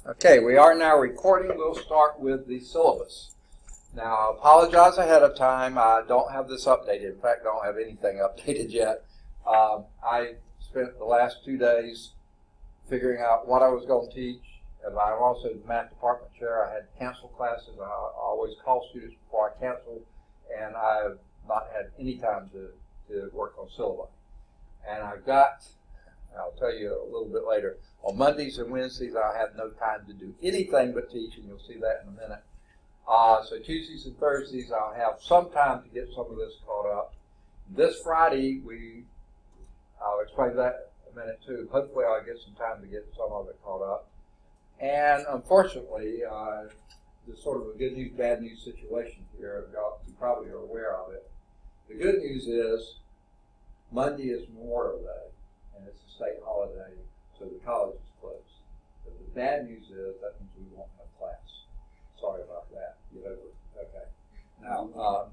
Okay, we are now recording. We'll start with the syllabus. Now, I apologize ahead of time. I don't have this updated. In fact, I don't have anything updated yet. I spent the last 2 days figuring out what I was going to teach. And I'm also the math department chair. I had canceled classes. I always call students before I cancel, and I have not had any time to work on syllabi. And I'll tell you a little bit later, on Mondays and Wednesdays, I have no time to do anything but teach, and you'll see that in a minute. So Tuesdays and Thursdays, I'll have some time to get some of this caught up. This Friday, I'll explain that in a minute too. Hopefully I'll get some time to get some of it caught up. And unfortunately, there's sort of a good news, bad news situation here. You probably are aware of it. The good news is Monday is Memorial Day, and it's a state holiday, so the college is closed. But the bad news is that means we won't have class. Sorry about that. Get over it. Okay. Now,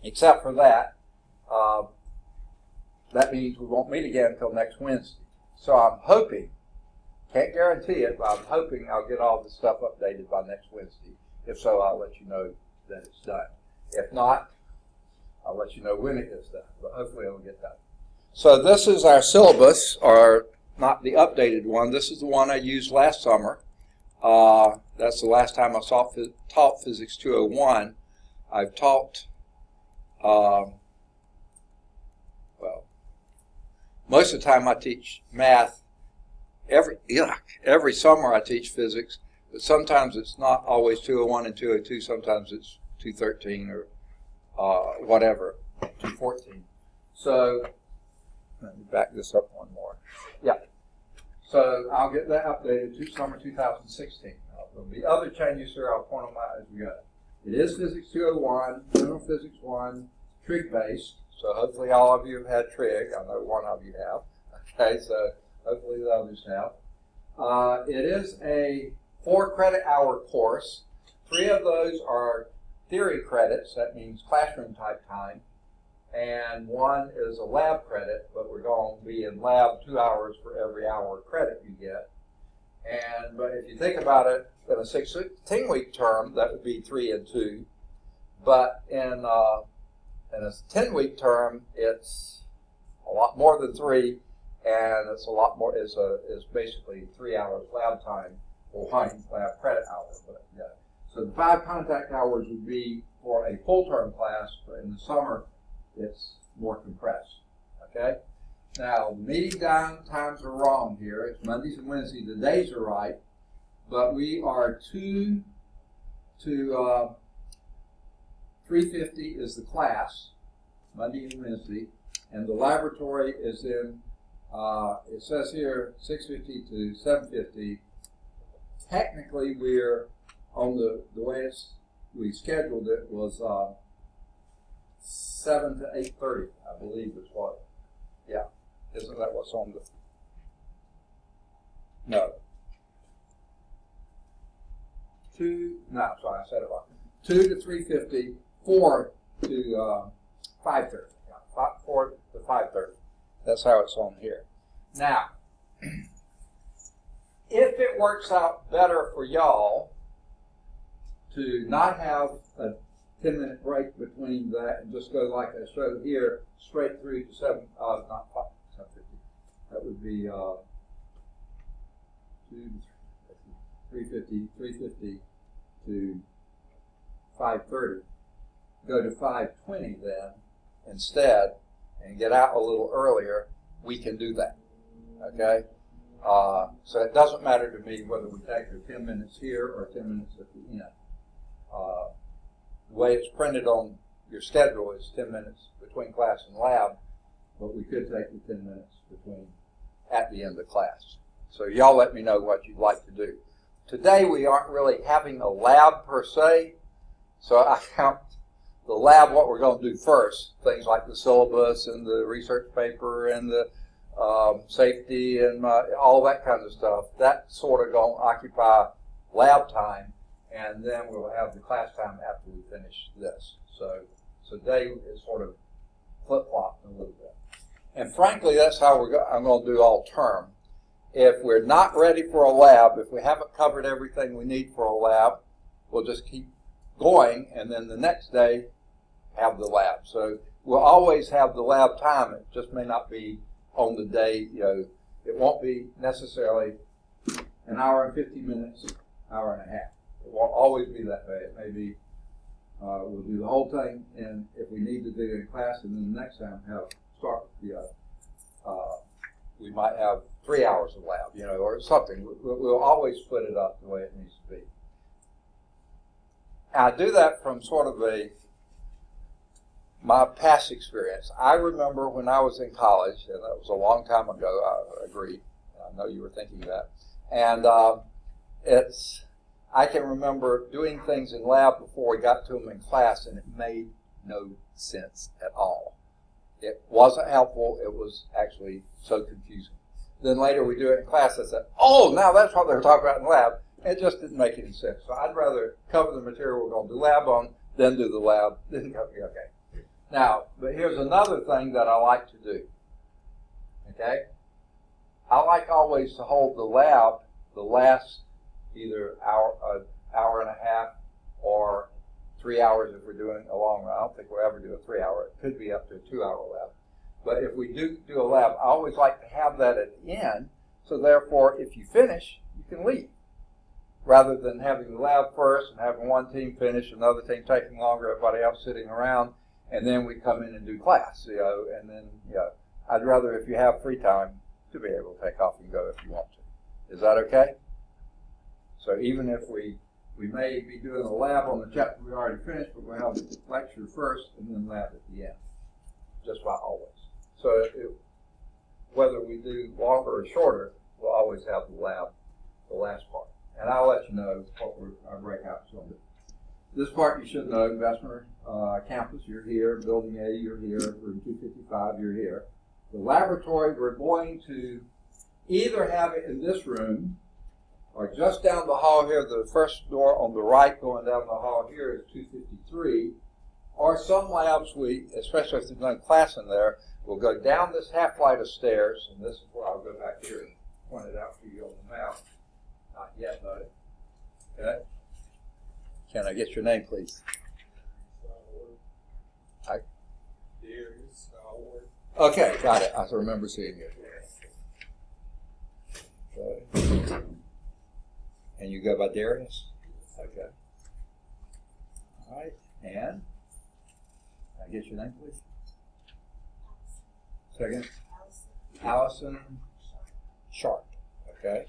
except for that, that means we won't meet again until next Wednesday. So I'm hoping, can't guarantee it, but I'm hoping I'll get all this stuff updated by next Wednesday. If so, I'll let you know that it's done. If not, I'll let you know when it gets done, but hopefully it'll get done. So this is our syllabus, or not the updated one. This is the one I used last summer. That's the last time I taught Physics 201. I've taught, most of the time I teach math. Every summer I teach physics, but sometimes it's not always 201 and 202. Sometimes it's 213 or whatever, 214. So let me back this up one more. Yeah. So I'll get that updated to summer 2016. There'll be other changes here. I'll point them out as we go. It is Physics 201, General Physics 1, trig-based. So hopefully all of you have had trig. I know one of you have. Okay, so hopefully the others have. It is a 4-credit hour course. 3 of those are theory credits. That means classroom type time. And 1 is a lab credit, but we're going to be in lab 2 hours for every hour credit you get. But if you think about it, in a 16-week term, that would be 3 and 2. But in a 10-week term, it's a lot more than 3, and it's a lot more. Is basically 3 hours lab time or 1 lab credit hour. But yeah. So the 5 contact hours would be for a full term class, but in the summer, it's more compressed. Okay. Now, meeting times are wrong here. It's Mondays and Wednesdays. The days are right, but we are 2 to 3:50 is the class, Monday and Wednesday, and the laboratory is in. It says here 6:50 to 7:50. Technically, we're on the way we scheduled it was 7 to 8:30, I believe is what. Yeah. Isn't that what's on the? No. 2. No, sorry, I said it wrong. 2 to 3:50, 4 to 5:30. Yeah, 4 to 5:30. That's how it's on here. Now, if it works out better for y'all to not have a 10-minute break between that and just go like I showed here, straight through to 7, not 5. That would be 2 to 3:50 to 5:30. Go to 5:20 then instead and get out a little earlier. We can do that. Okay? So it doesn't matter to me whether we take the 10 minutes here or 10 minutes at the end. The way it's printed on your schedule is 10 minutes between class and lab, but we could take the 10 minutes at the end of class. So y'all let me know what you'd like to do. Today we aren't really having a lab per se, so I count the lab what we're going to do first. Things like the syllabus and the research paper and the safety and all that kind of stuff. That's sort of going to occupy lab time, and then we'll have the class time after we finish this. So today is sort of flip-flopped a little bit. And frankly, that's how I'm going to do all term. If we're not ready for a lab, if we haven't covered everything we need for a lab, we'll just keep going, and then the next day have the lab. So we'll always have the lab time. It just may not be on the day, it won't be necessarily an hour and 50 minutes, hour and a half. It won't always be that way. It may be, we'll do the whole thing, and if we need to do it in class, and then the next time we might have 3 hours of lab, or something. We'll always split it up the way it needs to be. I do that from sort of my past experience. I remember when I was in college, and that was a long time ago, I agree. I know you were thinking that. And I can remember doing things in lab before we got to them in class, and it made no sense at all. It wasn't helpful. It was actually so confusing. Then later we do it in class, I said, oh, now that's what they're talking about in lab. It just didn't make any sense. So I'd rather cover the material we're going to do lab on, then do the lab, then go, okay. Now, but here's another thing that I like to do, okay? I like always to hold the lab the last either hour and a half or 3 hours if we're doing a long run. I don't think we'll ever do a 3 hour. It could be up to a 2 hour lab. But if we do a lab, I always like to have that at the end, so therefore if you finish, you can leave. Rather than having the lab first and having one team finish, another team taking longer, everybody else sitting around, and then we come in and do class, and then, I'd rather, if you have free time, to be able to take off and go if you want to. Is that okay? So even if we may be doing a lab on the chapter we already finished, but we'll have the lecture first and then lab at the end, just like always. So whether we do longer or shorter, we'll always have the lab, the last part. And I'll let you know what our breakout is going to be. This part you should know, Bessemer campus, you're here. Building A, you're here. Room 255, you're here. The laboratory, we're going to either have it in this room or just down the hall here. The first door on the right going down the hall here is 253. Or some labs, especially if there's no class in there, we'll go down this half flight of stairs, and this is where I'll go back here and point it out for you on the map. Not yet, though. Okay. Can I get your name, please? Okay, got it. I remember seeing you. Okay. And you go by Darius? Okay. All right. And? Can I get your name, please? Second? Allison Sharp. Okay.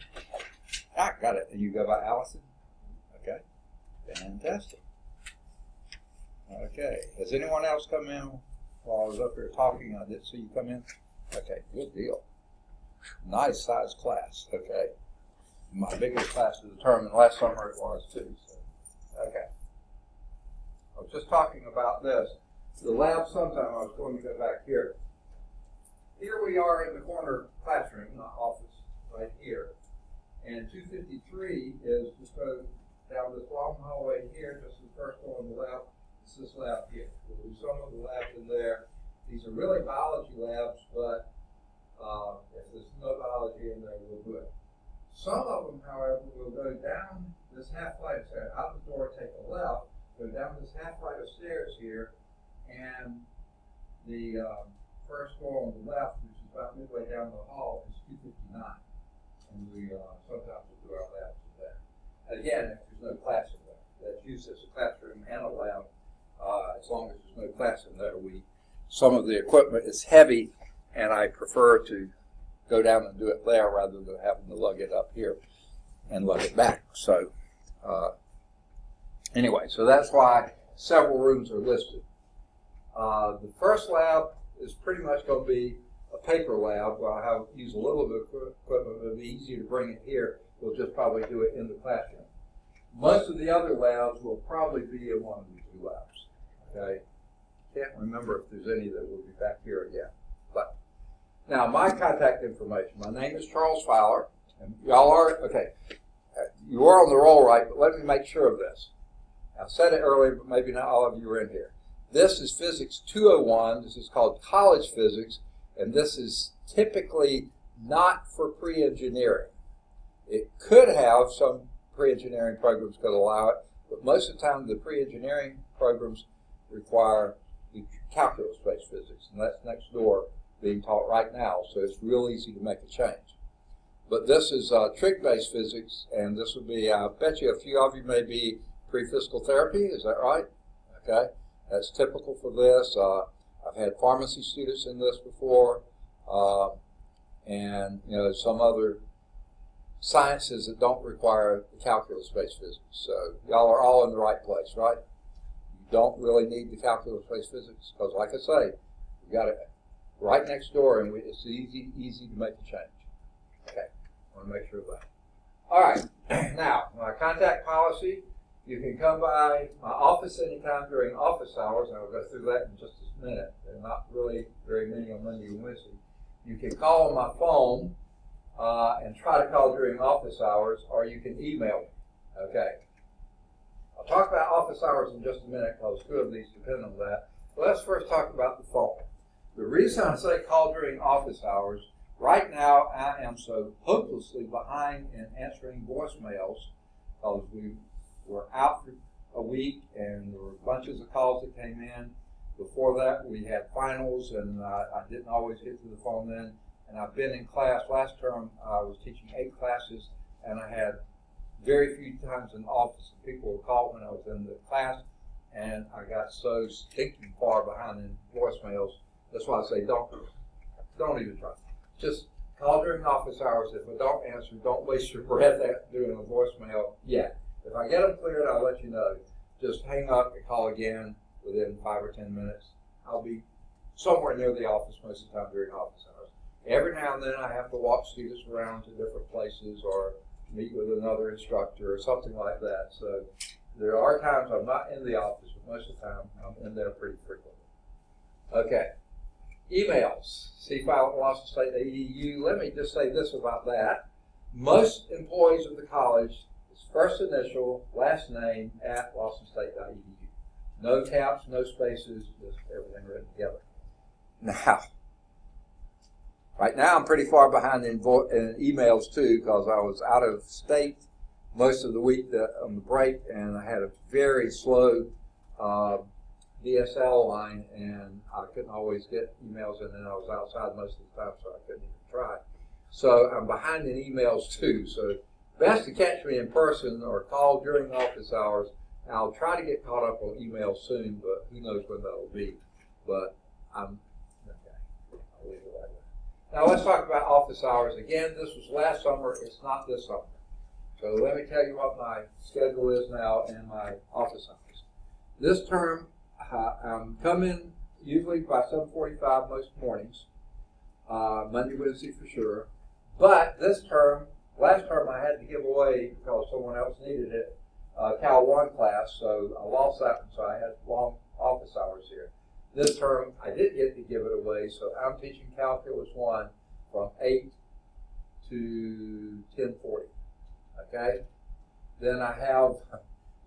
Got it. And you go by Allison? Okay. Fantastic. Okay. Has anyone else come in while I was up here talking? I didn't see you come in. Okay. Good deal. Nice size class. Okay. My biggest class of the term, and last summer it was too. So. Okay. I was just talking about this. The lab sometime, I was going to go back here. Here we are in the corner classroom, not office, right here. And 253 is just go down this long hallway here, just the first one on the left. It's this lab here. We'll do some of the labs in there. These are really biology labs, but if there's no biology in there, we'll do it. Some of them, however, will go down this half flight of stairs, out the door, take a left, go down this half flight of stairs here, and the first door on the left, which is about midway down the hall, is 259. And we sometimes will do our labs in there. Again, if there's no class in there, that's used as a classroom and a lab. As long as there's no class in there, some of the equipment is heavy, and I prefer to go down and do it there rather than having to lug it up here and lug it back. So anyway, so that's why several rooms are listed. The first lab is pretty much going to be a paper lab. Well, I'll use a little bit of equipment, but it'll be easier to bring it here. We'll just probably do it in the classroom. Most of the other labs will probably be in one of the two labs. Okay? Can't remember if there's any that will be back here again. But now, my contact information. My name is Charles Fowler, and y'all are, okay, you are on the roll right, but let me make sure of this. I said it earlier, but maybe not all of you are in here. This is Physics 201. This is called college physics, and this is typically not for pre-engineering. It could have, some pre-engineering programs could allow it, but most of the time the pre-engineering programs require the calculus-based physics, and that's next door being taught right now, so it's real easy to make a change. But this is trig-based physics, and this would be, I bet you a few of you may be pre-physical therapy, is that right? Okay, that's typical for this. I've had pharmacy students in this before, and some other sciences that don't require the calculus-based physics. So y'all are all in the right place, right? You don't really need the calculus-based physics because, like I say, we got it right next door, and it's easy to make a change. Okay, I want to make sure of that. All right, now my contact policy. You can come by my office anytime during office hours, and I'll go through that in just a minute. There are not really very many on Monday and Wednesday. You can call on my phone and try to call during office hours, or you can email me. Okay. I'll talk about office hours in just a minute because two of these depend on that. But let's first talk about the phone. The reason I say call during office hours, right now I am so hopelessly behind in answering voicemails because we were out for a week and there were bunches of calls that came in. Before that, we had finals, and I didn't always get to the phone then. And I've been in class. Last term, I was teaching 8 classes, and I had very few times in the office that people would call when I was in the class, and I got so stinking far behind in voicemails. That's why I say don't even try. Just call during office hours. If I don't answer, don't waste your breath doing a voicemail yet. If I get them cleared, I'll let you know. Just hang up and call again within 5 or 10 minutes. I'll be somewhere near the office most of the time during office hours. Every now and then I have to walk students around to different places or meet with another instructor or something like that. So there are times I'm not in the office, but most of the time I'm in there pretty frequently. Okay. Emails. cfile@lawsonstate.edu. Let me just say this about that. Most employees of the college, it's first initial, last name @lawsonstate.edu. No caps, no spaces, just everything written together. Now, right now I'm pretty far behind in emails too because I was out of state most of the week on the break, and I had a very slow DSL line, and I couldn't always get emails, and then I was outside most of the time, so I couldn't even try. So I'm behind in emails too. So best to catch me in person or call during office hours. I'll try to get caught up on email soon, but who knows when that'll be. But I'm okay. I'll leave it like that. Now let's talk about office hours. Again, this was last summer. It's not this summer. So let me tell you what my schedule is now in my office hours. This term, I'm coming usually by 7:45 most mornings, Monday, Wednesday for sure. But this term, last term I had to give away because someone else needed it. Cal 1 class, so I lost that one, so I had long office hours here. This term, I did get to give it away, so I'm teaching Calculus 1 from 8 to 10:40, okay? Then I have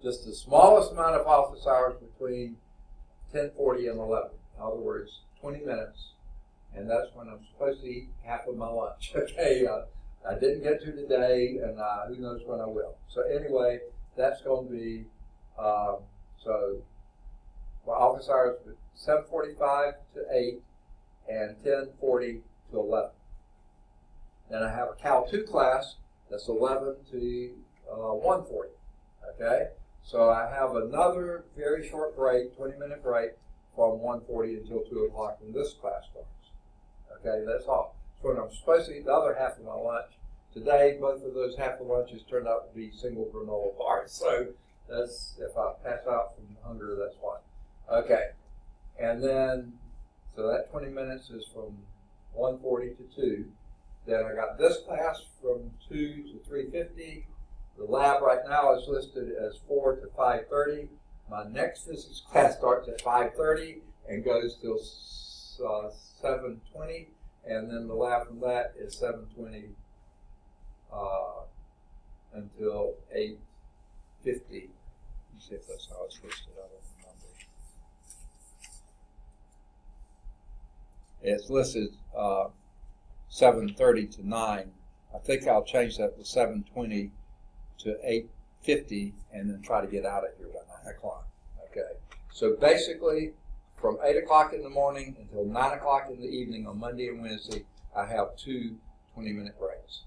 just the smallest amount of office hours between 10:40 and 11. In other words, 20 minutes, and that's when I'm supposed to eat half of my lunch, okay? I didn't get to today, and who knows when I will. So anyway, that's going to be, so my office hours 7:45 to 8 and 10:40 to 11. Then I have a Cal 2 class that's 11 to 1:40, okay? So I have another very short break, 20-minute break from 1:40 until 2 o'clock when this class starts, okay? That's all. So when I'm supposed to eat the other half of my lunch, today, both of those half of lunches turned out to be single granola bars. So that's, if I pass out from hunger, that's why. Okay. And then, so that 20 minutes is from 1:40 to 2. Then I got this class from 2 to 3:50. The lab right now is listed as 4 to 5:30. My next physics class starts at 5:30 and goes till 7:20. And then the lab from that is 7:20 until 8:50. Let's see if that's how it's listed. I don't remember. It's listed 7:30 to 9. I think I'll change that to 7:20 to 8:50 and then try to get out of here by 9 o'clock. Okay. So basically, from 8 o'clock in the morning until 9 o'clock in the evening on Monday and Wednesday, I have 2 20-minute breaks.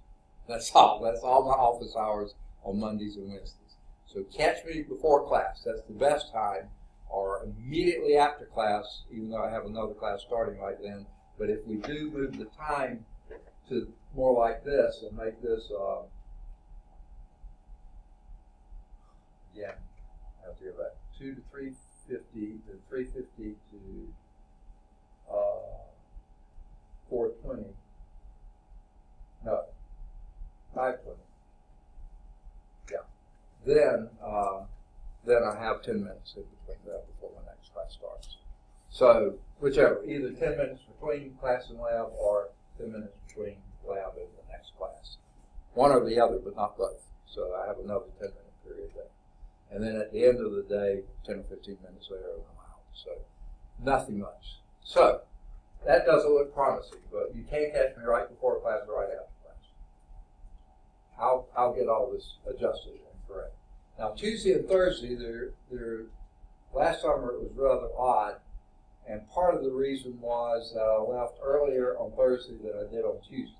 That's all. That's all my office hours on Mondays and Wednesdays. So catch me before class. That's the best time, or immediately after class, even though I have another class starting right then. But if we do move the time to more like this and make this, again, I have to go back, 2 to 3:50, then 3:50 to 4:20. No, 5:20. Yeah. Then I have 10 minutes in between that before my next class starts. So whichever, either 10 minutes between class and lab or 10 minutes between lab and the next class. One or the other, but not both. So I have another 10-minute period there. And then at the end of the day, 10 or 15 minutes later, I'm out. So nothing much. So that doesn't look promising, but you can't catch me right before class or right after class. I'll get all this adjusted and correct. Now Tuesday and Thursday, last summer it was rather odd, and part of the reason was that I left earlier on Thursday than I did on Tuesday.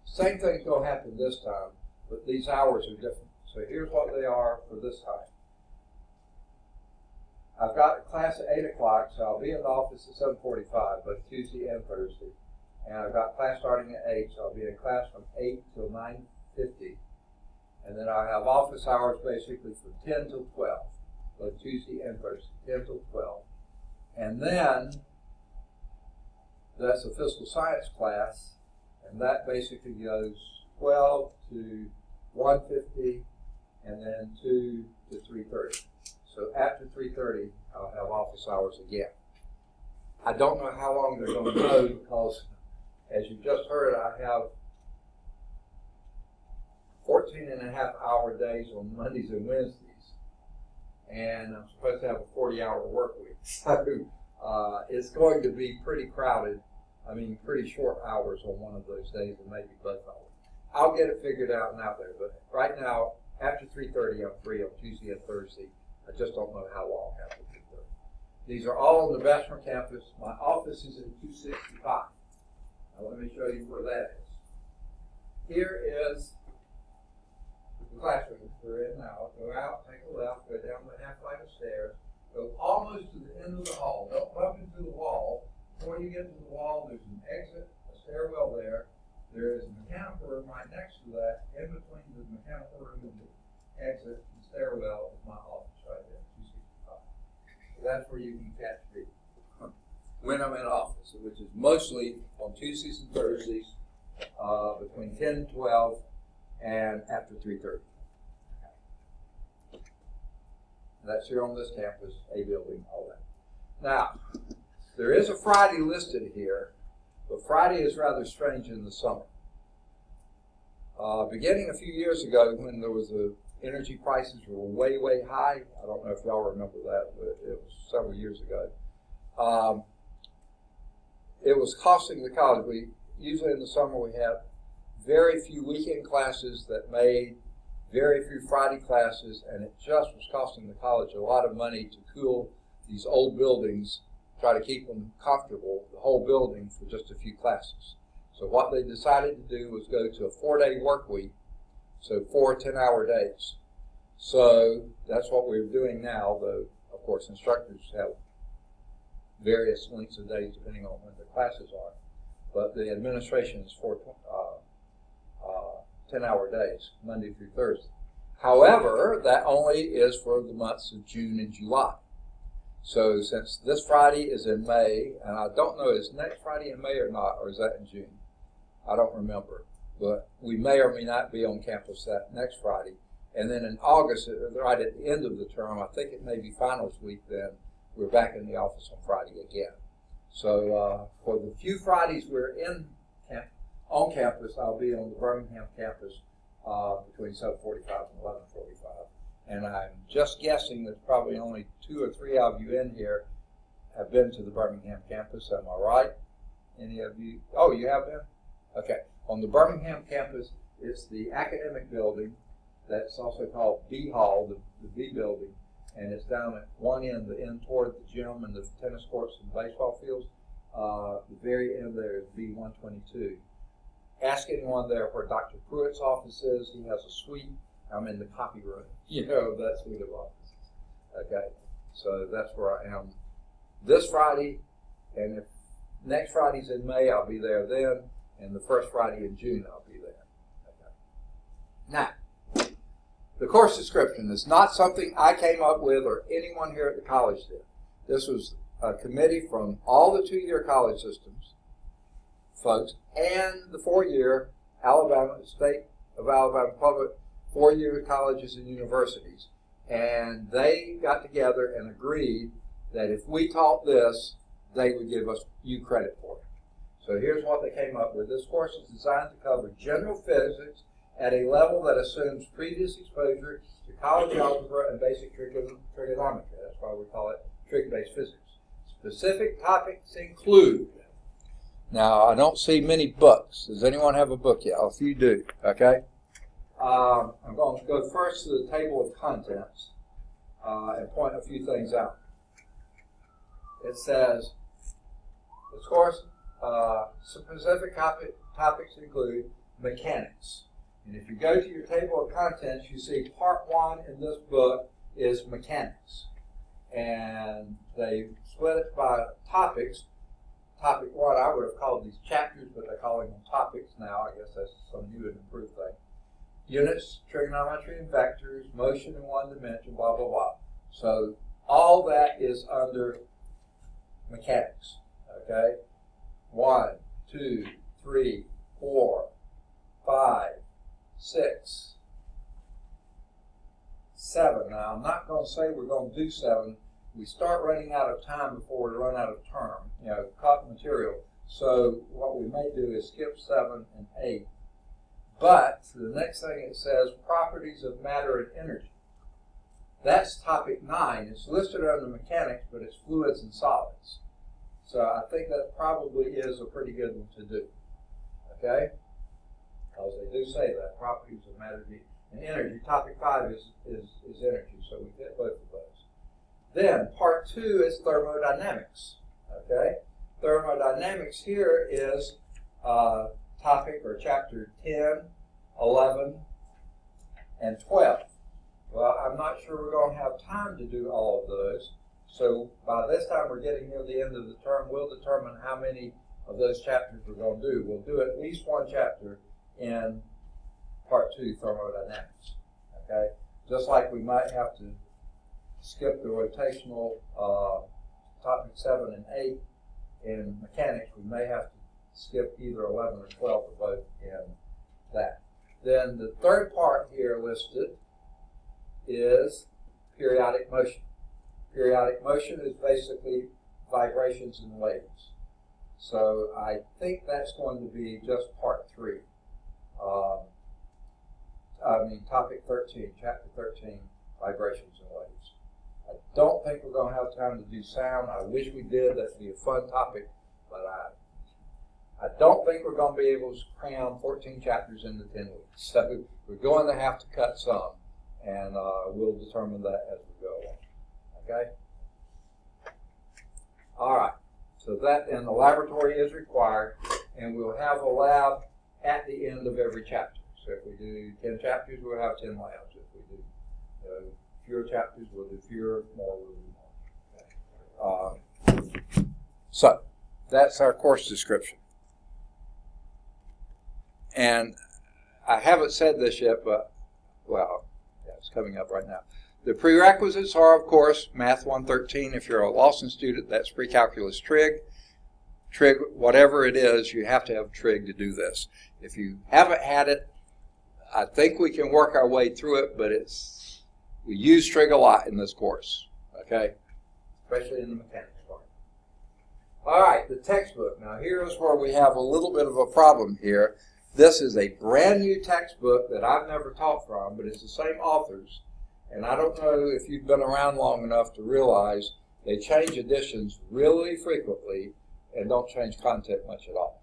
Same thing's going to happen this time, but these hours are different. So here's what they are for this time. I've got a class at 8 o'clock, so I'll be in the office at 7:45, both Tuesday and Thursday. And I've got class starting at 8, so I'll be in class from 8 till 9:50. And then I have office hours basically from 10 till 12, both Tuesday and Thursday, 10 till 12. And then that's a physical science class, and that basically goes 12 to 1:50, and then 2 to 3:30. So after 3:30, I'll have office hours again. I don't know how long they're going to go because, as you just heard, I have 14.5-hour days on Mondays and Wednesdays. And I'm supposed to have a 40-hour work week. So it's going to be pretty crowded. I mean, pretty short hours on one of those days, and maybe both of them. I'll get it figured out and out there. But right now, after 3:30, I'm free on Tuesday and Thursday. I just don't know how long after 3:30. These are all on the Bessemer campus. My office is in 265. Now let me show you where that is. Here is the classroom we're in now. Go out, take a left, go down the half flight of stairs, go almost to the end of the hall. Don't bump into the wall. Before you get to the wall, there's an exit, a stairwell there. There is a mechanical room right next to that. In between the mechanical room and the exit and stairwell is my office right there, 265. So that's where you can catch me when I'm in office, which is mostly on Tuesdays and Thursdays between 10 and 12 and after 3:30. That's here on this campus, A building, all that. Now, there is a Friday listed here, but Friday is rather strange in the summer. Beginning a few years ago when there was energy prices were way, way high. I don't know if y'all remember that, but it was several years ago. It was costing the college. Usually in the summer we have very few weekend classes that made very few Friday classes, and it just was costing the college a lot of money to cool these old buildings, try to keep them comfortable, the whole building, for just a few classes. So what they decided to do was go to a 4-day work week, so 4 10-hour days. So that's what we're doing now, though, of course, instructors have various lengths of days depending on when their classes are. But the administration is 4 10-hour days, Monday through Thursday. However, that only is for the months of June and July. So since this Friday is in May, and I don't know, is next Friday in May or not, or is that in June? I don't remember. But we may or may not be on campus that next Friday. And then in August, right at the end of the term, I think it may be finals week then, we're back in the office on Friday again. So for the few Fridays we're on campus, I'll be on the Birmingham campus between 7:45 and 11:45. And I'm just guessing that probably only 2 or 3 of you in here have been to the Birmingham campus. Am I right? Any of you? Oh, you have been? Okay, on the Birmingham campus, it's the academic building. That's also called B Hall, the B building, and it's down at one end, the end toward the gym and the tennis courts and baseball fields. The very end there is B122. Ask anyone there where Dr. Pruitt's office is. He has a suite. I'm in the copy room, that suite of offices. Okay, so that's where I am this Friday, and if next Friday's in May, I'll be there then, and the first Friday in June, I'll be there. Okay. Now, the course description is not something I came up with or anyone here at the college did. This was a committee from all the two-year college systems, folks, and the four-year State of Alabama public four-year colleges and universities. And they got together and agreed that if we taught this, they would give you credit for it. So here's what they came up with. This course is designed to cover general physics at a level that assumes previous exposure to college algebra and basic trigonometry. That's why we call it trig-based physics. Specific topics include, now I don't see many books. Does anyone have a book yet? If you do, okay. I'm going to go first to the table of contents and point a few things out. It says, this course, specific topics include mechanics. And if you go to your table of contents, you see part one in this book is mechanics. And they split it by topics. Topic one, I would have called these chapters, but they're calling them topics now. I guess that's some new and improved thing. Units, trigonometry and vectors, motion in one dimension, blah, blah, blah. So all that is under mechanics, okay? 1, 2, 3, 4, 5, 6, 7. Now, I'm not going to say we're going to do 7. We start running out of time before we run out of term, caught material. So what we may do is skip 7 and 8. But the next thing it says, properties of matter and energy. That's topic 9. It's listed under mechanics, but it's fluids and solids. So I think that probably is a pretty good one to do. Okay? Because they do say that, properties of matter and energy. Topic 5 is energy, so we get both of those. Then part 2 is thermodynamics. Okay? Thermodynamics here is topic or chapter 10, 11, and 12. Well, I'm not sure we're going to have time to do all of those. So by this time we're getting near the end of the term, we'll determine how many of those chapters we're going to do. We'll do at least one chapter in part 2, thermodynamics. Okay? Just like we might have to skip the rotational topic 7 and 8 in mechanics, we may have to skip either 11 or 12 or both in that. Then the third part here listed is periodic motion. Periodic motion is basically vibrations and waves. So I think that's going to be just part 3. Topic 13, chapter 13, vibrations and waves. I don't think we're going to have time to do sound. I wish we did. That'd be a fun topic, but I don't think we're going to be able to cram 14 chapters into 10 weeks. So we're going to have to cut some, and we'll determine that as we go along. Okay? All right. So that in the laboratory is required, and we'll have a lab at the end of every chapter. So if we do 10 chapters, we'll have 10 labs. If we do fewer chapters, we'll do fewer, more, we'll do more. Okay. So that's our course description. And I haven't said this yet, but, well, yeah, it's coming up right now. The prerequisites are, of course, Math 113. If you're a Lawson student, that's pre-calculus trig. Trig, whatever it is, you have to have trig to do this. If you haven't had it, I think we can work our way through it, but we use trig a lot in this course, okay? Especially in the mechanics part. All right, the textbook. Now, here's where we have a little bit of a problem here. This is a brand new textbook that I've never taught from, but it's the same authors. And I don't know if you've been around long enough to realize they change editions really frequently and don't change content much at all.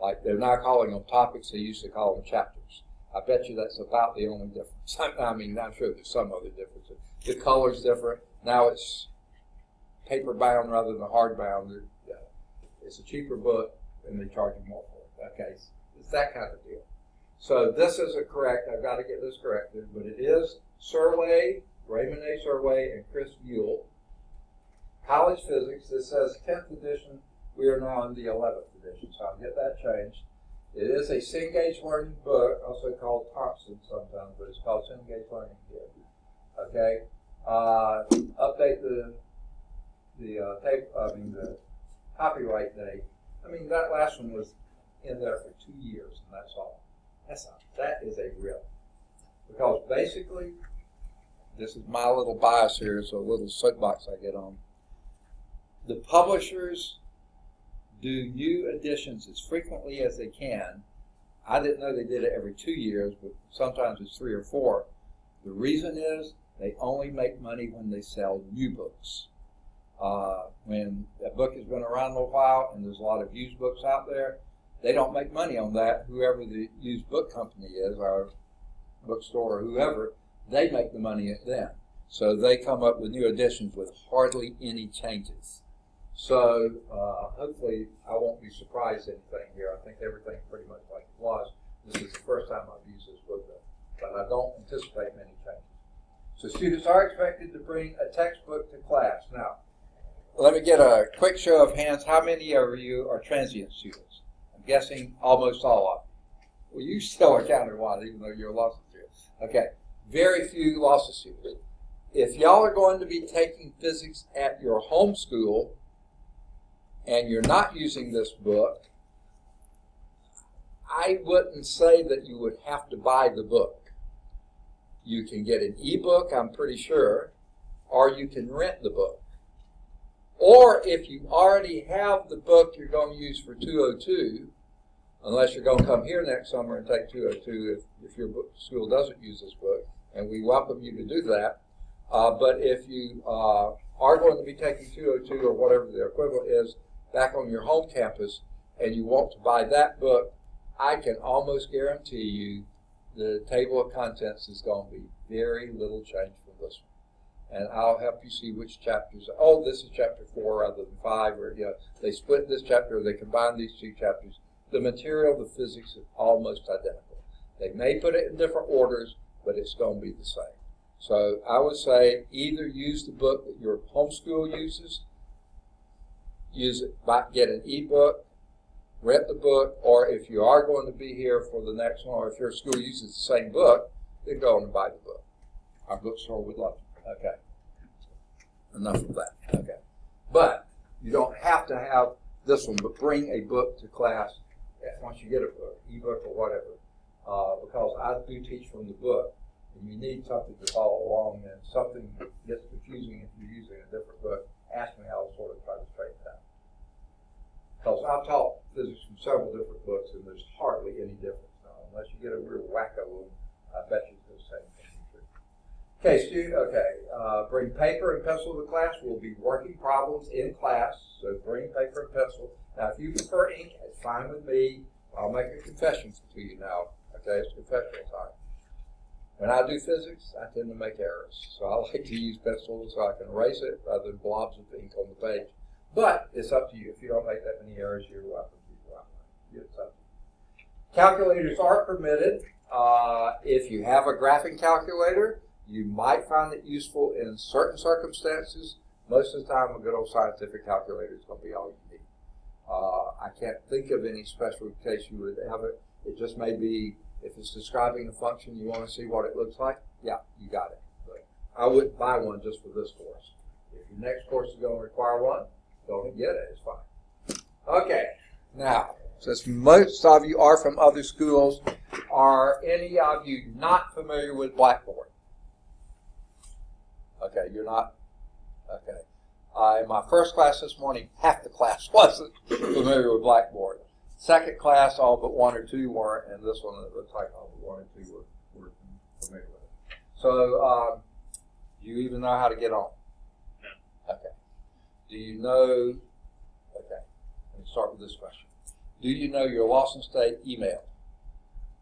Like they're now calling them topics, they used to call them chapters. I bet you that's about the only difference. I mean, I'm sure there's some other differences. The color's different. Now it's paper bound rather than hard bound. It's a cheaper book and they charge you more for it. Okay, it's that kind of deal. So this isn't correct. I've got to get this corrected, but it is Surway, Raymond A. Surway, and Chris Buell. College Physics. This says 10th edition. We are now in the 11th edition, so I'll get that changed. It is a Cengage Learning book, also called Thompson sometimes, but it's called Cengage Learning here. Okay. Update the copyright date. I mean, that last one was in there for 2 years, and that's all. That is a rip. Because basically, this is my little bias here, so a little soapbox I get on. The publishers do new editions as frequently as they can. I didn't know they did it every 2 years, but sometimes it's 3 or 4. The reason is they only make money when they sell new books. When a book has been around a little while and there's a lot of used books out there, they don't make money on that. Whoever the used book company is, our bookstore or whoever, they make the money then. So they come up with new editions with hardly any changes. So hopefully I won't be surprised at anything here. I think everything's pretty much like it was. This is the first time I've used this book, but I don't anticipate many changes. So students are expected to bring a textbook to class. Now, let me get a quick show of hands. How many of you are transient students? I'm guessing almost all of you. Well, you still are counted wise, even though you're a loss of students. Okay, very few loss of students. If y'all are going to be taking physics at your home school and you're not using this book, I wouldn't say that you would have to buy the book. You can get an ebook, I'm pretty sure, or you can rent the book. Or if you already have the book you're going to use for 202, unless you're going to come here next summer and take 202 if your school doesn't use this book, and we welcome you to do that. But if you are going to be taking 202 or whatever the equivalent is back on your home campus and you want to buy that book, I can almost guarantee you the table of contents is going to be very little change from this one. And I'll help you see which chapters. Oh, this is chapter 4 rather than 5, or they split this chapter, or they combine these 2 chapters. The material, the physics is almost identical. They may put it in different orders, but it's going to be the same. So I would say either use the book that your homeschool uses, use it, get an ebook, rent the book, or if you are going to be here for the next one, or if your school uses the same book, then go on and buy the book. Our bookstore would love it. Okay. Enough of that. Okay. But you don't have to have this one, but bring a book to class once you get a book, ebook or whatever, because I do teach from the book, and you need something to follow along, and something gets confusing if you're using a different book. Ask me, I'll sort of try to straighten it out. Because I've taught physics from several different books, and there's hardly any difference now. Unless you get a real wacko one, I bet you it's the same thing. Okay, bring paper and pencil to class. We'll be working problems in class, so bring paper and pencil. Now, if you prefer ink, it's fine with me. I'll make a confession to you now. Okay, it's confessional time. When I do physics, I tend to make errors. So I like to use pencil so I can erase it rather than blobs of ink on the page. But it's up to you. If you don't make that many errors, you're welcome to go out. It's up to you. Calculators are permitted. If you have a graphing calculator, you might find it useful in certain circumstances. Most of the time, a good old scientific calculator is going to be all you need. I can't think of any special case you would have it. It just may be if it's describing a function, you want to see what it looks like. Yeah, you got it. But I wouldn't buy one just for this course. If your next course is going to require one, go and get it. It's fine. Okay. Now, since most of you are from other schools, are any of you not familiar with Blackboard? Okay, you're not? Okay. In my first class this morning, half the class wasn't familiar with Blackboard. Second class, all but 1 or 2 weren't, and this one, it looks like all but 1 or 2 were familiar with it. So, do you even know how to get on? No. Okay. Do you know, okay, let me start with this question. Do you know your Lawson State email?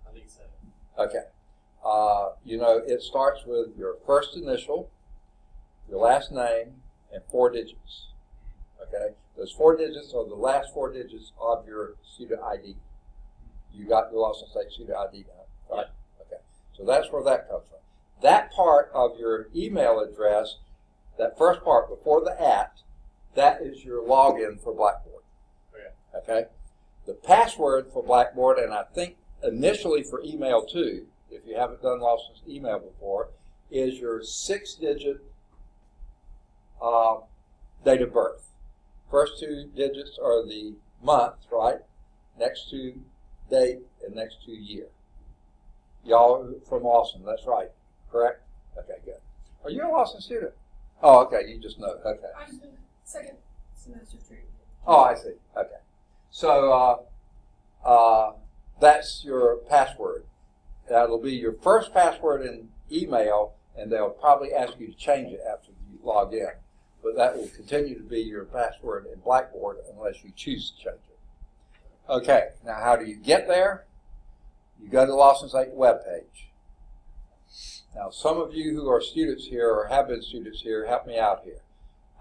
I think so. Okay. You know, it starts with your first initial, your last name, and 4 digits. Okay? Those 4 digits are the last 4 digits of your student ID. You got your Lawson State student ID now, right? Yeah. Okay. So that's where that comes from. That part of your email address, that first part before the @ that is your login for Blackboard. Okay? The password for Blackboard, and I think initially for email too, if you haven't done Lawson's email before, is your 6-digit date of birth. First 2 digits are the month, right? Next 2 date, and next 2 year. Y'all are from Lawson, that's right, correct? Okay, good. Are you a Lawson student? Oh, okay, you just know, okay. I just been second semester treatment. Oh, I see, okay. So that's your password. That'll be your first password in email, and they'll probably ask you to change it after you log in. But that will continue to be your password in Blackboard unless you choose to change it. Okay, now how do you get there? You go to the Lawson State webpage. Now some of you who are students here or have been students here, help me out here.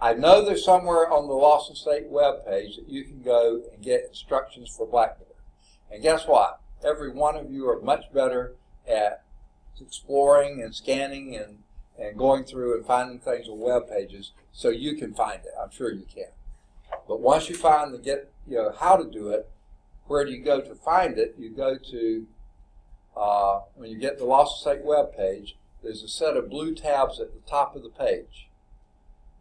I know there's somewhere on the Lawson State webpage that you can go and get instructions for Blackboard. And guess what? Every one of you are much better at exploring and scanning and going through and finding things on web pages, so you can find it. I'm sure you can. But once you find how to do it, where do you go to find it? You go to, when you get the Lawson State web page, there's a set of blue tabs at the top of the page.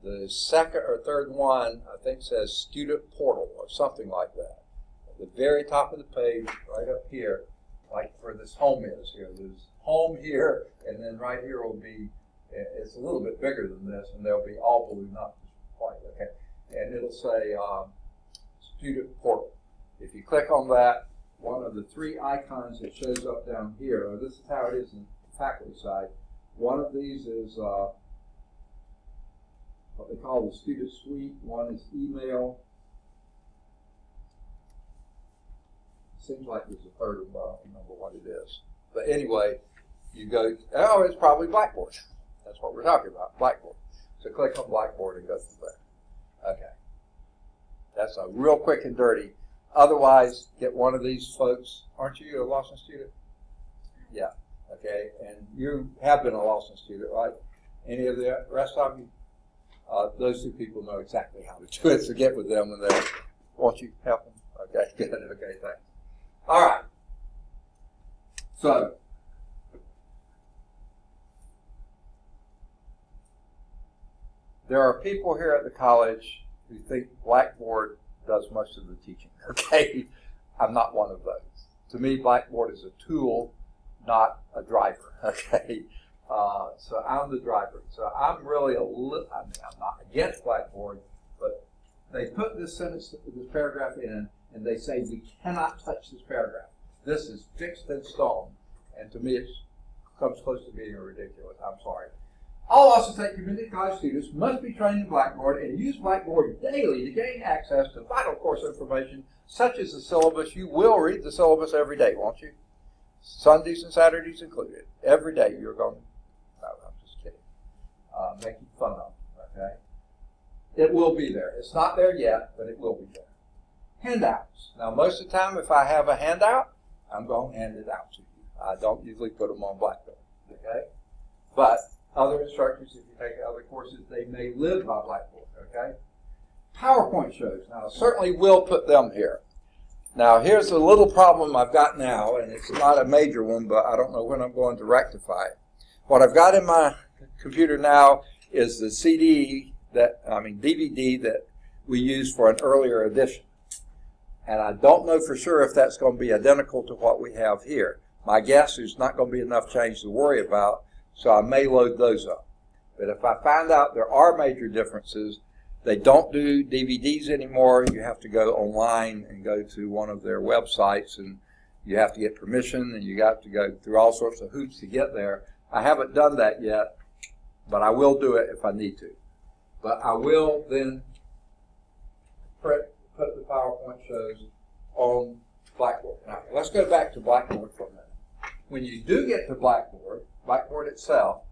The second or third one, I think, says Student Portal or something like that. At the very top of the page, right up here, like where this home is here. There's home here, and then right here will be, it's a little bit bigger than this, and there'll be all blue, not quite, okay? And it'll say Student Portal. If you click on that, one of the 3 icons that shows up down here, or this is how it is in the faculty side, one of these is what they call the Student Suite. One is email. Seems like there's a third one, but I don't remember what it is. But anyway, you go, oh, it's probably Blackboard. That's what we're talking about, Blackboard. So click on Blackboard and go from there. Okay. That's a real quick and dirty. Otherwise, get one of these folks. Aren't you a Lawson student? Yeah. Okay. And you have been a Lawson student, right? Any of the rest of you? Those 2 people know exactly how to do it, so get with them and they'll, won't you help them? Okay, good. Okay, thanks. All right. So, there are people here at the college who think Blackboard does most of the teaching, okay? I'm not one of those. To me, Blackboard is a tool, not a driver, okay? So I'm the driver. So I'm really I'm not against Blackboard, but they put this sentence, this paragraph in, and they say we cannot touch this paragraph. This is fixed in stone. And to me, it comes close to being ridiculous. I'm sorry. All Lawson State Community College students must be trained in Blackboard and use Blackboard daily to gain access to vital course information, such as the syllabus. You will read the syllabus every day, won't you? Sundays and Saturdays included. Every day you're going to, no, I'm just kidding, making fun of, okay? It will be there. It's not there yet, but it will be there. Handouts. Now, most of the time, if I have a handout, I'm going to hand it out to you. I don't usually put them on Blackboard, okay? But other instructors, if you take other courses, they may live by Blackboard, okay? PowerPoint shows. Now, I certainly will put them here. Now, here's a little problem I've got now, and it's not a major one, but I don't know when I'm going to rectify it. What I've got in my computer now is the DVD that we used for an earlier edition. And I don't know for sure if that's going to be identical to what we have here. My guess is not going to be enough change to worry about, so I may load those up. But if I find out there are major differences, they don't do DVDs anymore. You have to go online and go to one of their websites, and you have to get permission, and you got to go through all sorts of hoops to get there. I haven't done that yet, but I will do it if I need to. But I will then put the PowerPoint shows on Blackboard. Now, let's go back to Blackboard for a minute. When you do get to Blackboard itself,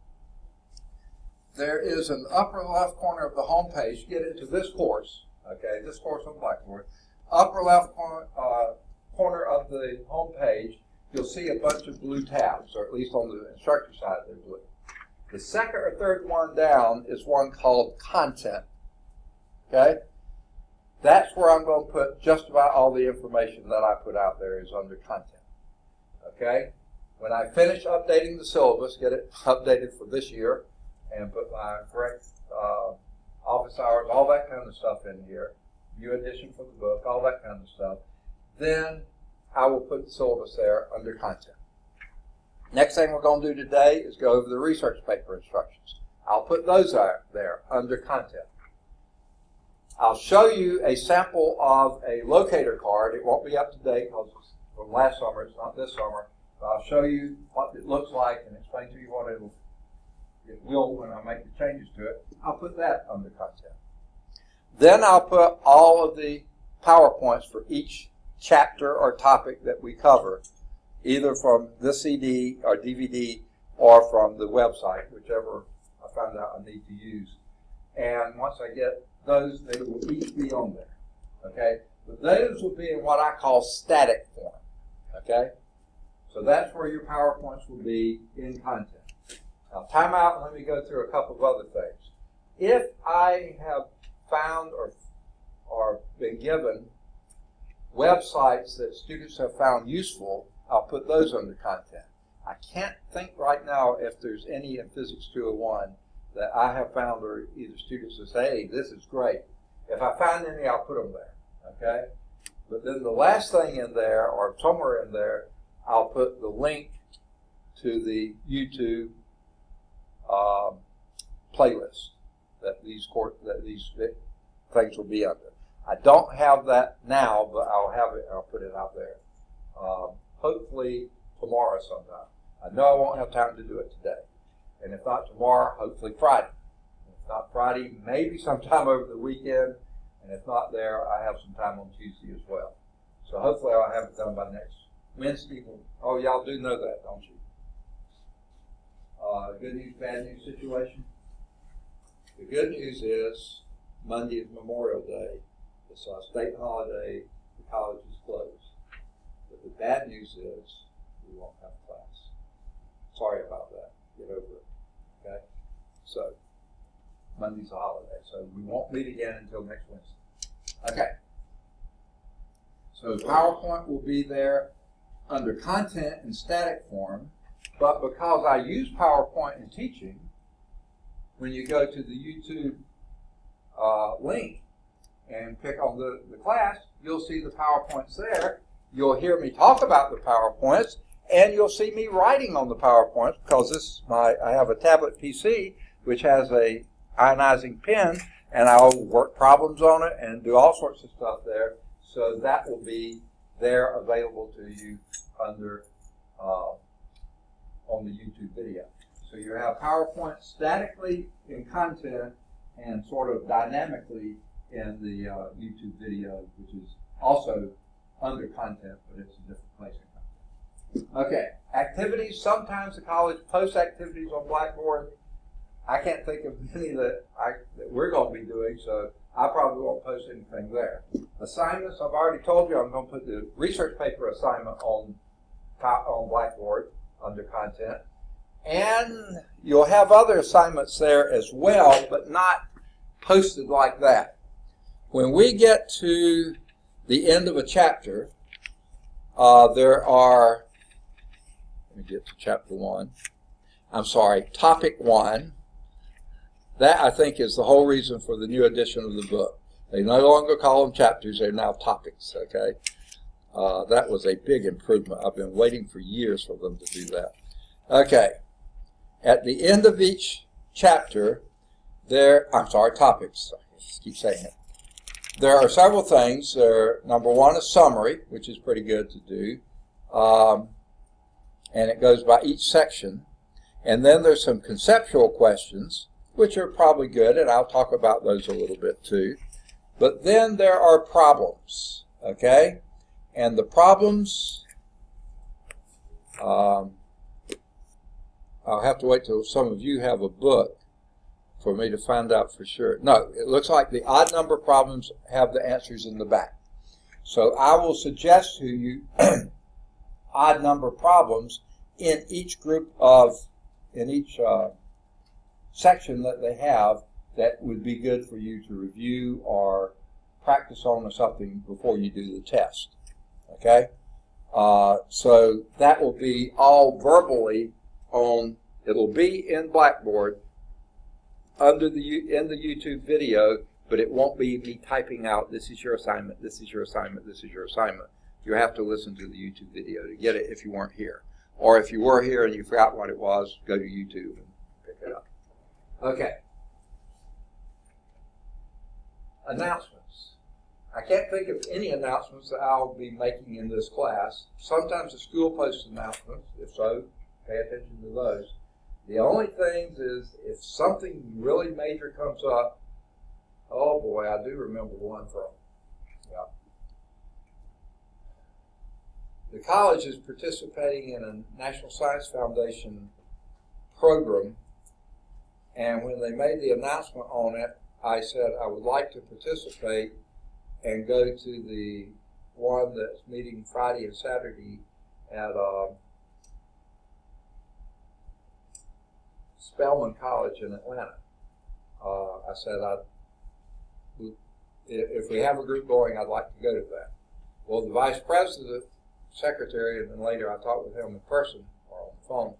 there is an upper left corner of the home page. Get into this course, okay, this course on Blackboard. Upper left corner of the home page, you'll see a bunch of blue tabs, or at least on the instructor side they're blue. The second or third one down is one called Content, okay? That's where I'm going to put just about all the information that I put out there is under Content, okay? When I finish updating the syllabus, get it updated for this year, and put my correct office hours, all that kind of stuff in here, new edition for the book, all that kind of stuff, then I will put the syllabus there under Content. Next thing we're going to do today is go over the research paper instructions. I'll put those there under Content. I'll show you a sample of a locator card. It won't be up to date because it's from last summer, it's not this summer. But I'll show you what it looks like and explain to you what it will when I make the changes to it. I'll put that under Content. Then I'll put all of the PowerPoints for each chapter or topic that we cover, either from the CD or DVD or from the website, whichever I find out I need to use. And once I get those, they will each be on there, okay? But those will be in what I call static form, okay? So that's where your PowerPoints will be in Content. Now, time out and let me go through a couple of other things. If I have found or been given websites that students have found useful, I'll put those under Content. I can't think right now if there's any in Physics 201 that I have found or either students that say, hey, this is great. If I find any, I'll put them there, okay? But then the last thing in there, or somewhere in there, I'll put the link to the YouTube playlist that these things will be under. I don't have that now, but I'll have it. I'll put it out there. Hopefully tomorrow sometime. I know I won't have time to do it today, and if not tomorrow, hopefully Friday. If not Friday, maybe sometime over the weekend, and if not there, I have some time on Tuesday as well. So hopefully I'll have it done by next Wednesday. Oh, y'all do know that, don't you? Good news, bad news situation. The good news is Monday is Memorial Day. It's a state holiday. The college is closed. But the bad news is we won't have class. Sorry about that. Get over it. Okay? So Monday's a holiday. So we won't meet again until next Wednesday. Okay. So PowerPoint will be there under Content in static form. But because I use PowerPoint in teaching, when you go to the YouTube link and pick on the class, you'll see the PowerPoints there. You'll hear me talk about the PowerPoints, and you'll see me writing on the PowerPoints because I have a tablet PC which has a ionizing pen, and I'll work problems on it and do all sorts of stuff there. So that will be there available to you under on the YouTube video. So you have PowerPoint statically in Content and sort of dynamically in the YouTube video, which is also under Content, but it's a different place in Content. Okay, activities. Sometimes the college posts activities on Blackboard. I can't think of any that we're going to be doing, so I probably won't post anything there. Assignments, I've already told you I'm going to put the research paper assignment on Blackboard under Content. And you'll have other assignments there as well, but not posted like that. When we get to the end of a chapter, there are, let me get to chapter 1. I'm sorry, topic 1. That, I think, is the whole reason for the new edition of the book. They no longer call them chapters, they're now topics, okay? That was a big improvement. I've been waiting for years for them to do that. Okay. At the end of each chapter, topics. I just keep saying it. There are several things. Number one, a summary, which is pretty good to do. And it goes by each section. And then there's some conceptual questions, which are probably good, and I'll talk about those a little bit too. But then there are problems, okay? And the problems, I'll have to wait till some of you have a book for me to find out for sure. No, it looks like the odd number problems have the answers in the back. So I will suggest to you odd number problems in each group in each section that they have that would be good for you to review or practice on or something before you do the test. Okay? So that will be all verbally on, it'll be in Blackboard in the YouTube video, but it won't be me typing out, this is your assignment, this is your assignment, this is your assignment. You have to listen to the YouTube video to get it if you weren't here. Or if you were here and you forgot what it was, go to YouTube and pick it up. Okay. Announcements. I can't think of any announcements that I'll be making in this class. Sometimes the school posts announcements. If so, pay attention to those. The only thing is if something really major comes up, oh boy, I do remember one from. Yeah. The college is participating in a National Science Foundation program, and when they made the announcement on it, I said I would like to participate and go to the one that's meeting Friday and Saturday at Spelman College in Atlanta. I said if we have a group going, I'd like to go to that. Well, the vice president, secretary, and then later I talked with him in person or on the phone.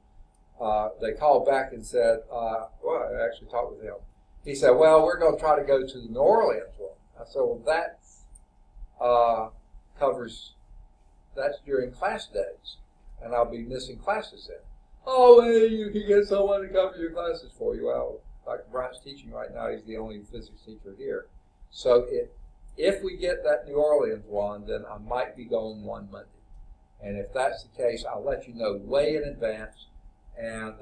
They called back and said, well, I actually talked with him. He said, well, we're going to try to go to the New Orleans one. I said, well, that that's during class days, and I'll be missing classes then. Oh, hey, you can get someone to cover your classes for you. Well, Dr. Bryant's teaching right now. He's the only physics teacher here. So if we get that New Orleans one, then I might be going one Monday. And if that's the case, I'll let you know way in advance. And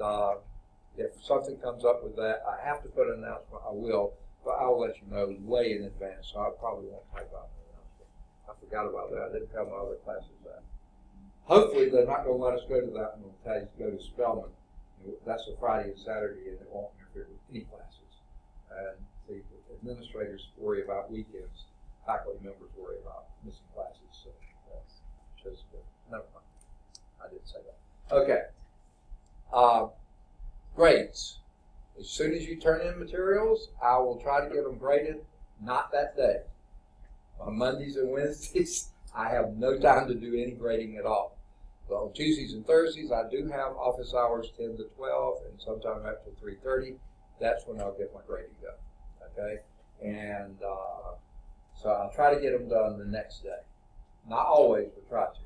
if something comes up with that, I have to put an announcement, I will. But I'll let you know way in advance. So I probably won't type out an announcement. I forgot about that. I didn't tell my other classes that. Hopefully, they're not going to let us go to that one. They'll tell you to go to Spelman. That's a Friday and Saturday, and it won't interfere with any classes. And the administrators worry about weekends. Faculty members worry about missing classes. So that's just never mind. I didn't say that. Okay. Grades. As soon as you turn in materials, I will try to get them graded. Not that day. On Mondays and Wednesdays, I have no time to do any grading at all. But on Tuesdays and Thursdays, I do have office hours 10 to 12, and sometime after 3:30. That's when I'll get my grading done. Okay? And so I'll try to get them done the next day. Not always, but try to.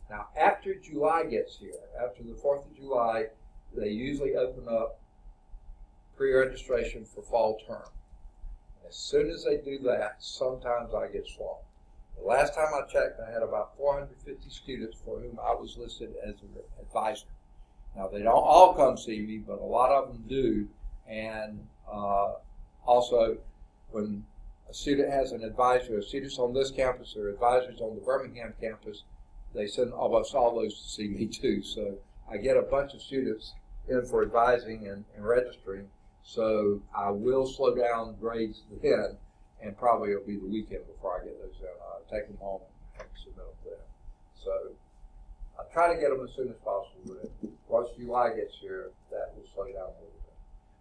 Now, after July gets here, after the 4th of July, they usually open up pre-registration for fall term. As soon as they do that, sometimes I get swamped. The last time I checked, I had about 450 students for whom I was listed as an advisor. Now, they don't all come see me, but a lot of them do. And also, when a student has an advisor, students on this campus or advisors on the Birmingham campus, they send almost all those to see me too. So I get a bunch of students in for advising and registering. So I will slow down grades then, and probably it'll be the weekend before I get those done. I'll take them home and submit them then. So I'll try to get them as soon as possible. But once July gets here, that will slow down a little bit.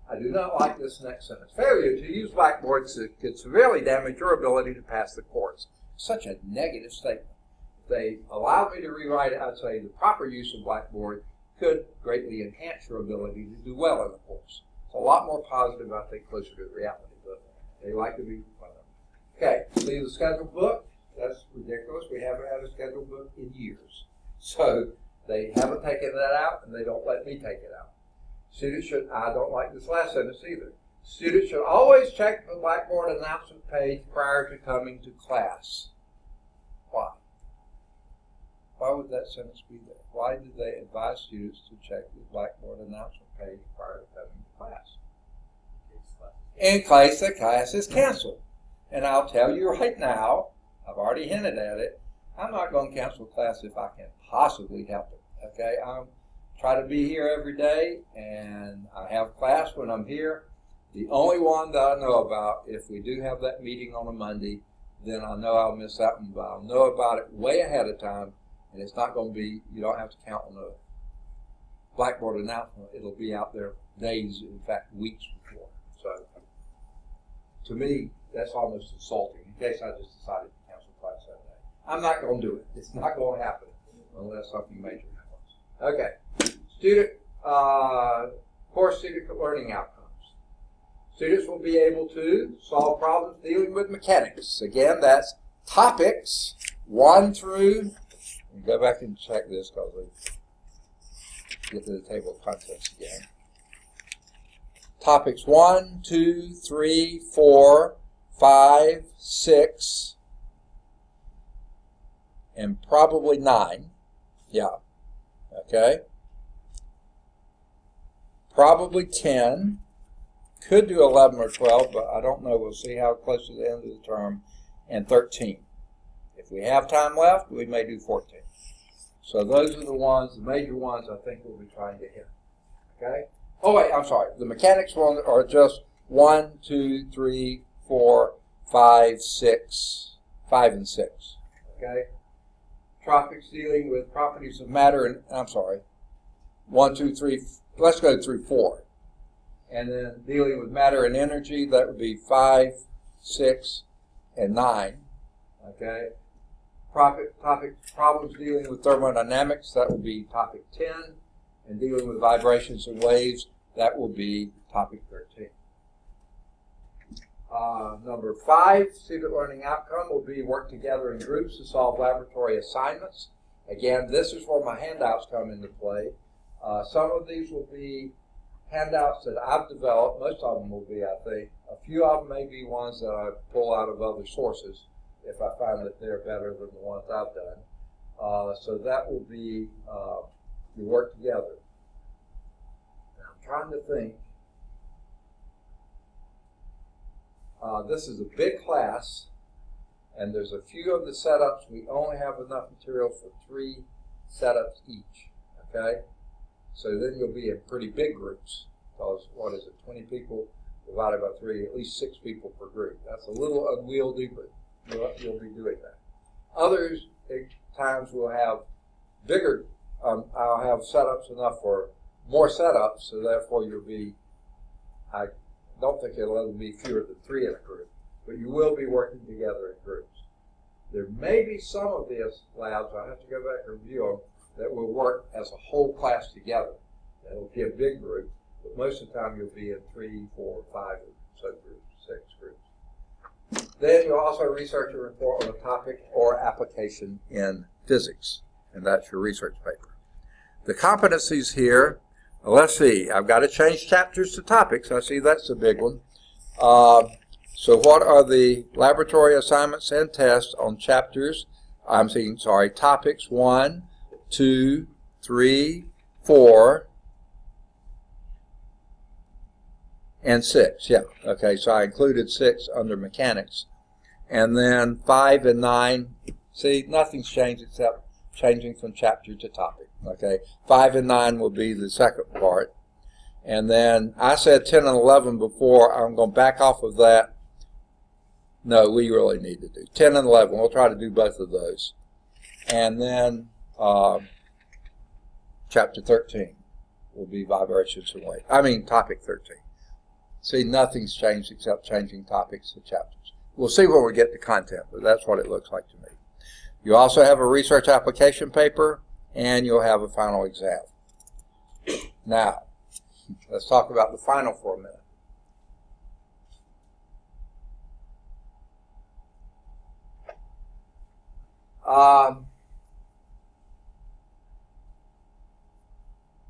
I do not like this next sentence. Failure to use Blackboard could severely damage your ability to pass the course. Such a negative statement. If they allowed me to rewrite it, I'd say the proper use of Blackboard could greatly enhance your ability to do well in the course. It's a lot more positive, I think, closer to reality, but they like to be fun. Okay, see the schedule book? That's ridiculous. We haven't had a schedule book in years. So they haven't taken that out, and they don't let me take it out. Students should, I don't like this last sentence either. Students should always check the Blackboard announcement page prior to coming to class. Why? Why would that sentence be there? Why did they advise students to check the Blackboard announcement page prior to coming to class? In case the class is canceled. And I'll tell you right now, I've already hinted at it, I'm not going to cancel class if I can possibly help it. Okay, I'm try to be here every day, and I have class when I'm here. The only one that I know about, if we do have that meeting on a Monday, then I know I'll miss that one, but I'll know about it way ahead of time, and it's not going to be, you don't have to count on a Blackboard announcement. It'll be out there days, in fact, weeks before. So, to me, that's almost insulting, in case I just decided to cancel class that day. I'm not going to do it. It's not going to happen unless something major happens. Okay. Course student learning outcomes. Students will be able to solve problems dealing with mechanics. Again, that's topics 1 through, go back and check this because we get to the table of contents again. Topics 1, 2, 3, 4, 5, 6, and probably 9. Yeah. Okay. Probably 10. Could do 11 or 12, but I don't know. We'll see how close to the end of the term. And 13. If we have time left, we may do 14. So those are the ones, the major ones I think we'll be trying to hit. Okay? Oh, wait, I'm sorry. The mechanics ones are just 1, 2, 3, 4, 5, 6, 5 and 6. Okay? Topics dealing with properties of matter, and I'm sorry. 1, 2, 3, let's go through 4. And then dealing with matter and energy, that would be 5, 6, and 9. Okay? Problems dealing with thermodynamics, that will be topic 10. And dealing with vibrations and waves, that will be topic 13. Number 5, student learning outcome will be work together in groups to solve laboratory assignments. Again, this is where my handouts come into play. Some of these will be handouts that I've developed. Most of them will be, I think. A few of them may be ones that I pull out of other sources if I find that they're better than the ones I've done. So that will be you work together. Now, I'm trying to think. This is a big class, and there's a few of the setups. We only have enough material for 3 setups each. Okay? So then you'll be in pretty big groups, because, 20 people divided by 3, at least 6 people per group. That's a little unwieldy, but you'll be doing that. Others, at times, will have bigger, I'll have setups enough for more setups, so therefore you'll be, I don't think it'll ever be fewer than 3 in a group, but you will be working together in groups. There may be some of these labs, I have to go back and review them, that will work as a whole class together. That'll be a big group, but most of the time you'll be in 3, 4, 5 subgroups, 6 groups. Then you'll also research and report on a topic or application in physics, and that's your research paper. The competencies here, let's see, I've got to change chapters to topics. I see that's a big one. So what are the laboratory assignments and tests on chapters? Topics 1, 2, 3, 4, and 6. Yeah, okay, so I included 6 under mechanics. And then 5 and 9, see, nothing's changed except changing from chapter to topic. Okay, 5 and 9 will be the second part. And then I said 10 and 11 before. I'm going to back off of that. No, we really need to do 10 and 11. We'll try to do both of those. And then chapter 13 will be vibrations and waves. Topic 13. See, nothing's changed except changing topics to chapters. We'll see when we get to content, but that's what it looks like to me. You also have a research application paper, and you'll have a final exam. Now, let's talk about the final for a minute.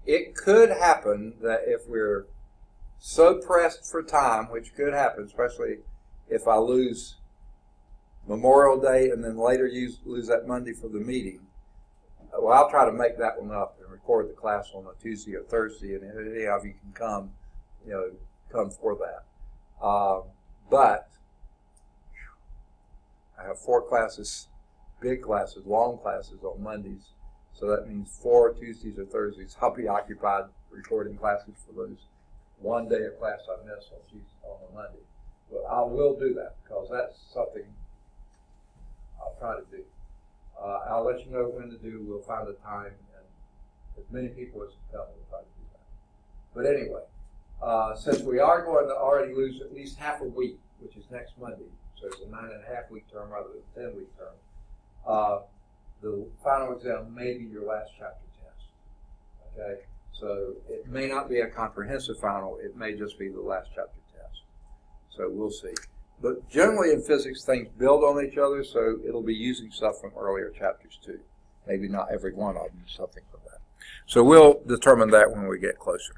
It could happen that if we're so pressed for time, which could happen, especially if I lose Memorial Day and then later lose that Monday for the meeting. Well, I'll try to make that one up and record the class on a Tuesday or Thursday, and if any of you can come, come for that. But I have 4 classes big classes, long classes on Mondays. So that means 4 Tuesdays or Thursdays I'll be occupied recording classes for those one day of class I miss on a Monday. But I will do that because that's something I'll try to do. I'll let you know when to do. We'll find a time, and as many people as can come, we'll try to do that. But anyway, since we are going to already lose at least half a week, which is next Monday, so it's a 9.5-week term rather than a 10-week term, the final exam may be your last chapter test. Okay, so it may not be a comprehensive final. It may just be the last chapter test. So we'll see. But generally in physics, things build on each other, so it'll be using stuff from earlier chapters too. Maybe not every one of them, something from that. So we'll determine that when we get closer.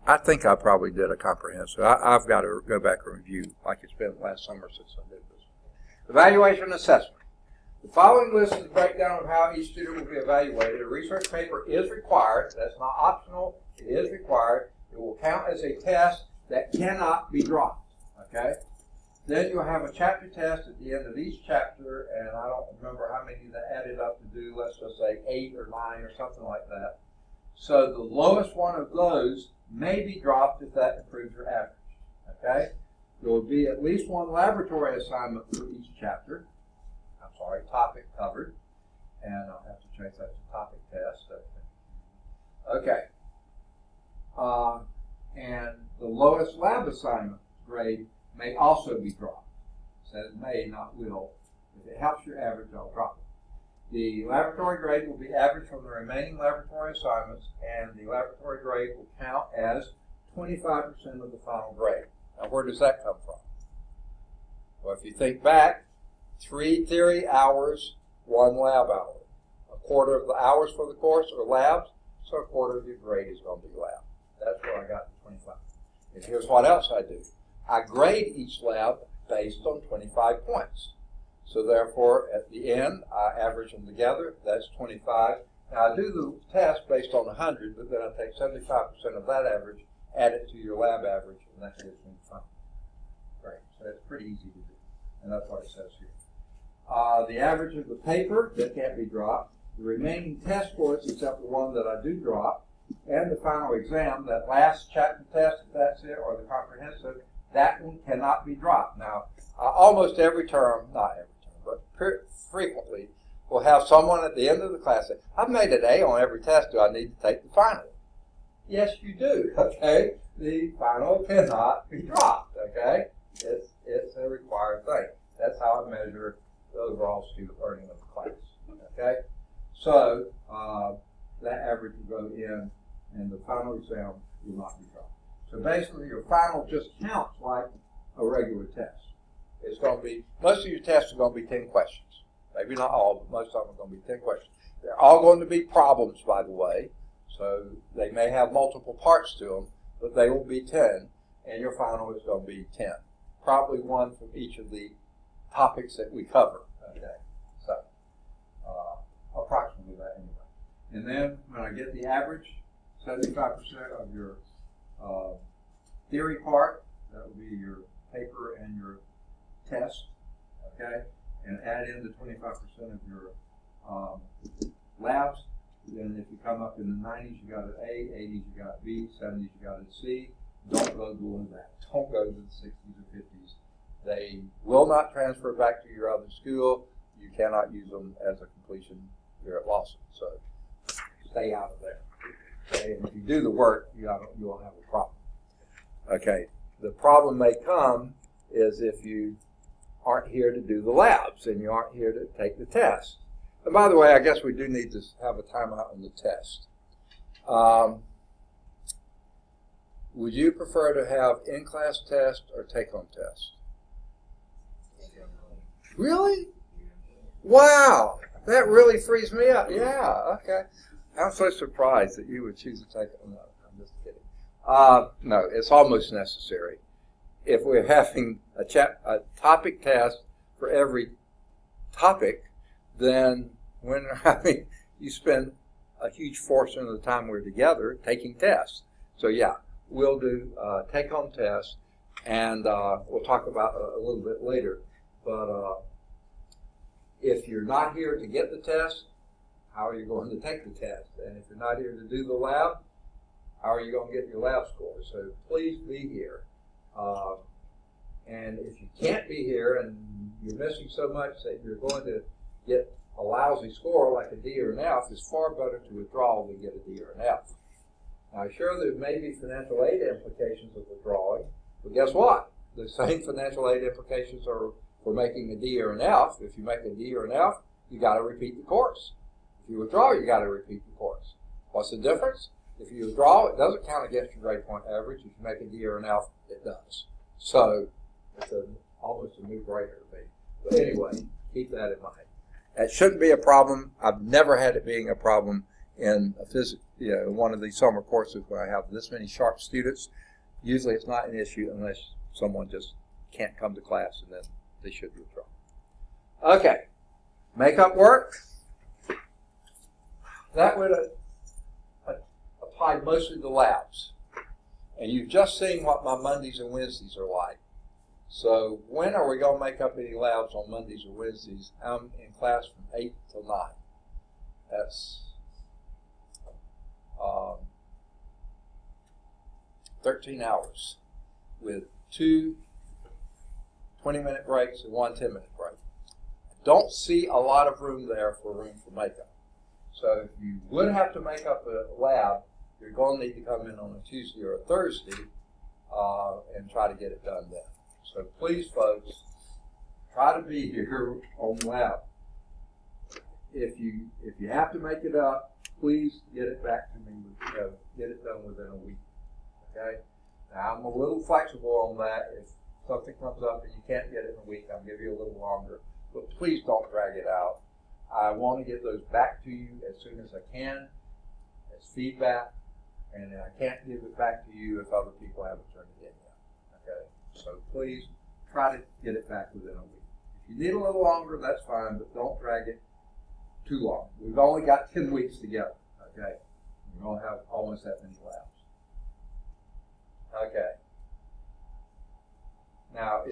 I think I probably did a comprehensive. I've got to go back and review, like it's been last summer since I did this. Evaluation and assessment. The following list is a breakdown of how each student will be evaluated. A research paper is required. That's not optional. It is required. It will count as a test that cannot be dropped. Okay? Then you'll have a chapter test at the end of each chapter, and I don't remember how many that added up to do. Let's just say 8 or 9 or something like that. So the lowest one of those may be dropped if that improves your average. Okay? There will be at least one laboratory assignment for each chapter. Topic covered. And I'll have to change that to topic test. Okay. And the lowest lab assignment grade may also be dropped. It says may, not will. If it helps your average, I'll drop it. The laboratory grade will be averaged from the remaining laboratory assignments, and the laboratory grade will count as 25% of the final grade. Now, where does that come from? Well, if you think back, 3 theory hours, 1 lab hour. A quarter of the hours for the course are labs, so a quarter of your grade is going to be lab. That's where I got the 25. And here's what else I do. I grade each lab based on 25 points. So therefore, at the end, I average them together. That's 25. Now, I do the test based on 100, but then I take 75% of that average, add it to your lab average, and that gives me 5. Great. So it's pretty easy to do. And that's what it says here. The average of the paper, that can't be dropped. The remaining test scores, except the one that I do drop, and the final exam, that last chapter test, if that's it, or the comprehensive, that one cannot be dropped. Now, almost every term, not every term, but frequently, we'll have someone at the end of the class say, I've made an A on every test, do I need to take the final? Yes, you do, okay? The final cannot be dropped, okay? It's a required thing. That's how I measure the overall student learning of the class, okay? So, that average will go in, and the final exam will not be dropped. So basically, your final just counts like a regular test. It's going to be, most of your tests are going to be 10 questions. Maybe not all, but most of them are going to be 10 questions. They're all going to be problems, by the way, so they may have multiple parts to them, but they will be 10, and your final is going to be 10. Probably one from each of the topics that we cover. Okay, so approximately that anyway. And then when I get the average, 75% of your theory part, that will be your paper and your test, okay, and add in the 25% of your labs. Then if you come up in the 90s, you got an A, 80s, you got a B, 70s, you got a C. Don't go below that. Don't go to the 60s or 50s. They will not transfer back to your other school. You cannot use them as a completion here at Lawson. So stay out of there. Okay? And if you do the work, you won't have a problem. Okay. The problem may come is if you aren't here to do the labs and you aren't here to take the test. And by the way, I guess we do need to have a timeout on the test. Would you prefer to have in-class test or take-home test? Really? Wow, that really frees me up. Yeah, okay. I'm so surprised that you would choose to take it. No, I'm just kidding. No, it's almost necessary. If we're having a topic test for every topic, then you spend a huge portion of the time we're together taking tests. So yeah, we'll do take-home tests, and we'll talk about a little bit later. But if you're not here to get the test, how are you going to take the test? And if you're not here to do the lab, how are you going to get your lab scores? So please be here. And if you can't be here and you're missing so much that you're going to get a lousy score like a D or an F, it's far better to withdraw than get a D or an F. Now, sure, there may be financial aid implications of withdrawing, but guess what? The same financial aid implications are for making a D or an F. If you make a D or an F, you got to repeat the course. If you withdraw, you got to repeat the course. What's the difference? If you withdraw, it doesn't count against your grade point average. If you make a D or an F, it does. So it's almost a no-brainer to me. But anyway, keep that in mind. It shouldn't be a problem. I've never had it being a problem in a one of these summer courses where I have this many sharp students. Usually it's not an issue unless someone just can't come to class, and then they should withdraw. Okay, makeup work. That would apply mostly to labs. And you've just seen what my Mondays and Wednesdays are like. So when are we going to make up any labs on Mondays or Wednesdays? I'm in class from 8 till 9. That's 13 hours with 2 20-minute breaks and 1 10-minute break. Don't see a lot of room there for makeup. So if you would have to make up a lab, you're going to need to come in on a Tuesday or a Thursday and try to get it done then. So please, folks, try to be here on lab. If you have to make it up, please get it back to me. Get it done within a week. Okay? Now I'm a little flexible on that. If something comes up and you can't get it in a week, I'll give you a little longer. But please don't drag it out. I want to get those back to you as soon as I can as feedback, and I can't give it back to you if other people haven't turned it in yet. Okay? So please try to get it back within a week. If you need a little longer, that's fine, but don't drag it too long. We've only got 10 weeks together. Okay? We're going to have almost that many labs. Okay. Now,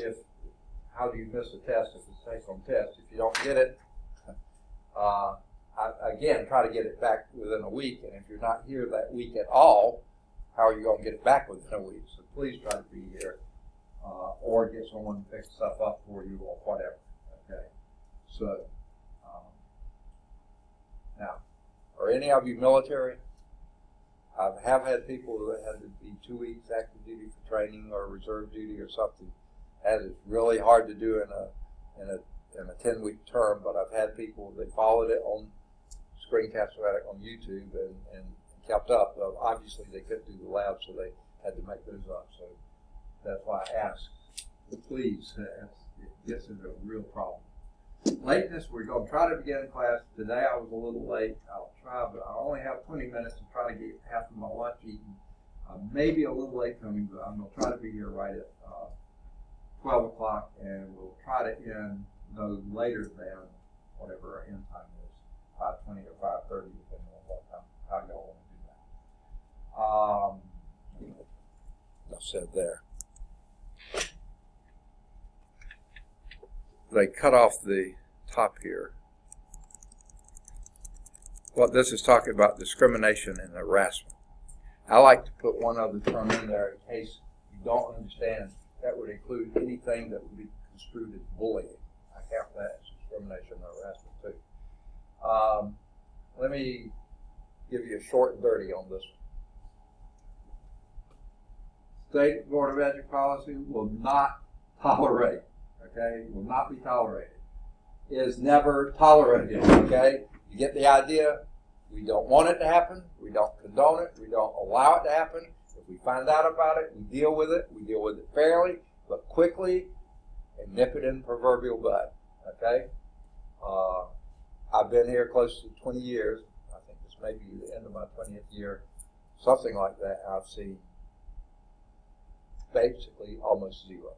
how do you miss a test if it's a take-home test? If you don't get it, again, try to get it back within a week. And if you're not here that week at all, how are you going to get it back within a week? So please try to be here, or get someone to pick stuff up for you or whatever. Okay. So now, are any of you military? I have had people that had to be 2 weeks active duty for training or reserve duty or something. That is really hard to do in a 10-week term, but I've had people, they followed it on Screencast-O-Matic on YouTube and kept up. Obviously, they couldn't do the lab, so they had to make those up. So that's why I asked, please, it gets into a real problem. Lateness, we're going to try to begin class. Today I was a little late. I'll try, but I only have 20 minutes to try to get half of my lunch eaten. Maybe a little late coming, but I'm going to try to be here right at 12 o'clock, and we'll try to end no later than whatever our end time is, 5:20 or 5:30, depending on what time, how y'all want to do that. Enough said there. They cut off the top here. Well, this is talking about discrimination and harassment. I like to put one other term in there in case you don't understand. That would include anything that would be construed as bullying. I count that as discrimination and harassment too. Let me give you a short and dirty on this one. State Board of Education policy will not tolerate, okay, will not be tolerated. Is never tolerated, okay? You get the idea? We don't want it to happen. We don't condone it. We don't allow it to happen. If we find out about it, we deal with it. We deal with it fairly, but quickly, and nip it in the proverbial bud, okay? I've been here close to 20 years. I think this may be the end of my 20th year, something like that. I've seen basically almost zero.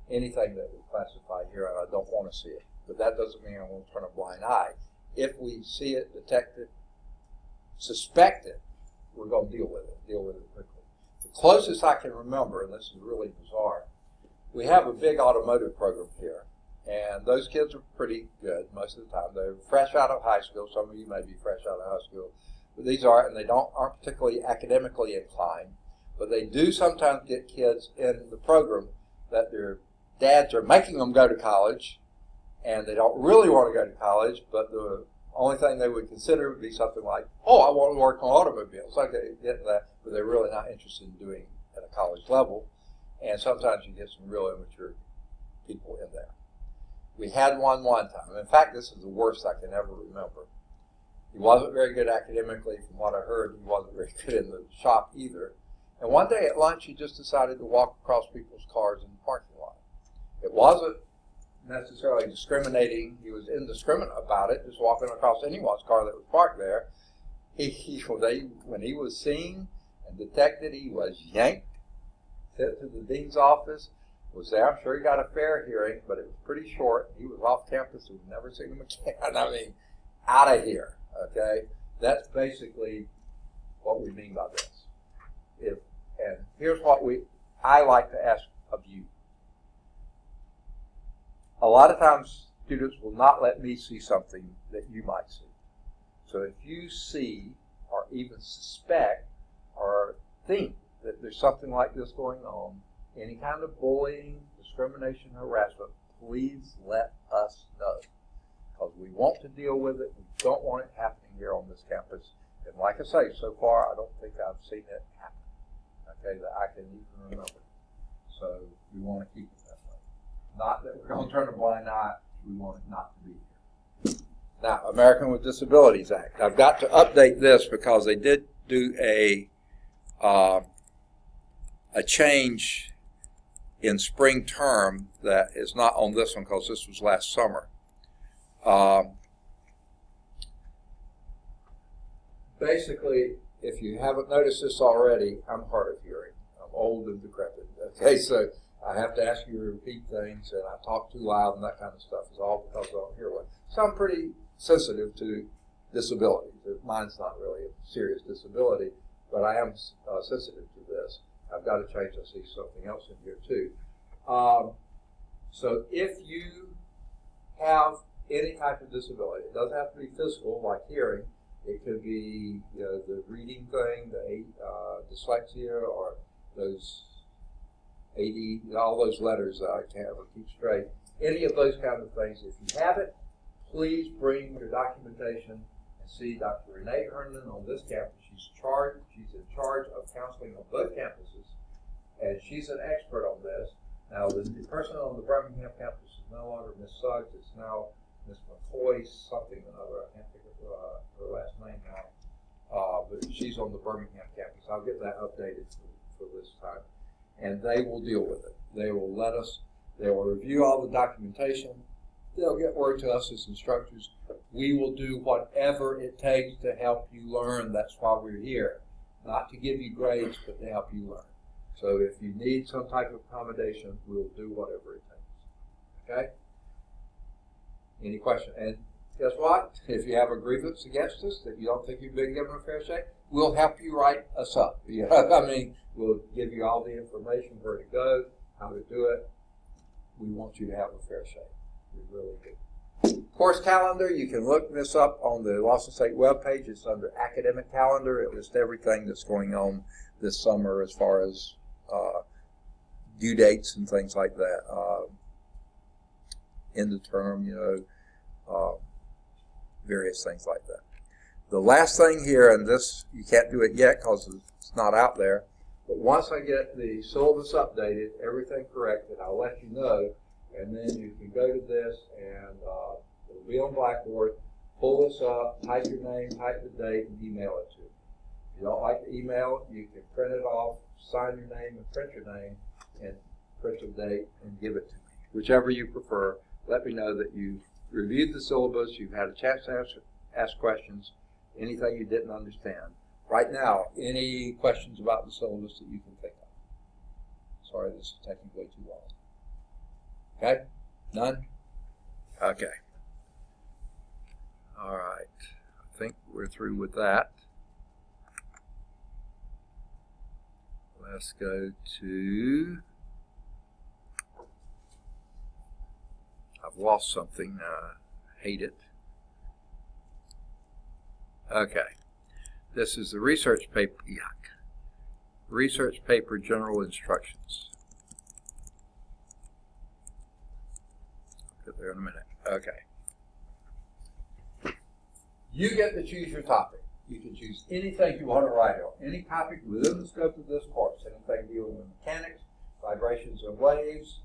Anything that we classify here, and I don't want to see it. But that doesn't mean I'm going to turn a blind eye. If we see it, detect it, suspect it, we're going to deal with it quickly. The closest I can remember, and this is really bizarre, we have a big automotive program here, And those kids are pretty good most of the time. They're fresh out of high school. Some of you may be fresh out of high school. But these aren't, and they aren't particularly academically inclined. But they do sometimes get kids in the program that their dads are making them go to college, and they don't really want to go to college, but the only thing they would consider would be something like, oh, I want to work on automobiles. Okay, get that, but they're really not interested in doing at a college level. And sometimes you get some real immature people in there. We had one time. In fact, this is the worst I can ever remember. He wasn't very good academically. From what I heard, he wasn't very good in the shop either. And one day at lunch, he just decided to walk across people's cars in the parking lot. It wasn't necessarily discriminating. He was indiscriminate about it, just walking across anyone's car that was parked there. When he was seen and detected, he was yanked, sent to the dean's office, was there. I'm sure he got a fair hearing, but it was pretty short. He was off campus. We've never seen him again. I mean, out of here, okay? That's basically what we mean by this. And here's what I like to ask of you. A lot of times, students will not let me see something that you might see. So if you see or even suspect or think that there's something like this going on, any kind of bullying, discrimination, harassment, please let us know. Because we want to deal with it. We don't want it happening here on this campus. And like I say, so far, I don't think I've seen it happen, okay, that I can even remember. So we want to keep it that way. Not that we're going to turn a blind eye. We want it not to be here. Now, American with Disabilities Act. I've got to update this because they did do a change in spring term that is not on this one because this was last summer. Basically, if you haven't noticed this already, I'm hard of hearing. I'm old and decrepit. Okay, so I have to ask you to repeat things, and I talk too loud and that kind of stuff. It's all because I don't hear well. So I'm pretty sensitive to disabilities. Mine's not really a serious disability, but I am sensitive to this. I've got to change. I see something else in here too. So if you have any type of disability, it doesn't have to be physical like hearing. It could be the reading thing, the dyslexia, or those AD, all those letters that I can't ever keep straight. Any of those kind of things. If you have it, please bring your documentation and see Dr. Renee Herndon on this campus. She's in charge of counseling on both campuses, and she's an expert on this. Now, the person on the Birmingham campus is no longer Miss Suggs. It's now Miss McCoy something or another. I can't think of her last name now. But she's on the Birmingham campus. I'll get that updated for this time. And they will deal with it. They will review all the documentation. They'll get word to us as instructors. We will do whatever it takes to help you learn. That's why we're here. Not to give you grades, but to help you learn. So if you need some type of accommodation, we'll do whatever it takes. Okay? Any question? And guess what? If you have a grievance against us that you don't think you've been given a fair shake, we'll help you write us up. You know, I mean, we'll give you all the information, where to go, how to do it. We want you to have a fair shake. We really do. Course calendar, you can look this up on the Lawson State webpage. It's under academic calendar. It lists everything that's going on this summer as far as due dates and things like that. End of term, various things like that. The last thing here, and this, you can't do it yet because it's not out there, but once I get the syllabus updated, everything corrected, I'll let you know, and then you can go to this, and it'll be on Blackboard. Pull this up, type your name, type the date, and email it to me. If you don't like to email it, you can print it off, sign your name, and print your name, and print the date, and give it to me. Whichever you prefer, let me know that you've reviewed the syllabus, you've had a chance to ask questions, anything you didn't understand. Right now, any questions about the syllabus that you can think of? Sorry, this is taking way too long. Okay? None? Okay. All right. I think we're through with that. Let's go to... I I've lost something. Hate it. Okay. This is the research paper. Yuck. Research paper general instructions. I'll get there in a minute. Okay. You get to choose your topic. You can choose anything you want to write on, any topic within the scope of this course, anything dealing with mechanics, vibrations of waves,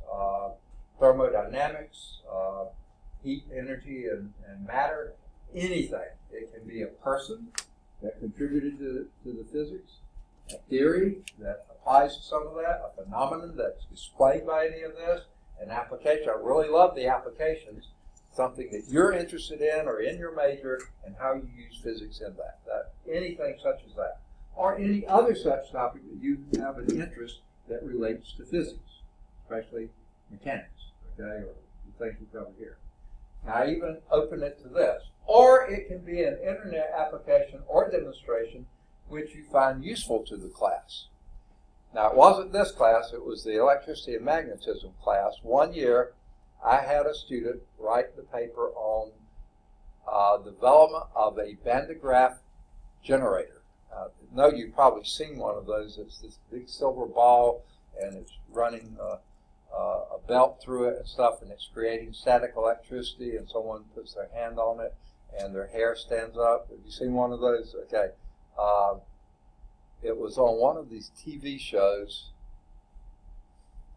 thermodynamics, heat, energy, and matter, anything. It can be a person that contributed to the physics, a theory that applies to some of that, a phenomenon that's displayed by any of this, an application. I really love the applications, something that you're interested in or in your major, and how you use physics in that. Anything such as that. Or any other such topic that you have an interest that relates to physics, especially mechanics, okay, or the things we cover here. Now, I even open it to this. Or it can be an internet application or demonstration which you find useful to the class. Now, it wasn't this class, it was the electricity and magnetism class. One year, I had a student write the paper on development of a Van de Graaff generator. No, you've probably seen one of those. It's this big silver ball, and it's running a belt through it and stuff, and it's creating static electricity, and someone puts their hand on it, and their hair stands up. Have you seen one of those? Okay. It was on one of these TV shows.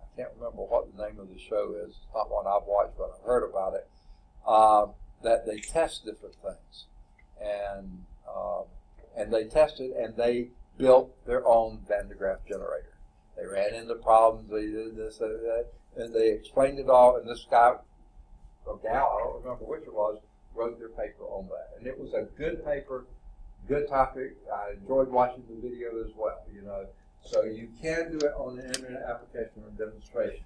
I can't remember what the name of the show is. It's not one I've watched, but I've heard about it. That they test different things, and they tested and they built their own Van de Graaff generator. They ran into problems. They did this, that, and they explained it all. And this guy, or gal, I don't remember which it was, wrote their paper on that. And it was a good paper, good topic. I enjoyed watching the video as well. You know, so you can do it on an internet application or demonstration.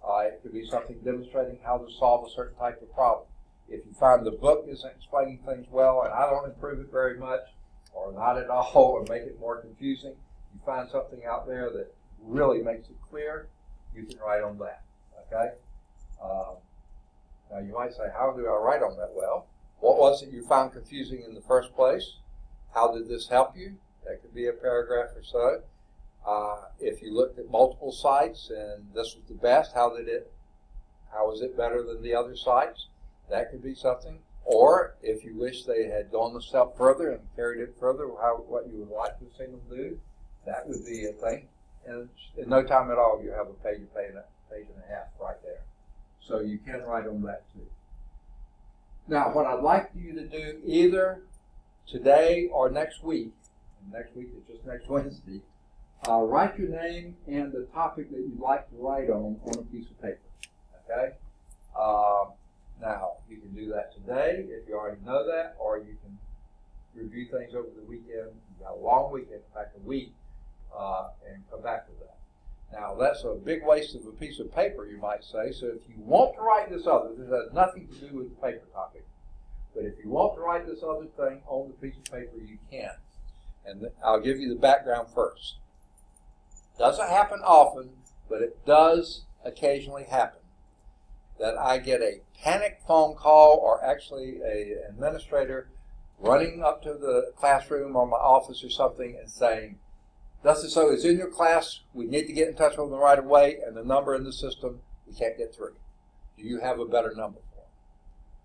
It could be something demonstrating how to solve a certain type of problem. If you find the book isn't explaining things well, and I don't improve it very much, or not at all, or make it more confusing, you find something out there that really makes it clear, you can write on that, okay? Now you might say, how do I write on that? Well, what was it you found confusing in the first place? How did this help you? That could be a paragraph or so. If you looked at multiple sites and this was the best, how was it better than the other sites? That could be something. Or if you wish they had gone a step further and carried it further, what you would like to see them do, that would be a thing. And in no time at all, you have a page and a half right there. So you can write on that too. Now, what I'd like you to do either today or next week, and next week is just next Wednesday, write your name and the topic that you'd like to write on a piece of paper, okay? Now, you can do that today if you already know that, or you can review things over the weekend. You've got a long weekend, in fact, a week, and come back to that. Now, that's a big waste of a piece of paper, you might say. So if you want to write this has nothing to do with the paper topic. But if you want to write this other thing on the piece of paper, you can. And I'll give you the background first. Doesn't happen often, but it does occasionally happen that I get a panic phone call, or actually an administrator running up to the classroom or my office or something and saying, thus and so is in your class, we need to get in touch with them right away, and the number in the system, we can't get through. Do you have a better number for them?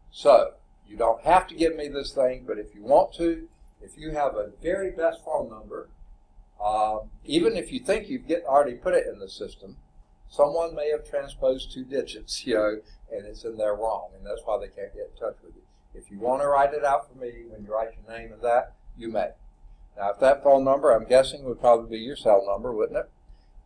So, you don't have to give me this thing, but if you want to, if you have a very best phone number, even if you think you've already put it in the system, someone may have transposed 2 digits, and it's in there wrong, and that's why they can't get in touch with you. If you want to write it out for me when you write your name and that, you may. Now, if that phone number, I'm guessing, would probably be your cell number, wouldn't it?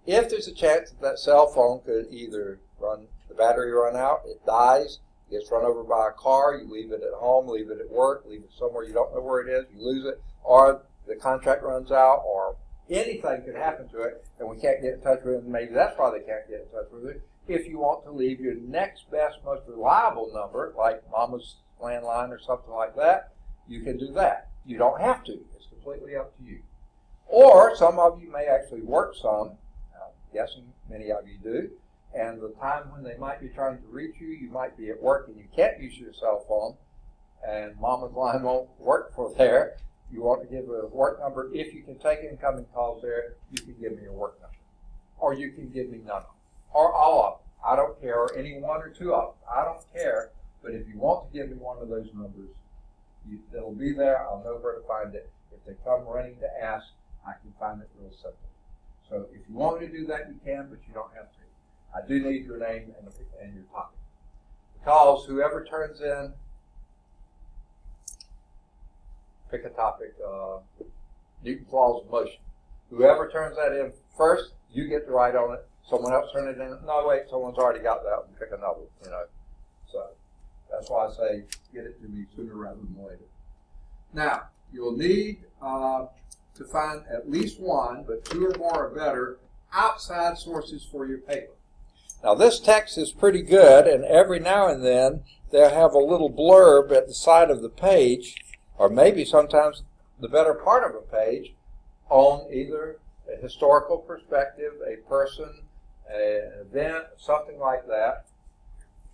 If there's a chance that cell phone could either the battery run out, it dies, gets run over by a car, you leave it at home, leave it at work, leave it somewhere you don't know where it is, you lose it, or the contract runs out, or anything could happen to it, and we can't get in touch with it, and maybe that's why they can't get in touch with it. If you want to leave your next best, most reliable number, like Mama's landline or something like that, you can do that. You don't have to. It's completely up to you. Or some of you may actually work some, I'm guessing many of you do, and the time when they might be trying to reach you, you might be at work and you can't use your cell phone, and Mama's line won't work for there. You want to give a work number. If you can take incoming calls there, you can give me your work number. Or you can give me none of them. Or all of them. I don't care. Or any one or two of them. I don't care. But if you want to give me one of those numbers, it'll be there. I'll know where to find it. If they come running to ask, I can find it real simple. So if you want me to do that, you can, but you don't have to. I do need your name and your topic. Because whoever turns in, pick a topic, Newton's laws of motion. Whoever turns that in first, you get to write on it. Someone else turn it in. No, wait, someone's already got that one. Pick another one, you know. So that's why I say get it to me sooner rather than later. Now, you'll need to find at least one, but two or more are better, outside sources for your paper. Now, this text is pretty good, and every now and then they'll have a little blurb at the side of the page, or maybe sometimes the better part of a page, on either a historical perspective, a person, an event, something like that.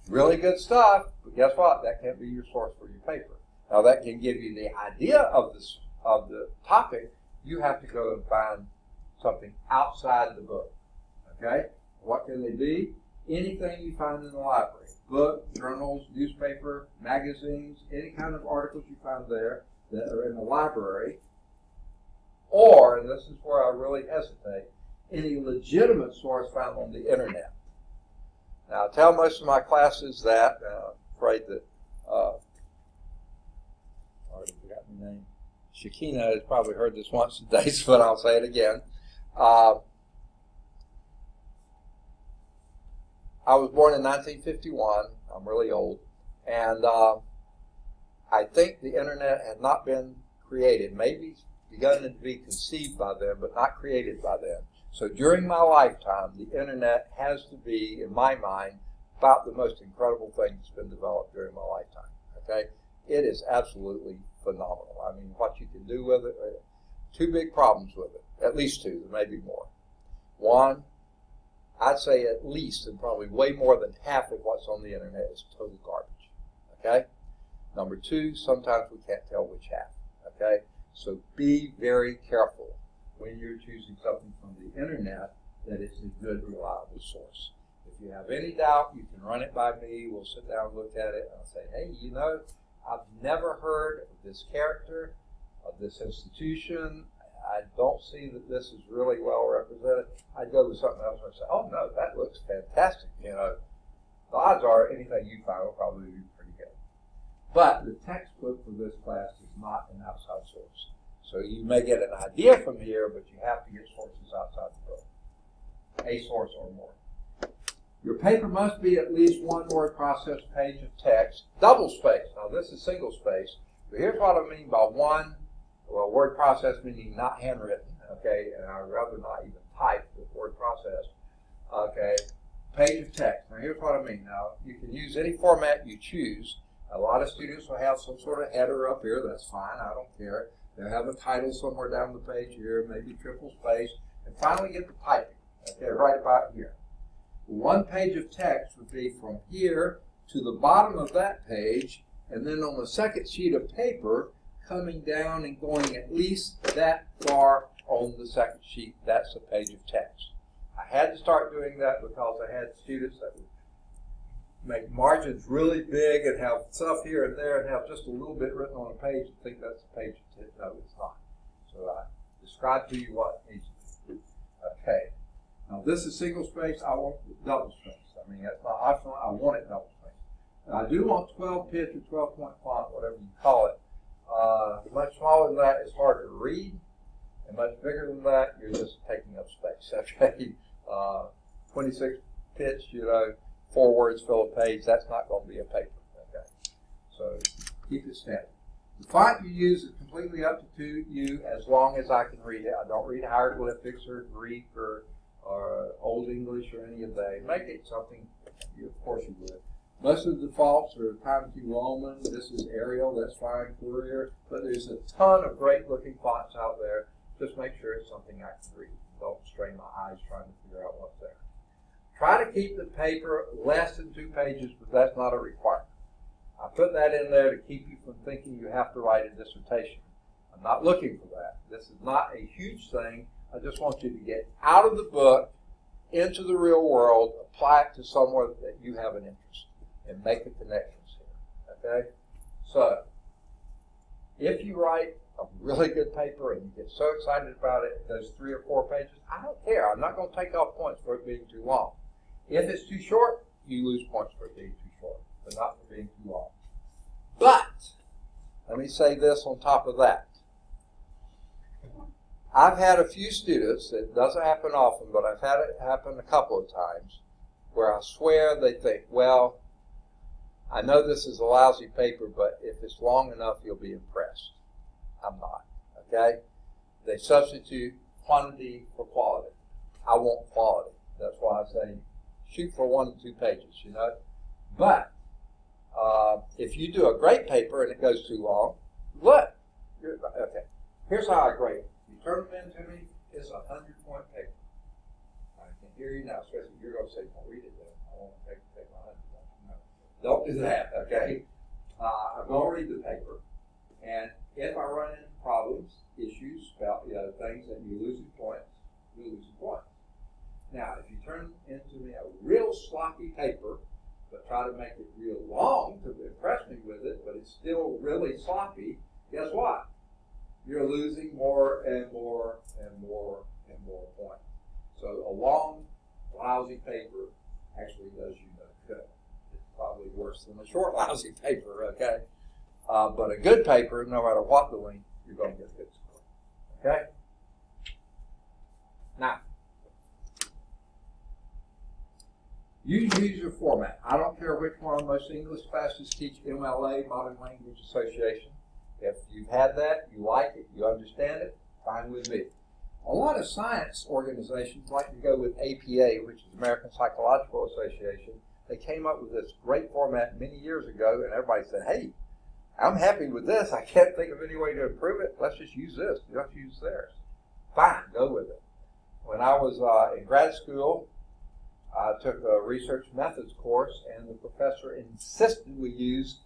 Really good stuff, but guess what? That can't be your source for your paper. Now, that can give you the idea of the topic. You have to go and find something outside the book. Okay? What can they be? Anything you find in the library. Book, journals, newspaper, magazines, any kind of articles you find there that are in the library. Or, and this is where I really hesitate, any legitimate source found on the internet. Now, I tell most of my classes that, I'm afraid that, I already forgot my name. Shakina has probably heard this once today, but I'll say it again. I was born in 1951. I'm really old. And I think the internet had not been created, maybe begun to be conceived by them, but not created by them. So during my lifetime, the internet has to be, in my mind, about the most incredible thing that's been developed during my lifetime. Okay? It is absolutely phenomenal. I mean, what you can do with it, two big problems with it, at least two, there may be more. One, I'd say at least, and probably way more than half of what's on the internet is total garbage. Okay? Number two, sometimes we can't tell which half. Okay? So be very careful when you're choosing something from the internet that it's a good, reliable source. If you have any doubt, you can run it by me. We'll sit down and look at it, and I'll say, hey, you know, I've never heard of this character, of this institution. I don't see that this is really well represented. I'd go with something else and say, oh, no, that looks fantastic. You know, the odds are anything you find will probably be pretty good. But the textbook for this class is not an outside source. So you may get an idea from here, but you have to get sources outside the book. A source or more. Your paper must be at least one word processed page of text, double space. Now this is single space, but here's what I mean by one. Well, word process meaning not handwritten, okay, and I'd rather not even type with word processed, okay, page of text. Now here's what I mean. Now you can use any format you choose. A lot of students will have some sort of header up here. That's fine. I don't care. They'll have a title somewhere down the page here, maybe triple space, and finally get the typing, okay, right about here. One page of text would be from here to the bottom of that page, and then on the second sheet of paper, coming down and going at least that far on the second sheet. That's a page of text. I had to start doing that because I had students that would make margins really big and have stuff here and there and have just a little bit written on a page and think that's a page of text. No, it's not. So I describe to you what it needs to be. Okay. Now this is single space. I want double space. I mean, that's not optional. I want it double space. Now, I do want 12 pitch or 12 point font, whatever you call it. Much smaller than that is harder to read, and much bigger than that, you're just taking up space. Okay, 26 pitch, you know, 4 words fill a page. That's not going to be a paper. Okay, so keep it standard. The font you use is completely up to you as long as I can read it. I don't read hieroglyphics or Greek or Old English or any of that. Make it something, of course you would. Most of the defaults are Times New Roman. This is Arial. That's fine. Courier. But there's a ton of great-looking fonts out there. Just make sure it's something I can read. Don't strain my eyes trying to figure out what's there. Try to keep the paper less than 2 pages, but that's not a requirement. I put that in there to keep you from thinking you have to write a dissertation. I'm not looking for that. This is not a huge thing. I just want you to get out of the book, into the real world, apply it to somewhere that you have an interest, and make the connections here, okay? So, if you write a really good paper and you get so excited about it, it goes 3 or 4 pages, I don't care. I'm not going to take off points for it being too long. If it's too short, you lose points for it being too short, but not for being too long. But, let me say this on top of that. I've had a few students, it doesn't happen often, but I've had it happen a couple of times, where I swear they think, well, I know this is a lousy paper, but if it's long enough, you'll be impressed. I'm not, okay? They substitute quantity for quality. I want quality. That's why I say shoot for 1 to 2 pages, you know? But if you do a great paper and it goes too long, look. Okay, here's how I grade it. You turn them in to me, it's a 100-point paper. I can hear you now, especially you're going to say, well, read it then. I want to take my 100 points. No, don't do that, okay? I'm going to read the paper, and if I run into problems, issues, about things that you're losing points, you're losing points. Now, if you turn into me a real sloppy paper, but try to make it real long to impress me with it, but it's still really sloppy, guess what? You're losing more and more and more and more points. So a long, lousy paper actually does you no good. It's probably worse than a short, lousy paper, okay? But a good paper, no matter what the length, you're going to get a good score, okay? Now, you use your format. I don't care which one. Most English classes teach MLA, Modern Language Association. If you've had that, you like it, you understand it, fine with me. A lot of science organizations like to go with APA, which is American Psychological Association. They came up with this great format many years ago, and everybody said, hey, I'm happy with this. I can't think of any way to improve it. Let's just use this. You don't have to use theirs. Fine, go with it. When I was in grad school, I took a research methods course, and the professor insisted we use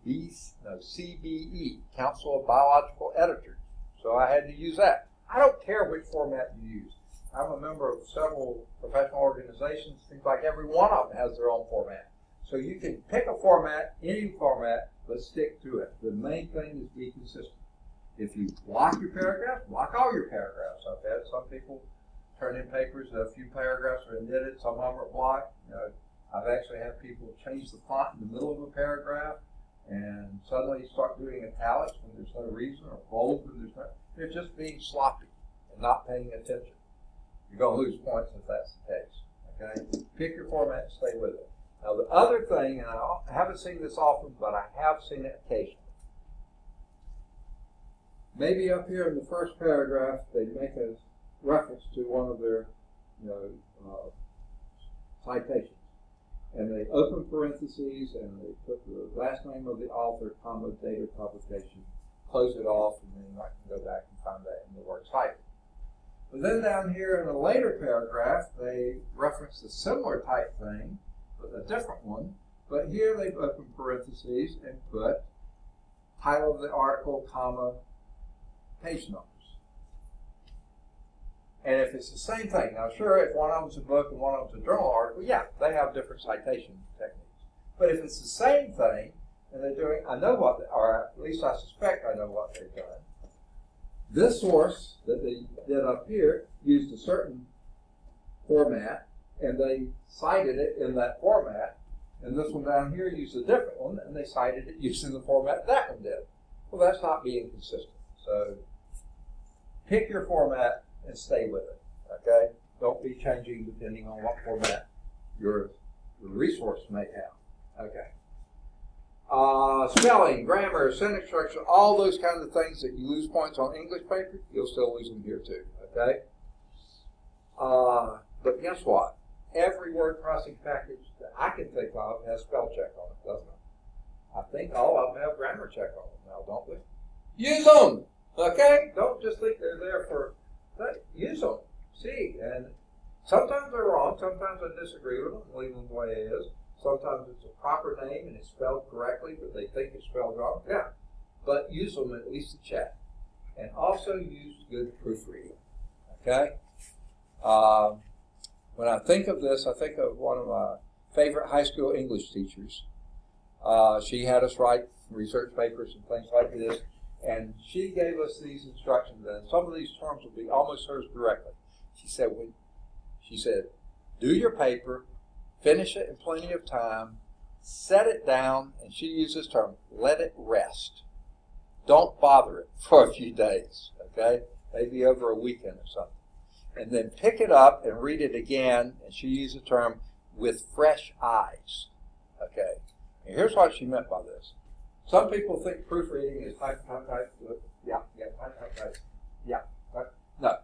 CBE, Council of Biological Editors. So I had to use that. I don't care which format you use. I'm a member of several professional organizations. Seems like every one of them has their own format. So you can pick a format, any format, but stick to it. The main thing is be consistent. If you block your paragraphs, block all your paragraphs. I've had some people turn in papers, a few paragraphs are indented, some of them are blocked. I've actually had people change the font in the middle of a paragraph and suddenly start doing italics when there's no reason, or bold when there's no. They're just being sloppy and not paying attention. You're going to lose points if that's the case. Okay? Pick your format and stay with it. Now the other thing, and I haven't seen this often, but I have seen it occasionally. Maybe up here in the first paragraph, they make a reference to one of their, citations. And they open parentheses and they put the last name of the author, comma, date of publication, close it off, and then I can go back and find that in the word cited. But then down here in a later paragraph, they reference a similar type thing, but a different one. But here they've opened parentheses and put title of the article, comma, page numbers. And if it's the same thing, now sure, if one of them's a book and one of them's a journal article, yeah, they have different citation techniques. But if it's the same thing, and they're doing, I know what, or at least I suspect I know what they've done. This source that they did up here used a certain format, and they cited it in that format. And this one down here used a different one, and they cited it using the format that one did. Well, that's not being consistent. So pick your format and stay with it, okay? Don't be changing depending on what format your resource may have, okay? Spelling, grammar, sentence structure, all those kinds of things that you lose points on English paper, you'll still lose them here too, okay? But guess what? Every word processing package that I can think of has spell check on it, doesn't it? I think all of them have grammar check on them now, don't we? Use them, okay? Don't just think they're there for, use them. See, and Sometimes they're wrong. Sometimes I disagree with them, leave them the way it is. Sometimes it's a proper name and it's spelled correctly, but they think it's spelled wrong. Yeah, but use them at least to check. And also use good proofreading. Okay? When I think of this, I think of one of my favorite high school English teachers. She had us write research papers and things like this, and she gave us these instructions, and some of these terms will be almost hers directly. She said, do your paper, finish it in plenty of time, set it down, and she used this term, let it rest. Don't bother it for a few days, okay? Maybe over a weekend or something. And then pick it up and read it again, and she used the term, with fresh eyes, okay? And here's what she meant by this. Some people think proofreading is type, yeah, type, yeah, type. No.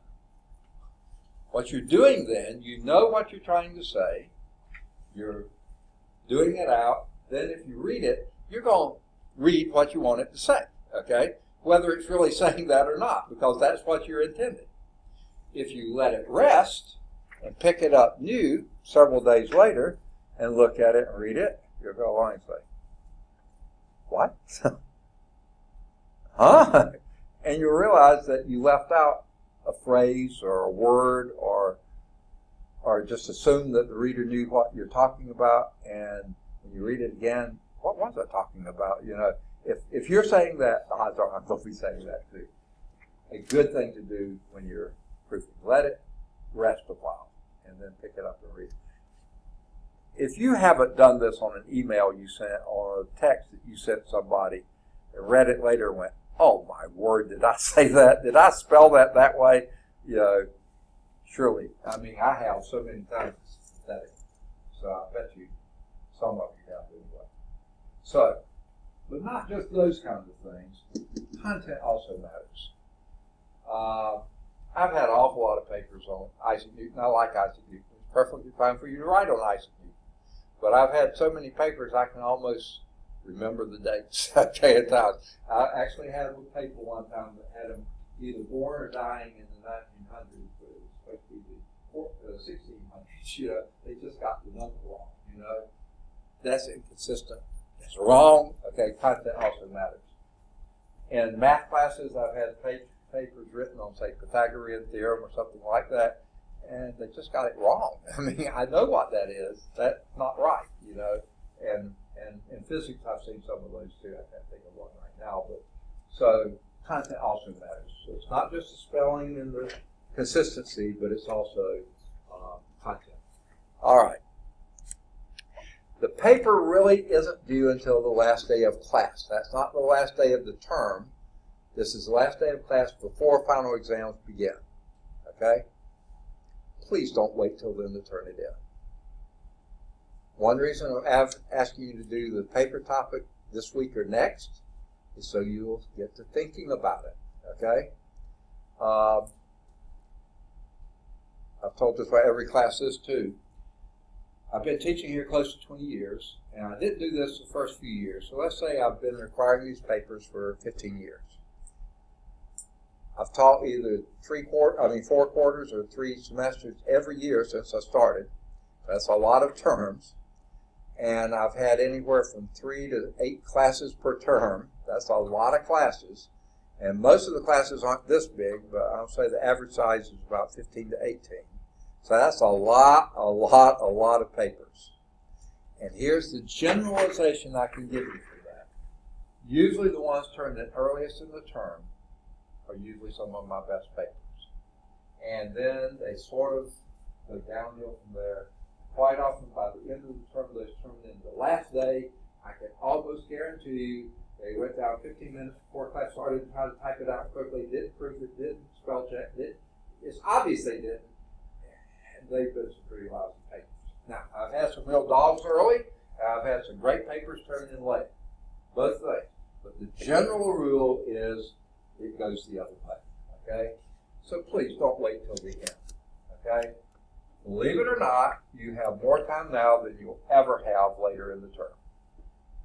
What you're doing then, you know what you're trying to say, you're doing it out, then if you read it, you're going to read what you want it to say, okay? Whether it's really saying that or not, because that's what you're intending. If you let it rest and pick it up new several days later and look at it and read it, you'll go along and say, what? Huh? And you'll realize that you left out a phrase or a word or just assume that the reader knew what you're talking about, and when you read it again, what was I talking about? You know, if you're saying that, I'm going to be saying that too. A good thing to do when you're proofing, let it rest a while and then pick it up and read it. If you haven't done this on an email you sent or a text that you sent somebody and read it later and went, oh my word, did I say that? Did I spell that way? You know, surely. I mean, I have so many times it's pathetic. So I bet you some of you have anyway. So, but not just those kinds of things. Content also matters. I've had an awful lot of papers on Isaac Newton. I like Isaac Newton. It's perfectly fine for you to write on Isaac Newton. But I've had so many papers I can almost remember the dates at times. I actually had a paper one time that had him either born or dying in the 1900s, but it was supposed to be the 1600s. You know, they just got the number wrong. You know, that's inconsistent. It's wrong. Okay, content also matters. In math classes, I've had papers written on, say, Pythagorean theorem or something like that, and they just got it wrong. I mean, I know what that is. That's not right, you know. And in physics, I've seen some of those too. I can't think of one right now. But so content also matters. So it's not just the spelling and the consistency, but it's also content. All right. The paper really isn't due until the last day of class. That's not the last day of the term. This is the last day of class before final exams begin. Okay? Please don't wait till then to turn it in. One reason I'm asking you to do the paper topic this week or next is so you'll get to thinking about it. Okay? I've told this by every class is too. I've been teaching here close to 20 years, and I didn't do this the first few years. So let's say I've been requiring these papers for 15 years. I've taught either 4 quarters or 3 semesters every year since I started. That's a lot of terms. And I've had anywhere from 3 to 8 classes per term. That's a lot of classes. And most of the classes aren't this big, but I'll say the average size is about 15 to 18. So that's a lot of papers. And here's the generalization I can give you for that. Usually the ones turned in earliest in the term are usually some of my best papers. And then they sort of go downhill from there. Quite often by the end of the term, those turned in the last day. I can almost guarantee you they went down 15 minutes before class started and tried to type it out quickly, didn't proof it, didn't spell check, it's obvious they didn't. And they've been some pretty lousy papers. Now, I've had some real dogs early, and I've had some great papers turned in late. Both things. But the general rule is it goes the other way. Okay? So please don't wait till the end. Okay? Believe it or not, you have more time now than you'll ever have later in the term.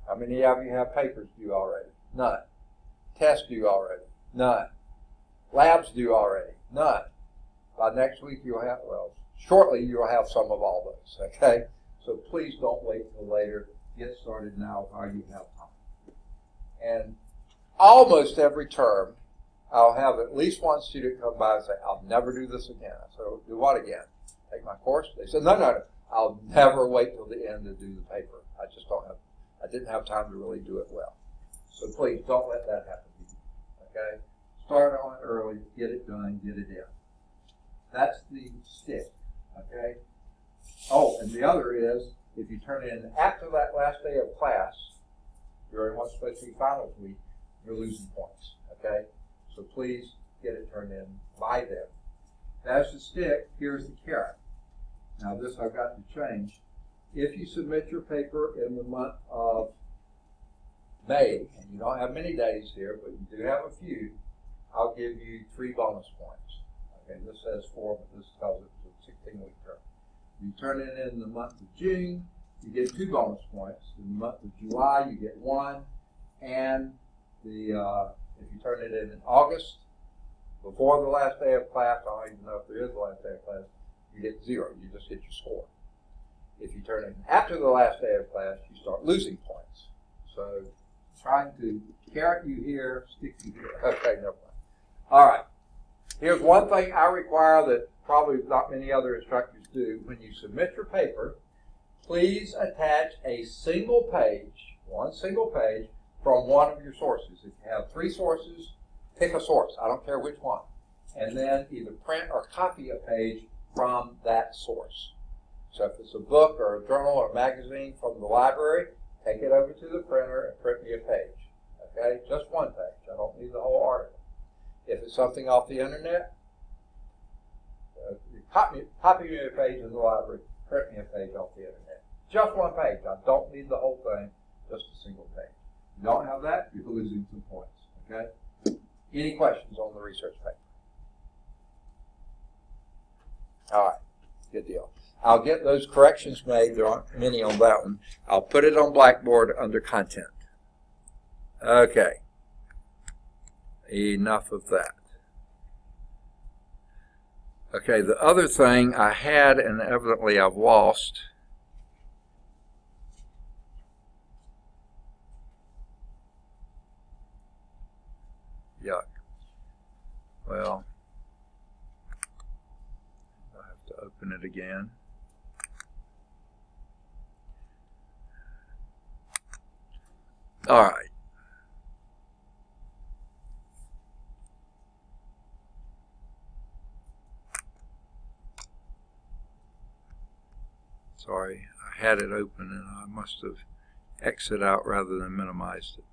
How many of you have papers due already? None. Tests due already? None. Labs due already? None. By next week you'll have, well, shortly you'll have some of all those, okay? So please don't wait till later. Get started now while you have time. And almost every term, I'll have at least one student come by and say, I'll never do this again. I said, do what again? Take my course? They said, no. I'll never wait till the end to do the paper. I didn't have time to really do it well. So please don't let that happen to you, okay? Start on it early, get it done, get it in. That's the stick, okay? Oh, and the other is, if you turn it in after that last day of class, during what's supposed to be finals week, you're losing points, okay? So please get it turned in by then. That's the stick, here's the carrot. Now this I've got to change. If you submit your paper in the month of May, and you don't have many days here, but you do have a few, I'll give you 3 bonus points. Okay, this says 4, but this tells it it's a 16-week term. You turn it in the month of June, you get 2 bonus points. In the month of July, you get 1, and if you turn it in August, before the last day of class, I don't even know if there is the last day of class, you get 0. You just get your score. If you turn it in after the last day of class, you start losing points. So trying to carrot you here, stick you here. Okay, never mind. All right. Here's one thing I require that probably not many other instructors do. When you submit your paper, please attach a single page, one single page, from one of your sources. If you have 3 sources, pick a source. I don't care which one. And then either print or copy a page from that source. So if it's a book or a journal or a magazine from the library, take it over to the printer and print me a page. Okay? Just one page. I don't need the whole article. If it's something off the internet, copy me a page in the library, print me a page off the internet. Just one page. I don't need the whole thing, just a single page. If you don't have that, you're losing some points. Okay? Any questions on the research paper? All right. Good deal. I'll get those corrections made. There aren't many on that one. I'll put it on Blackboard under content. Okay. Enough of that. Okay, the other thing I had, and evidently I've lost, yuck. Well, I have to open it again. All right. Sorry, I had it open and I must have exited out rather than minimized it.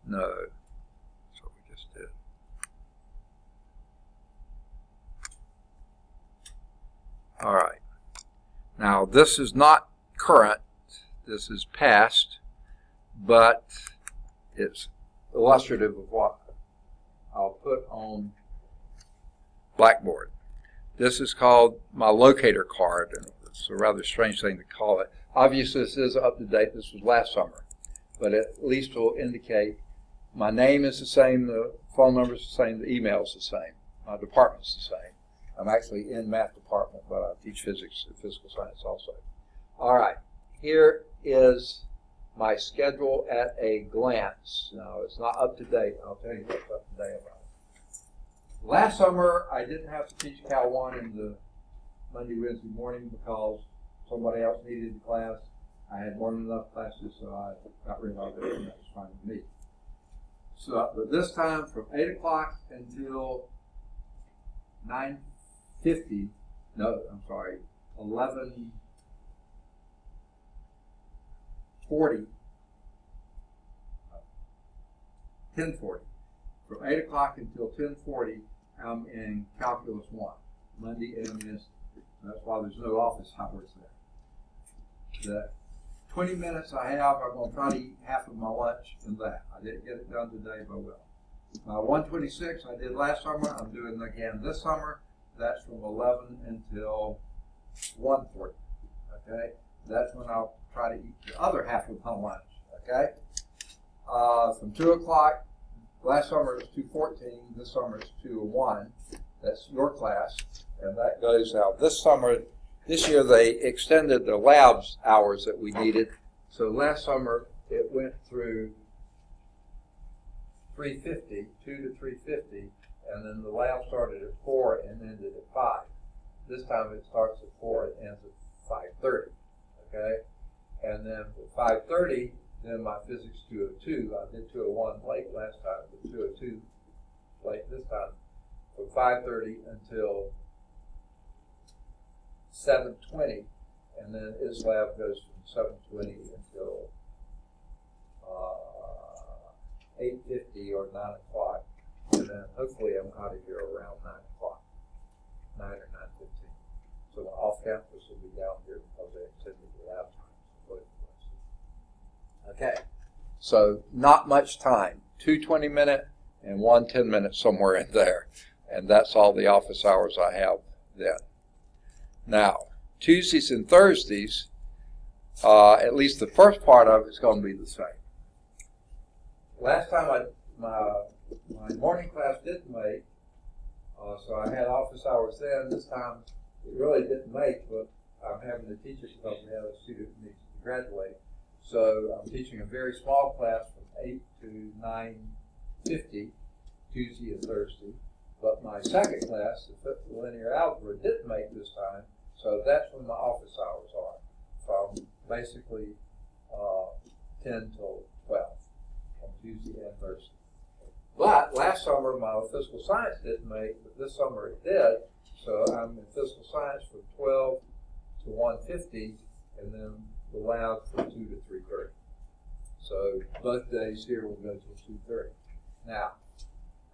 No, that's what we just did. All right. Now this is not current. This is past, but it's illustrative of what I'll put on Blackboard. This is called my locator card, and it's a rather strange thing to call it. Obviously, this is up to date. This was last summer, but at least will indicate my name is the same, the phone number is the same, the email is the same, my department's the same. I'm actually in math department, but I teach physics and physical science also. All right, here is my schedule at a glance. Now, it's not up to date. I'll tell you what's up to date about it. Last summer, I didn't have to teach Cal 1 in the Monday, Wednesday morning because somebody else needed the class. I had more than enough classes, so I got rid of it, and that was fine with me. So, but this time, from 8 o'clock until 9:50, no, I'm sorry, 11:40, 10:40. From 8 o'clock until 10:40, I'm in Calculus 1, Monday and Wednesday. That's why there's no office hours there. The 20 minutes I have, I'm going to try to eat half of my lunch in that. I didn't get it done today, but I will. My 126 I did last summer. I'm doing again this summer. That's from 11 until 1:40. Okay? That's when I'll try to eat the other half of my lunch. Okay? From 2 o'clock, last summer it was 2:14. This summer it's 2:01. That's your class, and that goes out. This year they extended the labs hours that we needed. So last summer it went through 3:50, 2 to 3:50, and then the lab started at 4 and ended at 5. This time it starts at 4 and ends at 5:30. Okay, and then at 5:30, then my physics 202. I did 201 late last time, but 202 late this time. From 5:30 until 7:20, and then its lab goes from 7:20 until 8:50 or 9 o'clock, and then hopefully I'm out of here around 9 o'clock, 9 or 9:15. So the off-campus will be down here because they extended the lab time. Okay, so not much time, 2 20-minute and 1 10-minute somewhere in there, and that's all the office hours I have then. Now, Tuesdays and Thursdays, at least the first part of it is going to be the same. Last time my morning class didn't make, so I had office hours then. This time it really didn't make, but I'm having to teach it because we have a student who needs to graduate. So I'm teaching a very small class from 8 to 9:50, Tuesday and Thursday. But my second class, the linear algebra, didn't make this time, so that's when my office hours are, from basically 10 till 12 on Tuesday and Thursday. But last summer my physical science didn't make, but this summer it did, so I'm in physical science from 12 to 1:50, and then the lab from 2 to 3:30. So both days here will go till 2:30. Now,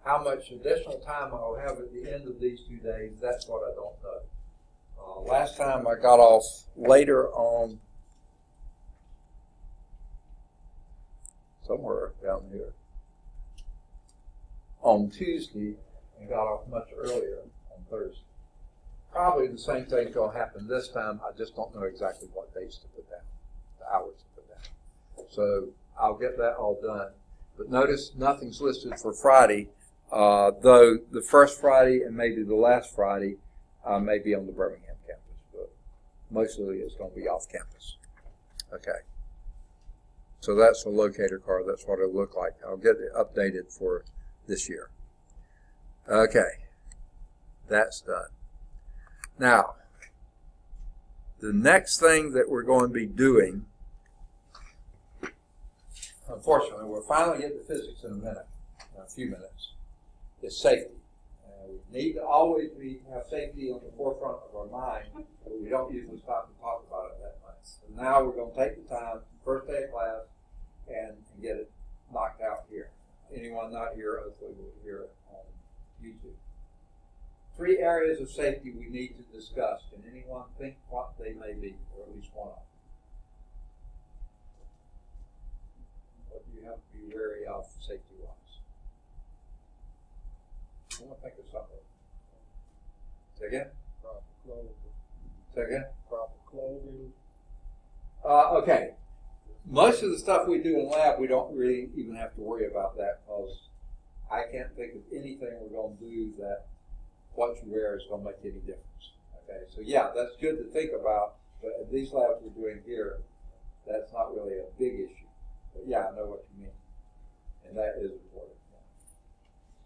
how much additional time I'll have at the end of these 2 days, that's what I don't know. Last time I got off later on, somewhere down here, on Tuesday, and got off much earlier on Thursday. Probably the same thing's going to happen this time. I just don't know exactly what dates to put down, the hours to put down. So I'll get that all done. But notice nothing's listed for Friday, though the first Friday and maybe the last Friday may be on the Birmingham campus, but mostly it's going to be off campus. Okay. So that's the locator card. That's what it'll look like. I'll get it updated for this year. Okay. That's done. Now, the next thing that we're going to be doing, unfortunately, we'll finally get to physics in a few minutes, is safety. We need to always have safety on the forefront of our mind, but we don't usually stop and talk about it that much. So now we're going to take the time, first day of class, and get it knocked out here. Anyone not here, hopefully will hear it on YouTube. 3 areas of safety we need to discuss. Can anyone think what they may be, or at least one of them? What do you have to be wary of safety-wise? I want to think of something. Say again? Proper clothing. Say again? Proper clothing. Okay. Most of the stuff we do in lab, we don't really even have to worry about that because I can't think of anything we're going to do that what you wear is going to make any difference. Okay, so yeah, that's good to think about, but at these labs we're doing here, that's not really a big issue. But yeah, I know what you mean, and that is important.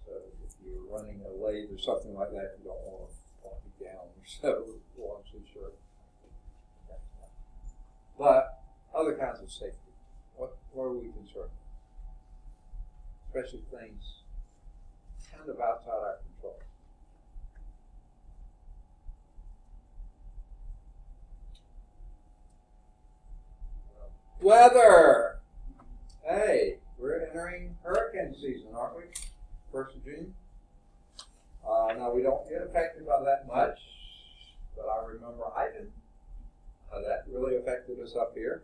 So if you're running a lathe or something like that, you don't want to be down or so, long sleeve shirt. But other kinds of safety, what are we concerned with? Especially things kind of outside our control. Weather. Hey, we're entering hurricane season, aren't we? 1st of June. Now we don't get affected by that much, but I remember Ivan. That really affected us up here.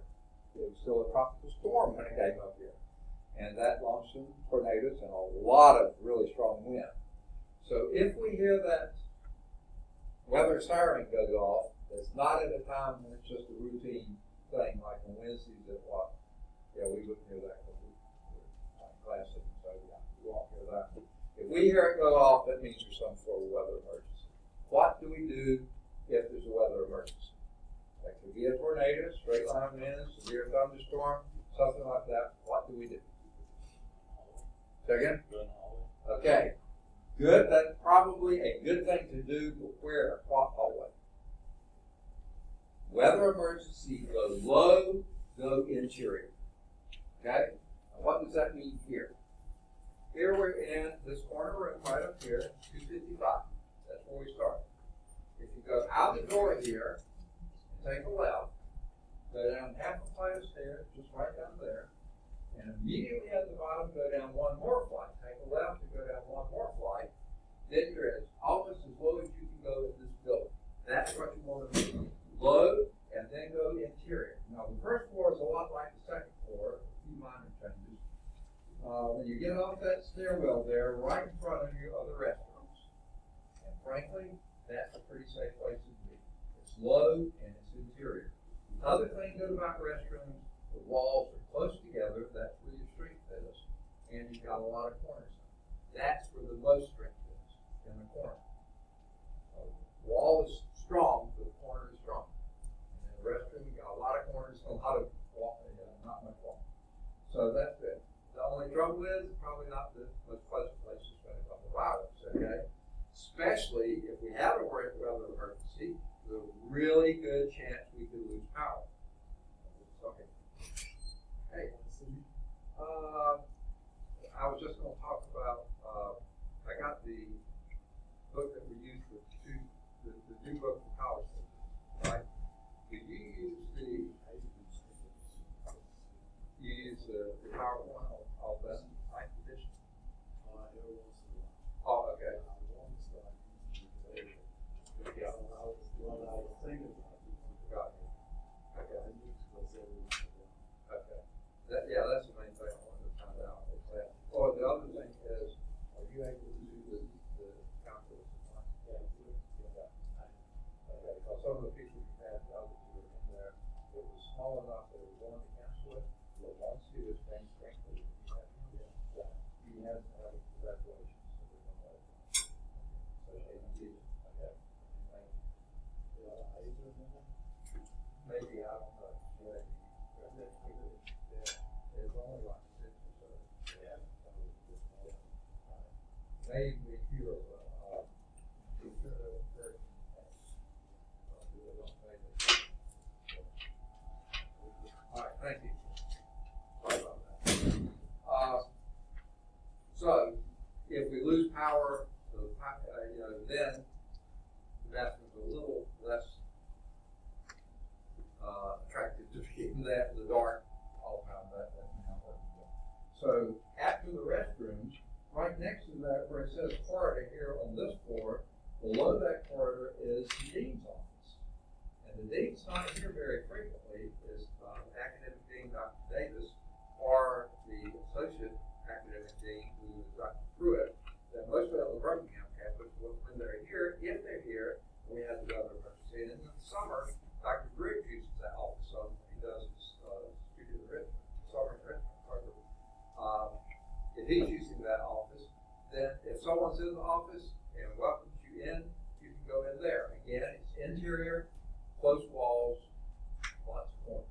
It was still a tropical storm when it came up here, and that launched some tornadoes and a lot of really strong wind. So if we hear that weather siren goes off, it's not at a time when it's just a routine thing like on Wednesdays at what? Yeah, we wouldn't hear that because we're classic, so yeah, we won't hear that. If If we hear it go off, that means there's some sort of weather emergency. What do we do if there's a weather emergency? That could be a tornado, straight line wind, severe thunderstorm, something like that. What do we do? Second? Okay. Good. That's probably a good thing to do, but where? What hallway? Weather emergency, go low, go interior. Okay? Now what does that mean here? Here we're in this corner room right up here, 255. That's where we start. If you go out the door here, take a left, go down half a flight of stairs, just right down there, and immediately at the bottom, go down one more flight. Take a left and go down one more flight. Then you're almost as low as you can go in this building. That's what you want to do. Low, and then go interior. Now, the first floor is a lot like the second floor, a few minor changes. When you get off that stairwell there, right in front of you are the restrooms. And frankly, that's a pretty safe place to be. It's low and it's interior. The other thing good about restrooms, the walls are close together. That's where your strength is. And you've got a lot of corners. That's where the most strength is, in the corner. The wall is strong, but the corner is strong. And in the restroom, you've got a lot of corners, a lot of wall, not much wall. So that's good. The only trouble is probably not the most pleasant place to spend a couple of hours, okay? Especially if we have a weather emergency, there's a really good chance we could lose power. Okay. Hey, I was just going to talk about, I got the book that we use for the new book for college students, right? Did you use the PowerPoint all that ninth edition? Oh, okay. Yeah. Got it. Okay. Okay. Yeah, that's the main thing I wanted to find out. Is that, or the other thing is, are you able to do the calculus? Yeah. Okay, because some of the people you had, the others who were in there, it was small enough that it was going to cancel it, but once you was being strengthened, you had to have congratulations. So you did. Okay. Maybe, I don't know. It's only like 6 or so. Yeah. Maybe fewer, all right, thank you. Sorry about that. So, if we lose power, then the bathroom's a little less attractive to be in the dark all the time. That's how it works. So, after the restrooms, right next to that, where it says corridor here on this floor, below that corridor is the dean's office. And the dean's not here very frequently. Is academic dean Dr. Davis, or the associate academic dean, who is Dr. Pruitt. That mostly on the Birmingham campus, when they're here, if they're here, we have the other emergency. And in the summer, Dr. Briggs uses that office, so he does his studio in Richmond, summer in Richmond. If he's using that office, then if someone's in the office and welcomes you in, you can go in there. Again, it's interior, close walls, lots of corners.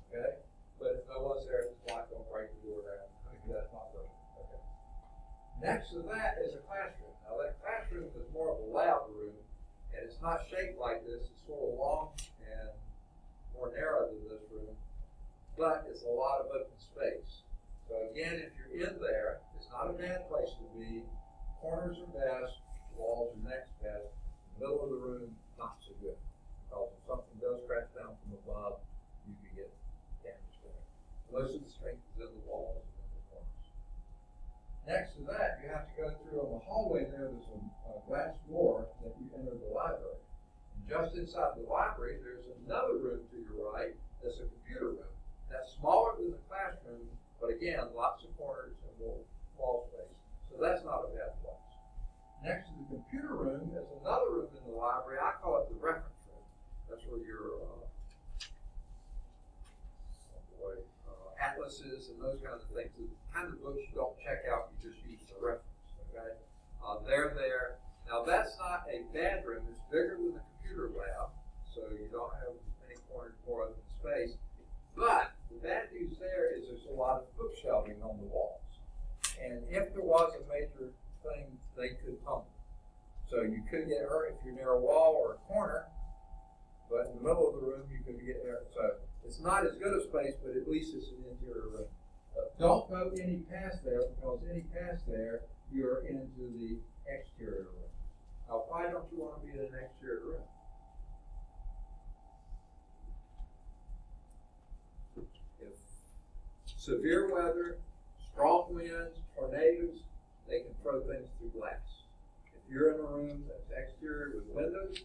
Okay? But if no one's there, it's like don't break the door down. That's not good. Okay. Next to that is a classroom. Now that classroom is more of a lab room, and it's not shaped like this. It's sort of long and more narrow than this room, but it's a lot of open space. So again, if you're in there, it's not a bad place to be. Corners are best, walls are next best. The middle of the room, not so good. Because if something does crash down from above, you can get damage there. Most of the strength is in the walls and in the corners. Next to that, you have to go through on the hallway there, there's a glass door that you enter the library. And just inside the library, there's another room to your right that's a computer room. That's smaller than the classroom, but again, lots of corners and wall space. So that's not a bad place. Next to the computer room is another room in the library. I call it the reference room. That's where your atlases and those kinds of things, the kind of books you don't check out, you just use for reference. Okay. on the walls. And if there was a major thing, they could tumble. So you could get hurt if you're near a wall or a corner, but in the middle of the room you could get hurt. So it's not as good a space, but at least it's an interior room. But don't go any past there, because any past there, you're into the exterior room. Now, why don't you want to be in an exterior room? If severe weather, strong winds, tornadoes, they can throw things through glass. If you're in a room that's exterior with windows,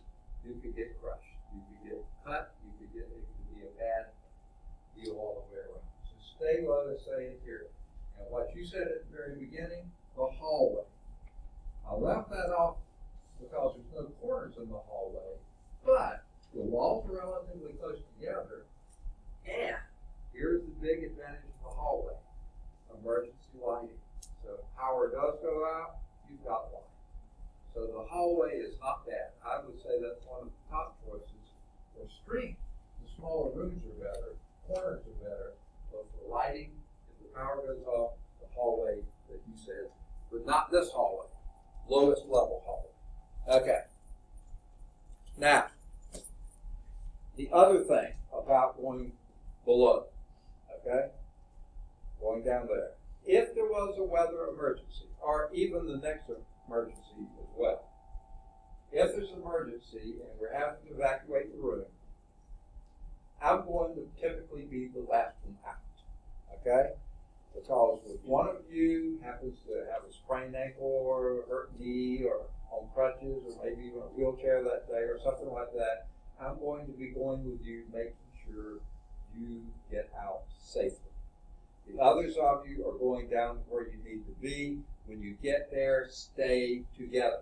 you could get crushed. You could get cut. It could be a bad deal all the way around. So stay low and stay interior. And what you said at the very beginning, the hallway. I left that off because there's no corners in the hallway, but the walls are relatively close together, and here's the big advantage of the hallway: emergency lighting. So if power does go out, you've got light. So the hallway is not bad. I would say that's one of the top choices for street. The smaller rooms are better, corners are better, but for lighting, if the power goes off, the hallway that you said, but not this hallway, lowest level hallway. Okay. Now, the other thing about going below, okay, going down there, if there was a weather emergency, or even the next emergency as well, if there's an emergency and we're having to evacuate the room, I'm going to typically be the last one out, okay? Because if one of you happens to have a sprained ankle or a hurt knee or on crutches or maybe even a wheelchair that day or something like that, I'm going to be going with you, making sure you get out safely. The others of you are going down to where you need to be. When you get there, stay together.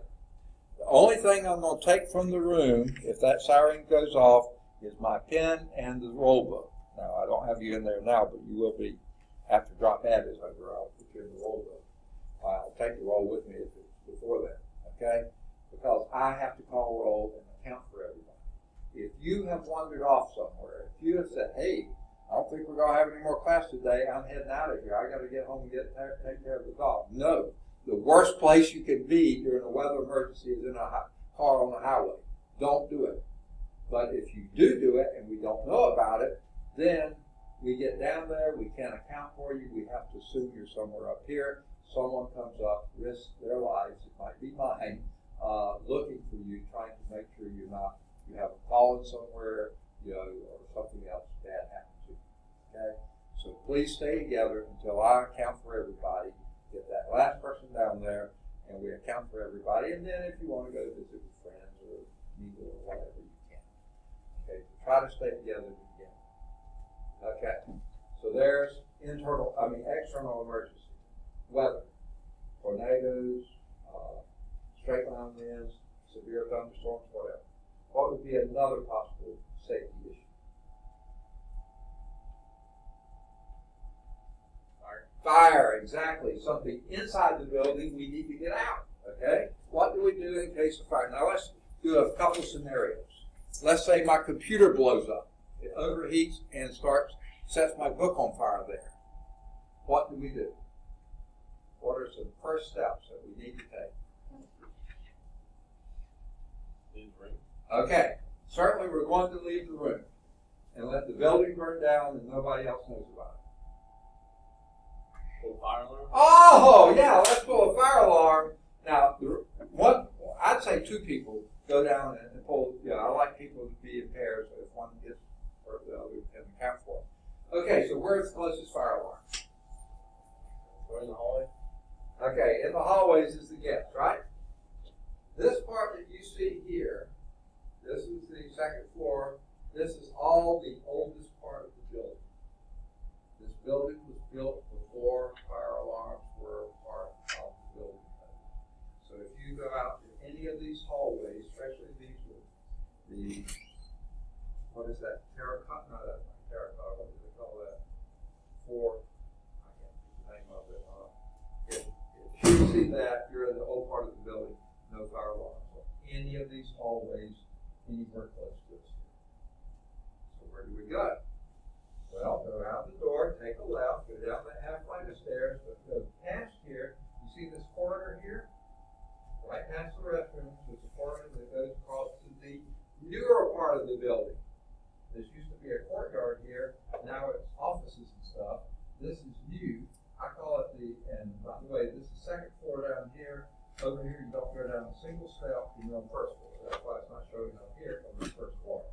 The only thing I'm going to take from the room, if that siren goes off, is my pen and the roll book. Now, I don't have you in there now, but you will be after drop add is over. I'll put you in the roll book. I'll take the roll with me if it's before that, okay? Because I have to call roll and account for everybody. If you have wandered off somewhere, if you have said, hey, I don't think we're going to have any more class today, I'm heading out of here, I got to get home and take care of the dog. No. The worst place you can be during a weather emergency is in a car on the highway. Don't do it. But if you do it and we don't know about it, then we get down there, we can't account for you, we have to assume you're somewhere up here. Someone comes up, risks their lives, it might be mine, looking for you, trying to make sure you haven't fallen somewhere, or something else bad happened to you. Okay? So please stay together until I account for everybody. Get that last person down there, and we account for everybody. And then if you want to go visit with friends or meet or whatever, you can. Okay? So try to stay together to begin. Okay. So there's external emergency. Weather, tornadoes, straight line winds, severe thunderstorms, whatever. What would be another possible safety issue? Fire, exactly. Something inside the building, we need to get out, okay? What do we do in case of fire? Now let's do a couple scenarios. Let's say my computer blows up. It overheats and sets my book on fire there. What do we do? What are some first steps that we need to take? Leave the room. Okay, certainly we're going to leave the room and let the building burn down and nobody else knows about it. Pull fire alarm. Oh, yeah, let's pull a fire alarm. Now, I'd say two people go down and pull. I like people to be in pairs. So if one gets hurt, the other can account for it. Okay, so where's the closest fire alarm? We're in the hallway. Okay, in the hallways is the guest, right? This part that you see here, this is the second floor. This is all the oldest part of the building. This building was built before fire alarms were part of the building code. So if you go out to any of these hallways, especially these with the, what is that, terracotta? No, that's not terracotta. What do they call that? I can't think the name of it. If you see that, you're in the old part of the building, no fire alarms. So any of these hallways, anywhere close to us. So where do we go? Well, go out the door, take a left, go down that half flight of stairs, This used to be a courtyard here, now it's offices and stuff. This is new. I call it and by the way, this is second floor down here. Over here, you don't go down a single step, you're on first floor. That's why it's not showing up here on the first floor.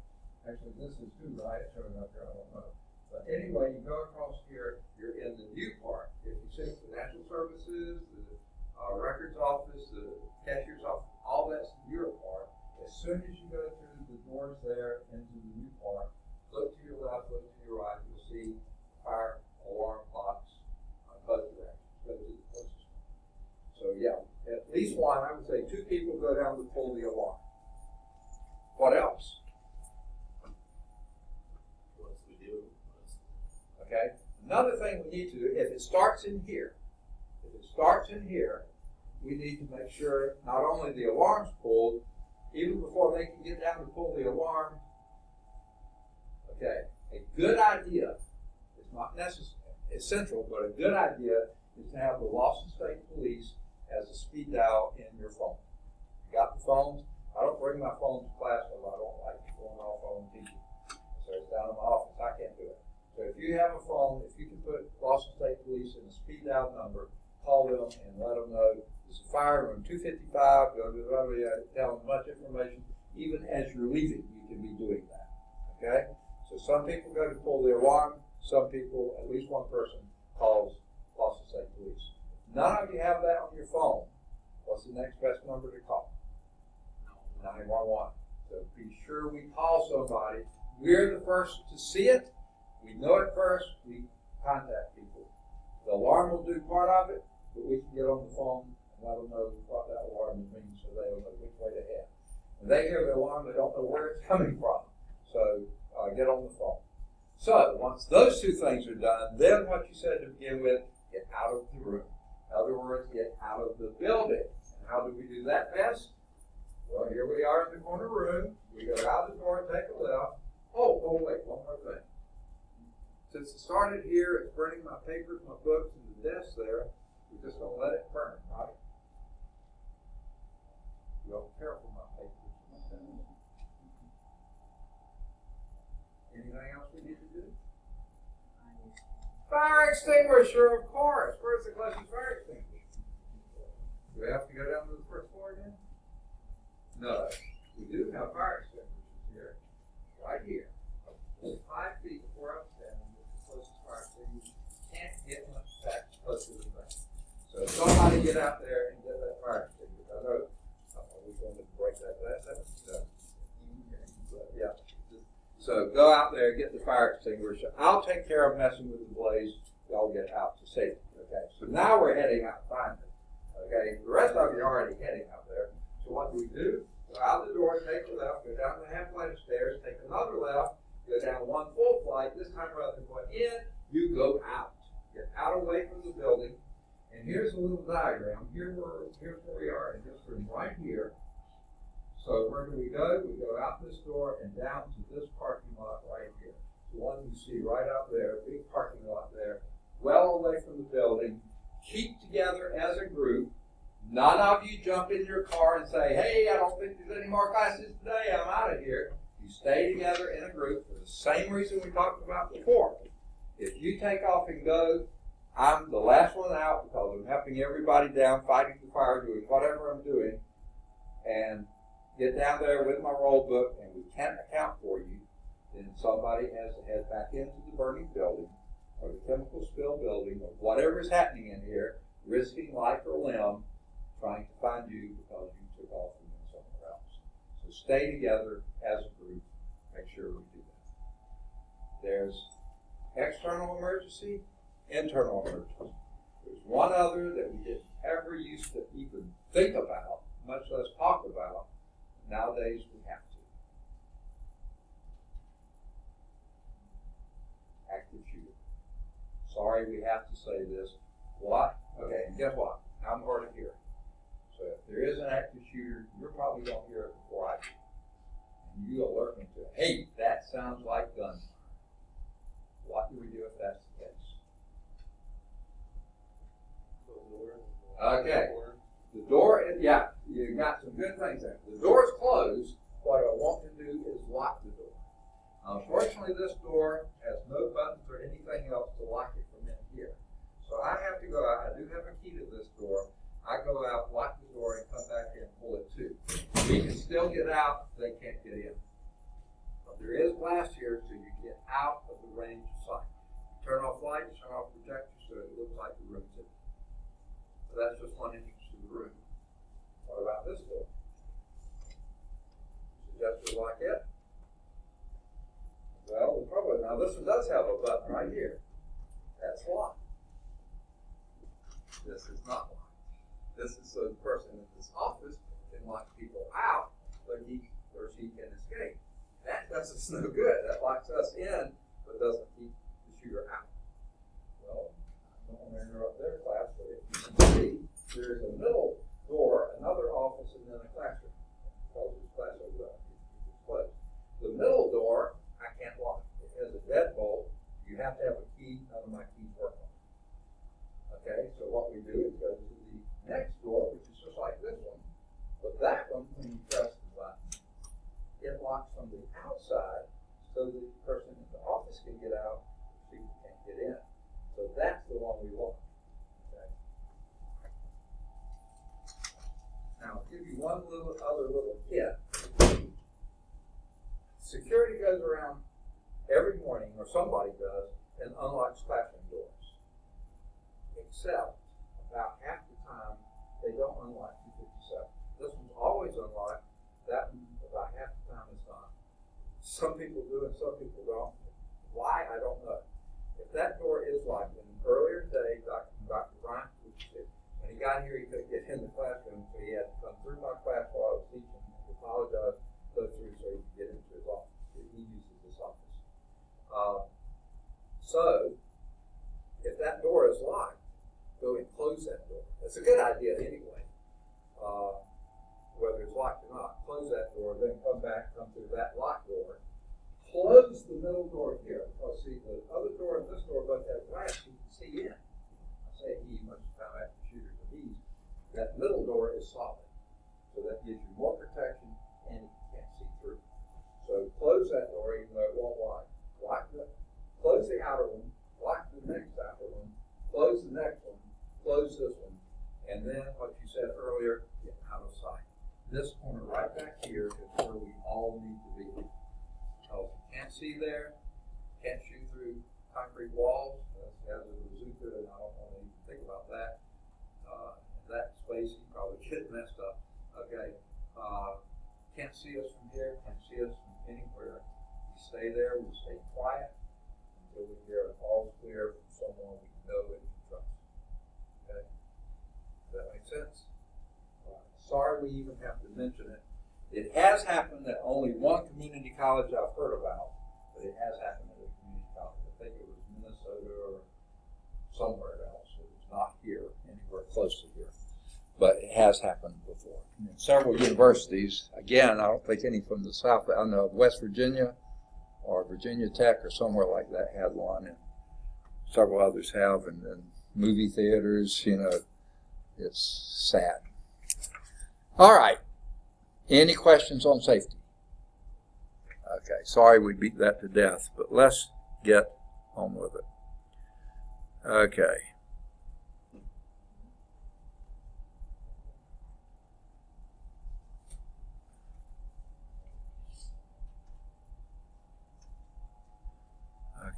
Actually, this is too, right? It's showing up here, I don't know. But anyway, you go across here, you're in the new part. If you see financial services, the records office, the cashier's office, all that's the newer part. As soon as you go through the doors there into the new part, look to your left, look to your right, you'll see fire alarm clocks on both directions. Go to the closest one. So yeah, at least one, I would say 2 people go down to pull the alarm. What else? Once we do, Okay. Another thing we need to do, if it starts in here, we need to make sure not only the alarm's pulled, even before they can get down to pull the alarm. Okay, a good idea, it's not essential, but a good idea is to have the Lawson State Police as a speed dial in your phone. You got the phones? I don't bring my phone to class because I don't like going off on teaching. So it's down in my office, I can't do it. So if you have a phone, if you can put Lawson State Police in a speed dial number, call them and let them know there's a fire room 255, tell them much information. Even as you're leaving, you can be doing that. Okay? So some people go to pull the alarm, some people, at least one person, calls Lawson State Police. None of you have that on your phone. What's the next best number to call? 911. So be sure we call somebody. We're the first to see it. We know it first. We contact people. The alarm will do part of it, but we can get on the phone and let them know what that alarm means so they'll know which way to head. When they hear the alarm, they don't know where it's coming from. So get on the phone. So once those 2 things are done, then what you said to begin with, get out of the room. In other words, get out of the building. And how do we do that best? Well, here we are in the corner room. We go out the door and take a left. Oh, wait, one more thing. Since it started here, it's burning my papers, my books, and the desk there. We're just going to let it burn, right? You don't care for my papers. Anything else we need to do? Fire extinguisher, of course. Where's the closest fire extinguisher? Do we have to go down to the first floor again? No. We do have fire extinguishers here, right here. 5 feet before I'm standing with the closest fire extinguisher. Can't get much back close to the thing. So somebody get out there and get that fire extinguisher. I know we wanted to break that. Yeah. So go out there and get the fire extinguisher. I'll take care of messing with the blaze. Y'all get out to safety. Okay. So now we're heading out finally. Okay. The rest of you are already heading out there. So what do? Go out the door, take a left, go down the half flight of stairs, take another left, go down 1 full flight. This time rather than going in, you go out. Get out away from the building. And here's a little diagram. Here's where we are in this room right here. So where do we go? We go out this door and down to this parking lot right here. The one you see right out there, big parking lot there, well away from the building. Keep together as a group. None of you jump in your car and say, hey, I don't think there's any more classes today, I'm out of here. You stay together in a group for the same reason we talked about before. If you take off and go, I'm the last one out because I'm helping everybody down, fighting the fire, doing whatever I'm doing, and get down there with my roll book and we can't account for you, then somebody has to head back into the burning building or the chemical spill building or whatever is happening in here, risking life or limb, trying to find you because you took off and went somewhere else. So stay together as a group. Make sure we do that. There's external emergency, internal emergency. There's one other that we didn't ever used to even think about, much less talk about. Nowadays we have to. Active shooter. Sorry we have to say this. What? Okay, and guess what? I'm hard of hearing. So if there is an active shooter, you're probably going to hear it before I do. And you alert me to it. Hey, that sounds like gunfire. What do we do if that's the case? Okay. The door, yeah, you got some good things there. The door is closed. What I want to do is lock the door. Unfortunately, this door has no buttons or anything else to lock it from in here. So I have to go out. I do have a key to this door. I go out, lock the door, and come back here and pull it too. We can still get out. They can't get in. But there is glass here, so you get out of the range of sight. Turn off lights, turn off projectors, so it looks like the room's empty. So that's just one entrance to the room. What about this door? Suggest we lock it? Well, the problem, now this one does have a button right here. That's locked. This is not locked. This is so the person in this office can lock people out, but he or she can escape. That does us no good. That locks us in, but doesn't keep the shooter out. Well, I don't want to interrupt their class, but if you can see, there's a middle door, another office, and then a classroom. This class over there. It's closed. The middle door, I can't lock. It has a deadbolt. You have to have a key. None of my keys work on it. Okay, so what we do is go to the next door, which is just like this one. But that one, when you press the button, it locks from the outside so the person in the office can get out, people can't get in. So that's the one we lock. Okay. Now, I'll give you one other little hint. Security goes around every morning, or somebody does, and unlocks classroom doors. Except about half the time they don't unlock 257. This one's always unlocked. That one about half the time is not. Some people do and some people don't. Why? I don't know. If that door is locked, and earlier today, Dr. Bryant, when he got here, he couldn't get in the classroom, so he had to come through my class while I was teaching and apologize, go through so he could get into his office. He uses this office. So, if that door is locked, go and close that door. It's a good idea anyway, whether it's locked or not. Close that door, then come back, come through that locked door. Close the middle door here. Because see, the other door and this door both have glass you can see in. I say he must have found out the shooter, but that middle door is solid. So that gives you more protection and you can't see through. So close that door even though it won't lock. Close the outer one, lock the next outer one, close the next one, close this one, and then what you said earlier, get out of sight. This corner right back here is where we all need to be. Because you can't see there, can't shoot through concrete walls. That has a bazooka, and I don't want to even think about that. That space, you probably get messed up. Okay. Can't see us from here, can't see us from anywhere. We stay there, we stay quiet until we hear an all clear from someone we know and can trust. Okay? Does that make sense? Sorry we even have to mention it. It has happened at only one community college I've heard about, but it has happened at a community college. I think it was Minnesota or somewhere else. It was not here, anywhere close to here. But it has happened before. In several universities, again, I don't think any from the South, I know of West Virginia or Virginia Tech or somewhere like that had one, and several others have, and then movie theaters, it's sad. All right. Any questions on safety? Okay, sorry we beat that to death, but let's get on with it. Okay.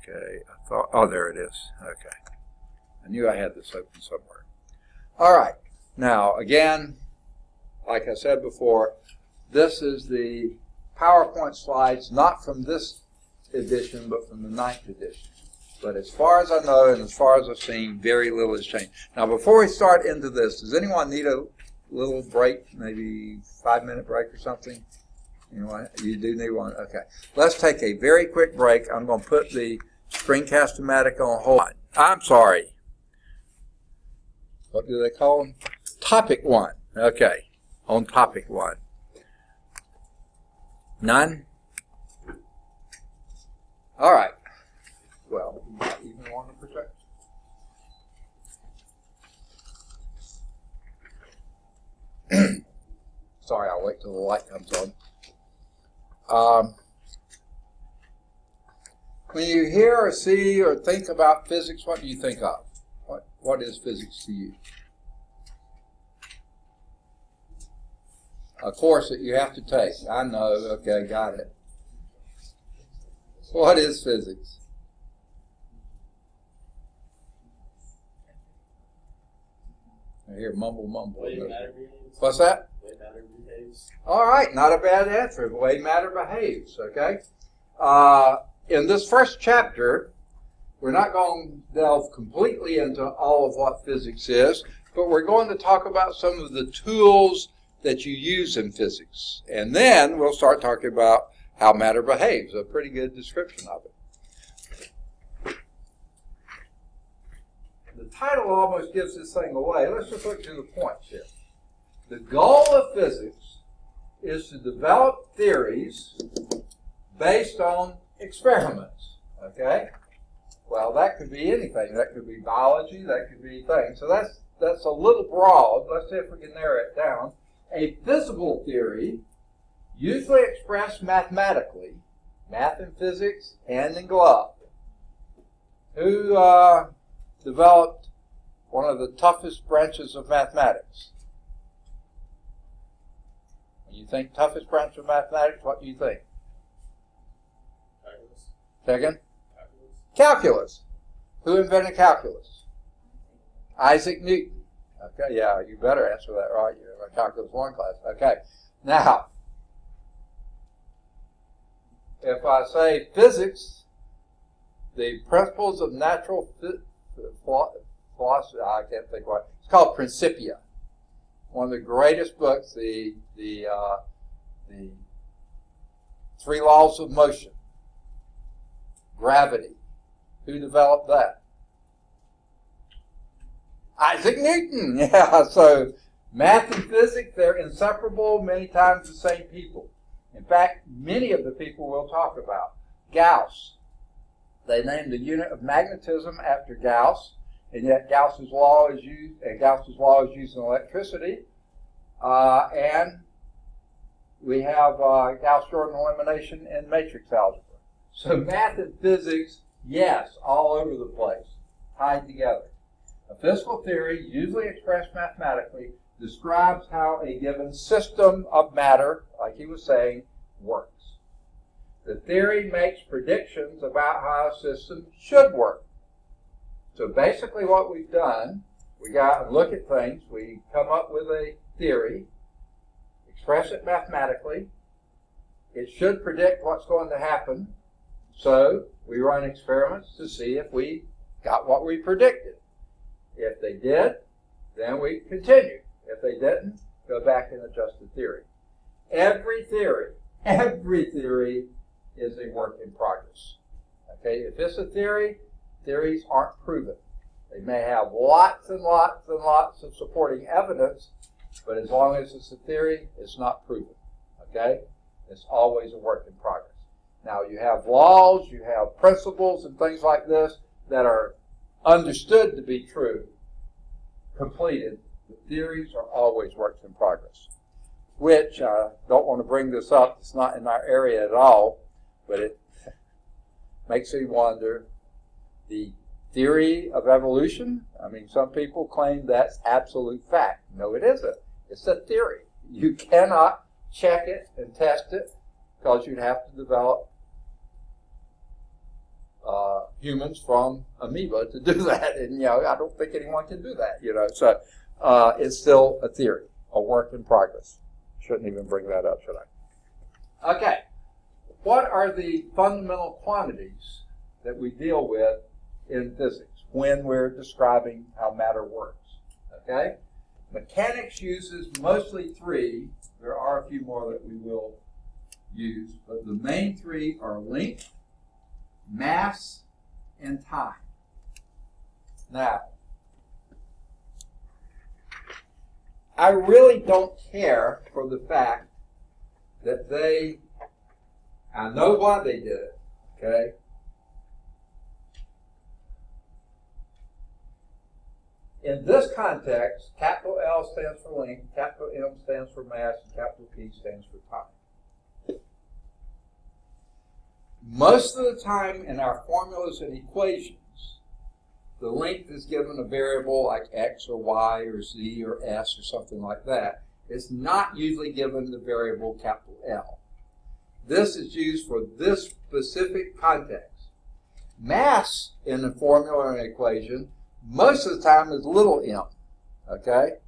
Okay, I thought, oh, there it is. Okay. I knew I had this open somewhere. All right. Now, again, like I said before, this is the PowerPoint slides, not from this edition, but from the 9th edition. But as far as I know, and as far as I've seen, very little has changed. Now, before we start into this, does anyone need a little break, maybe 5-minute break or something? You do need one? Okay. Let's take a very quick break. I'm going to put the Screencast-O-Matic on hold. I'm sorry. What do they call them? Topic 1. Okay. On topic 1. None? All right. Well, you might even want to protect. Sorry, I'll wait till the light comes on. When you hear or see or think about physics, what do you think of? What is physics to you? A course that you have to take. I know. Okay, got it. What is physics? I hear mumble. Way matter behaves. What's that? Way matter behaves. All right, not a bad answer. The way matter behaves, okay? In this first chapter, we're not going to delve completely into all of what physics is, but we're going to talk about some of the tools that you use in physics. And then we'll start talking about how matter behaves, a pretty good description of it. The title almost gives this thing away. Let's just look to the points here. The goal of physics is to develop theories based on experiments, okay? Well, that could be anything. That could be biology, that could be things. So that's a little broad. Let's see if we can narrow it down. A physical theory, usually expressed mathematically, math and physics, hand in glove. Who developed one of the toughest branches of mathematics? When you think toughest branch of mathematics, what do you think? Calculus. Second? Calculus. Calculus. Who invented calculus? Isaac Newton. Okay, yeah, you better answer that right. You're in a Calculus 1 class. Okay. Now, if I say physics, the principles of natural philosophy, I can't think what, it's called Principia. One of the greatest books, the 3 laws of motion, gravity. Who developed that? Isaac Newton. Yeah, so math and physics, they're inseparable, many times the same people. In fact, many of the people we'll talk about. Gauss. They named the unit of magnetism after Gauss, and yet Gauss's law is used in electricity. And we have Gauss-Jordan elimination in matrix algebra. So math and physics, yes, all over the place, tied together. A physical theory, usually expressed mathematically, describes how a given system of matter, like he was saying, works. The theory makes predictions about how a system should work. So basically what we've done, we got to look at things, we come up with a theory, express it mathematically, it should predict what's going to happen, so we run experiments to see if we got what we predicted. If they did, then we continue. If they didn't, go back and adjust the theory. Every theory is a work in progress. Okay, if it's a theory, theories aren't proven. They may have lots and lots and lots of supporting evidence, but as long as it's a theory, it's not proven. Okay, it's always a work in progress. Now you have laws, you have principles and things like this that are understood to be true, completed. The theories are always works in progress, which I don't want to bring this up. It's not in our area at all, but it makes me wonder. The theory of evolution, I mean, some people claim that's absolute fact. No, it isn't. It's a theory. You cannot check it and test it because you'd have to develop humans from amoeba to do that, and I don't think anyone can do that. So it's still a theory, a work in progress. Shouldn't even bring that up, should I? Okay, what are the fundamental quantities that we deal with in physics when we're describing how matter works? Okay, mechanics uses mostly 3. There are a few more that we will use, but the main 3 are length, mass, and time. Now, I really don't care for the fact that I know why they did it, okay? In this context, capital L stands for length, capital M stands for mass, and capital P stands for time. Most of the time in our formulas and equations, the length is given a variable like x or y or z or s or something like that. It's not usually given the variable capital L. This is used for this specific context. Mass in a formula or an equation, most of the time is little m, okay?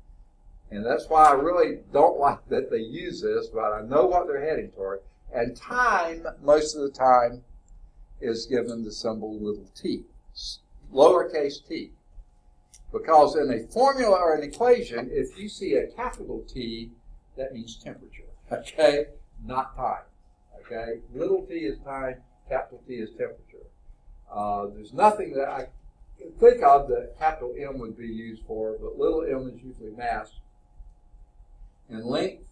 And that's why I really don't like that they use this, but I know what they're heading toward. And time, most of the time, is given the symbol little t, lowercase t. Because in a formula or an equation, if you see a capital T, that means temperature, okay? Not time, okay? Little t is time, capital T is temperature. There's nothing that I can think of that capital M would be used for, but little m is usually mass. And length,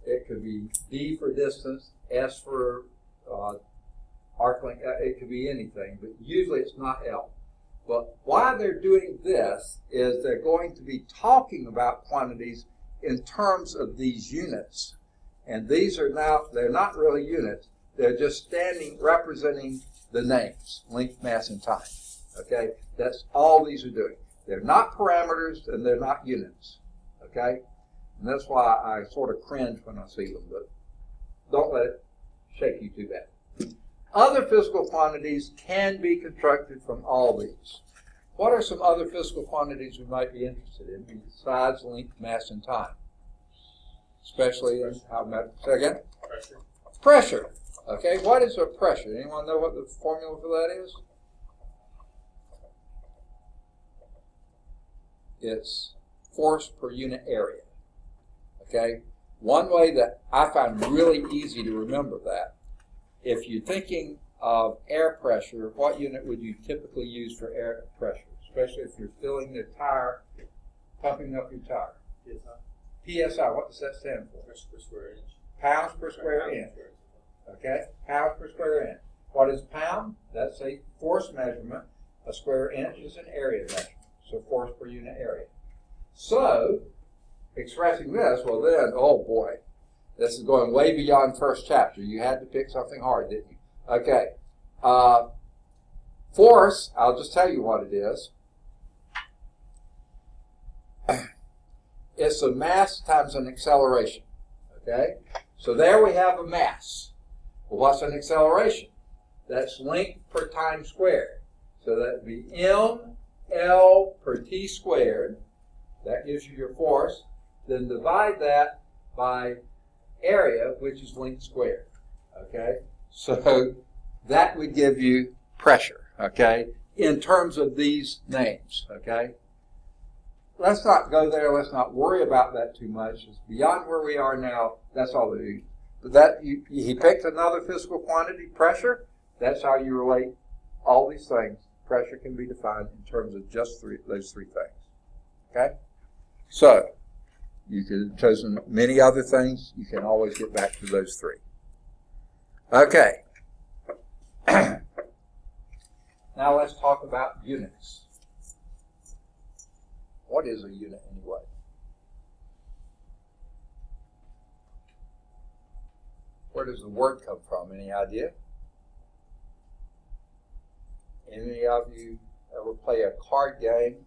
it could be d for distance, s for arc length, it could be anything, but usually it's not L. But why they're doing this is they're going to be talking about quantities in terms of these units. And these are now, they're not really units, they're just representing the names, length, mass, and time. Okay? That's all these are doing. They're not parameters and they're not units. Okay? And that's why I sort of cringe when I see them, but don't let it shake you too bad. Other physical quantities can be constructed from all these. What are some other physical quantities we might be interested in besides length, mass, and time? Especially in how much? Say again? Pressure. Pressure. Okay, what is a pressure? Anyone know what the formula for that is? It's force per unit area. Okay? One way that I find really easy to remember that, if you're thinking of air pressure, what unit would you typically use for air pressure? Especially if you're filling the tire, pumping up your tire. PSI, what does that stand for? Pressure per square inch. Pounds per square inch. Okay, pounds per square inch. What is pound? That's a force measurement. A square inch is an area measurement. So force per unit area. So, expressing this, well then, oh boy, this is going way beyond first chapter. You had to pick something hard, didn't you? Okay. Force, I'll just tell you what it is. It's a mass times an acceleration. Okay? So there we have a mass. Well, what's an acceleration? That's length per time squared. So that would be mL per t squared. That gives you your force. Then divide that by area, which is length squared. Okay? So that would give you pressure. Okay? In terms of these names. Okay? Let's not go there. Let's not worry about that too much. It's beyond where we are now. That's all they do. But that he picked another physical quantity, pressure. That's how you relate all these things. Pressure can be defined in terms of just those three things. Okay? So, you could have chosen many other things. You can always get back to those three. Okay. Now let's talk about units. What is a unit anyway? Where does the word come from? Any idea? Any of you ever play a card game?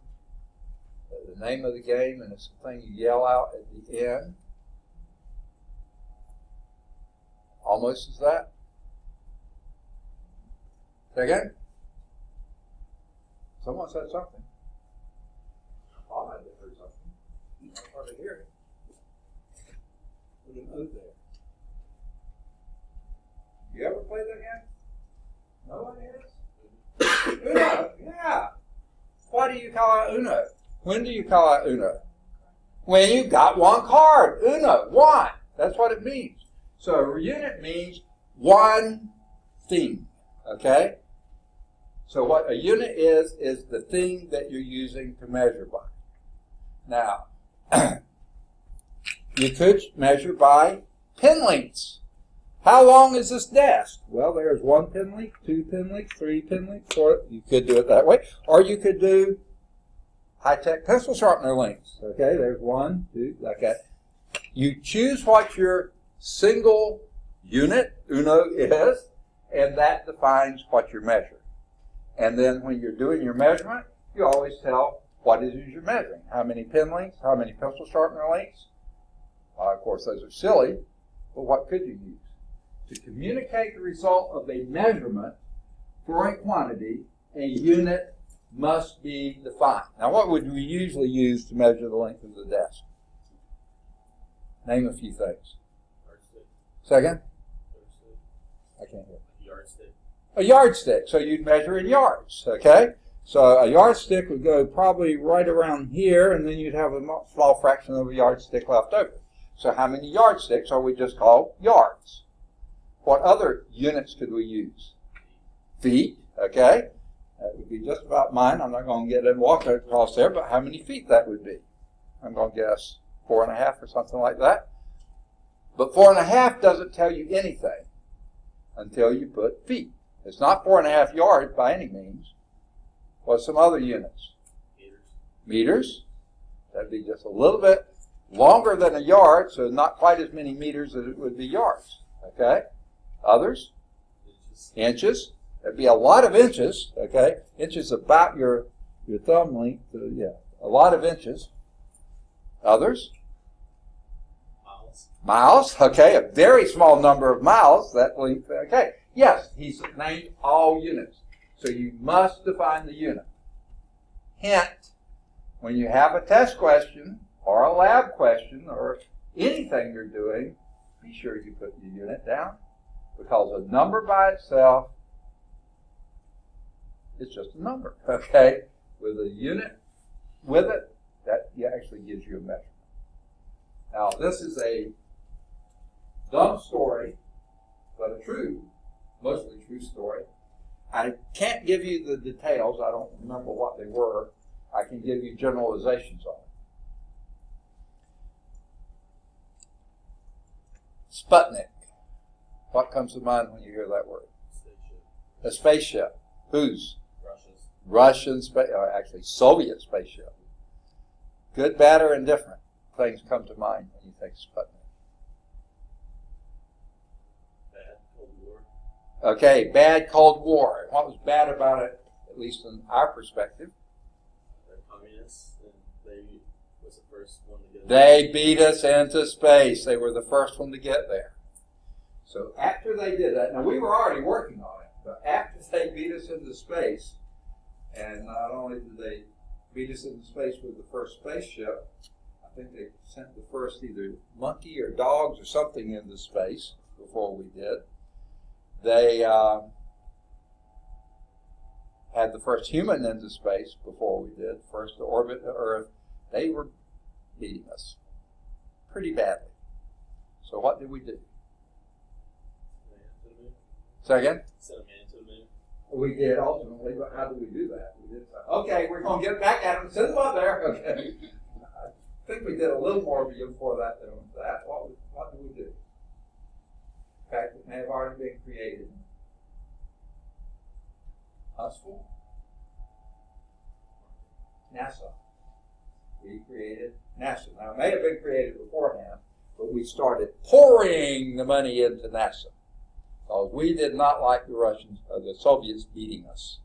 The name of the game, and it's the thing you yell out at the end. Almost as that. Say again? Someone said something. Oh, I did hear something. It's hard to hear it. With an O there. You ever play that game? No one has? Uno, yeah. Why do you call it Uno? When do you call it Uno? When you got one card. Uno, one. That's what it means. So a unit means one thing. Okay? So what a unit is the thing that you're using to measure by. Now, you could measure by pen lengths. How long is this desk? Well, there's 1 pen length, 2 pen length, 3 pen length, 4. You could do it that way. Or you could do high-tech pencil sharpener lengths. Okay, there's 1, 2, like that. You choose what your single unit, uno, is, and that defines what you're measuring. And then when you're doing your measurement, you always tell what it is you're measuring. How many pen lengths, how many pencil sharpener lengths. Of course, those are silly, but what could you use? To communicate the result of a measurement for a quantity, a unit must be defined. Now, what would we usually use to measure the length of the desk? Name a few things. Yardstick. Second? Yardstick. I can't hear. Yardstick. A yardstick. So you'd measure in yards, okay? So a yardstick would go probably right around here, and then you'd have a small fraction of a yardstick left over. So how many yardsticks are we just called yards? What other units could we use? Feet, okay? That would be just about mine. I'm not going to get and walk across there, but how many feet that would be? I'm going to guess 4.5 or something like that. But 4.5 doesn't tell you anything until you put feet. It's not 4.5 yards by any means. What's some other units? Meters. Meters. That'd be just a little bit longer than a yard, so not quite as many meters as it would be yards. Okay? Others? Inches. Inches. That'd be a lot of inches. Okay? Inches about your thumb length. Yeah, a lot of inches. Others? Miles. Miles. Okay, a very small number of miles. That length. Okay. Yes, he's named all units. So you must define the unit. Hint, when you have a test question or a lab question or anything you're doing, be sure you put your unit down, because a number by itself is just a number, okay? With a unit with it, that actually gives you a measurement. Now, this is a dumb story, but a true, mostly true story. I can't give you the details. I don't remember what they were. I can give you generalizations on it. Sputnik. What comes to mind when you hear that word? Spaceship. A spaceship. Whose? Russia's. Russian space, or actually Soviet spaceship. Good, bad, or indifferent things come to mind when you think Sputnik. Bad. Cold War. Okay, bad Cold War. What was bad about it, at least in our perspective? They're communists, and they was the first one to get. They beat us into space. They were the first one to get there. So after they did that, now we were already working on it, but after they beat us into space, and not only did they beat us into space with the first spaceship, I think they sent the first either monkey or dogs or something into space before we did. They had the first human into space before we did, first to orbit the Earth. They were beating us pretty badly. So what did we do? Say again? Sent a man to the moon. We did ultimately, but how did we do that? We did say, okay, we're going to get back at them, send them up there. Okay. I think we did a little more before that than that. What did we do? In fact, it may have already been created. Hustle? NASA. We created NASA. Now, it may have been created beforehand, but we started pouring the money into NASA. Because we did not like the Russians or the Soviets beating us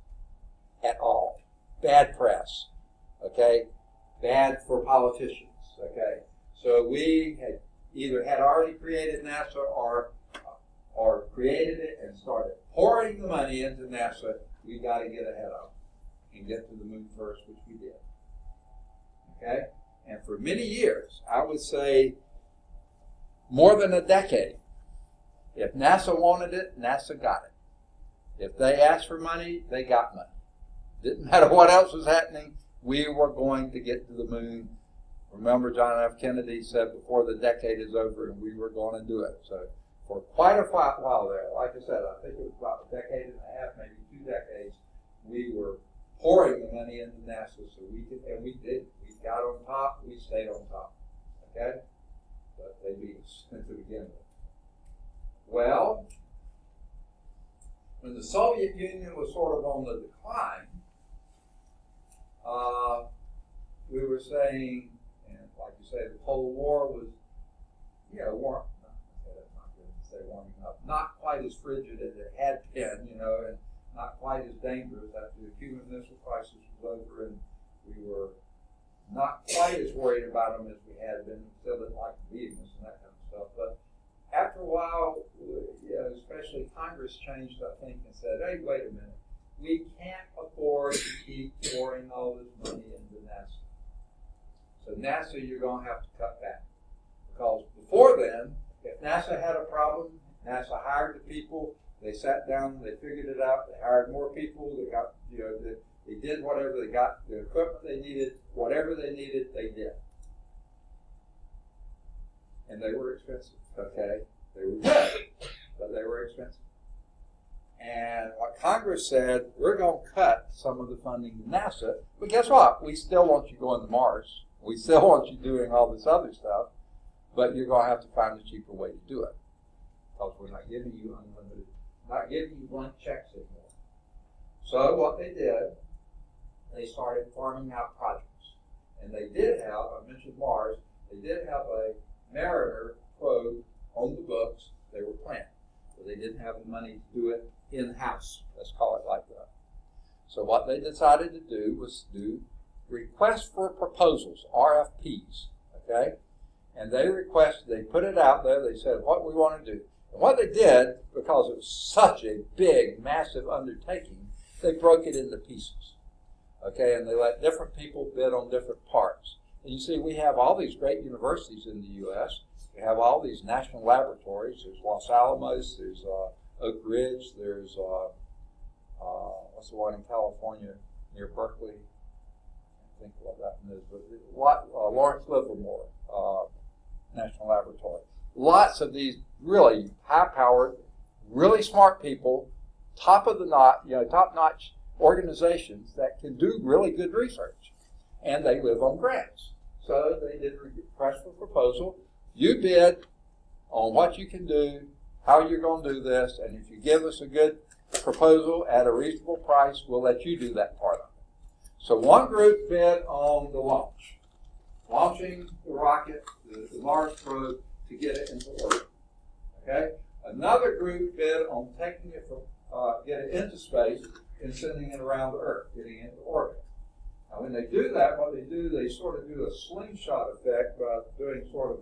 at all. Bad press, okay? Bad for politicians, okay? So we had either had already created NASA or created it and started pouring the money into NASA. We got to get ahead of them and get to the moon first, which we did. Okay? And for many years, I would say more than a decade, if NASA wanted it, NASA got it. If they asked for money, they got money. Didn't matter what else was happening, we were going to get to the moon. Remember, John F. Kennedy said before the decade is over, and we were going to do it. So for quite a while there, like I said, I think it was about a decade and a half, maybe 2 decades, we were pouring the money into NASA so we could, and we did. We got on top, we stayed on top. Okay? But they beat us to begin with. Well, when the Soviet Union was sort of on the decline, we were saying, and like you say, the Cold War was, weren't warming up. Not quite as frigid as it had been, you know, and not quite as dangerous after the Cuban Missile Crisis was over, and we were not quite as worried about them as we had been. We still didn't like beating us and that kind of stuff. But after a while, you know, especially Congress changed, I think, and said, hey, wait a minute. We can't afford to keep pouring all this money into NASA. So NASA, you're going to have to cut back. Because before then, if NASA had a problem, NASA hired the people, they sat down, they figured it out, they hired more people, they got, you know, they did whatever, they got the equipment they needed, whatever they needed, they did. And they were expensive, okay? They were good, but they were expensive. And what Congress said, we're going to cut some of the funding to NASA, but guess what? We still want you going to Mars. We still want you doing all this other stuff, but you're going to have to find a cheaper way to do it. Because we're not giving you unlimited, not giving you blank checks anymore. So what they did, they started farming out projects. And they did have, I mentioned Mars, they did have a Mariner probe on the books they were planning. But they didn't have the money to do it in-house, let's call it like that. So what they decided to do was do requests for proposals, RFPs, okay? And they put it out there, they said what we want to do. And what they did, because it was such a big, massive undertaking, they broke it into pieces, okay? And they let different people bid on different parts. And you see, we have all these great universities in the U.S. We have all these national laboratories. There's Los Alamos, there's Oak Ridge, there's, what's the one in California near Berkeley? I think what that one is, but Lawrence Livermore National Laboratory. Lots of these really high-powered, really smart people, top-notch organizations that can do really good research, and they live on grants. So they did a request for proposal. You bid on what you can do, how you're going to do this, and if you give us a good proposal at a reasonable price, we'll let you do that part of it. So one group bid on the launch, launching the rocket, the Mars probe, to get it into orbit. Okay? Another group bid on taking it from, get it into space and sending it around the Earth, getting it into orbit. Now, when they do that, what they do, they sort of do a slingshot effect by doing sort of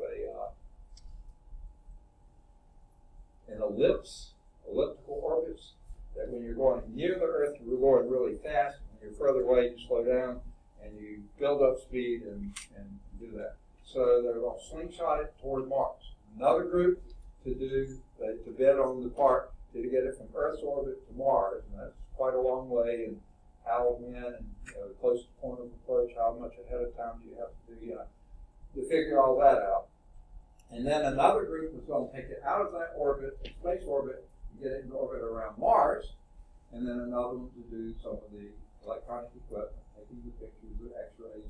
an elliptical orbits, that when you're going near the Earth, you're going really fast. When you're further away, you slow down, and you build up speed and do that. So they're going to slingshot it toward Mars. Another group to bid on the part to get it from Earth's orbit to Mars, and that's quite a long way, and how, when, and the closest point of approach, how much ahead of time do you have to do, to figure all that out. And then another group was going to take it out of that orbit, space orbit, and get it into orbit around Mars, and then another one to do some of the electronic equipment, taking the pictures, the x-rays,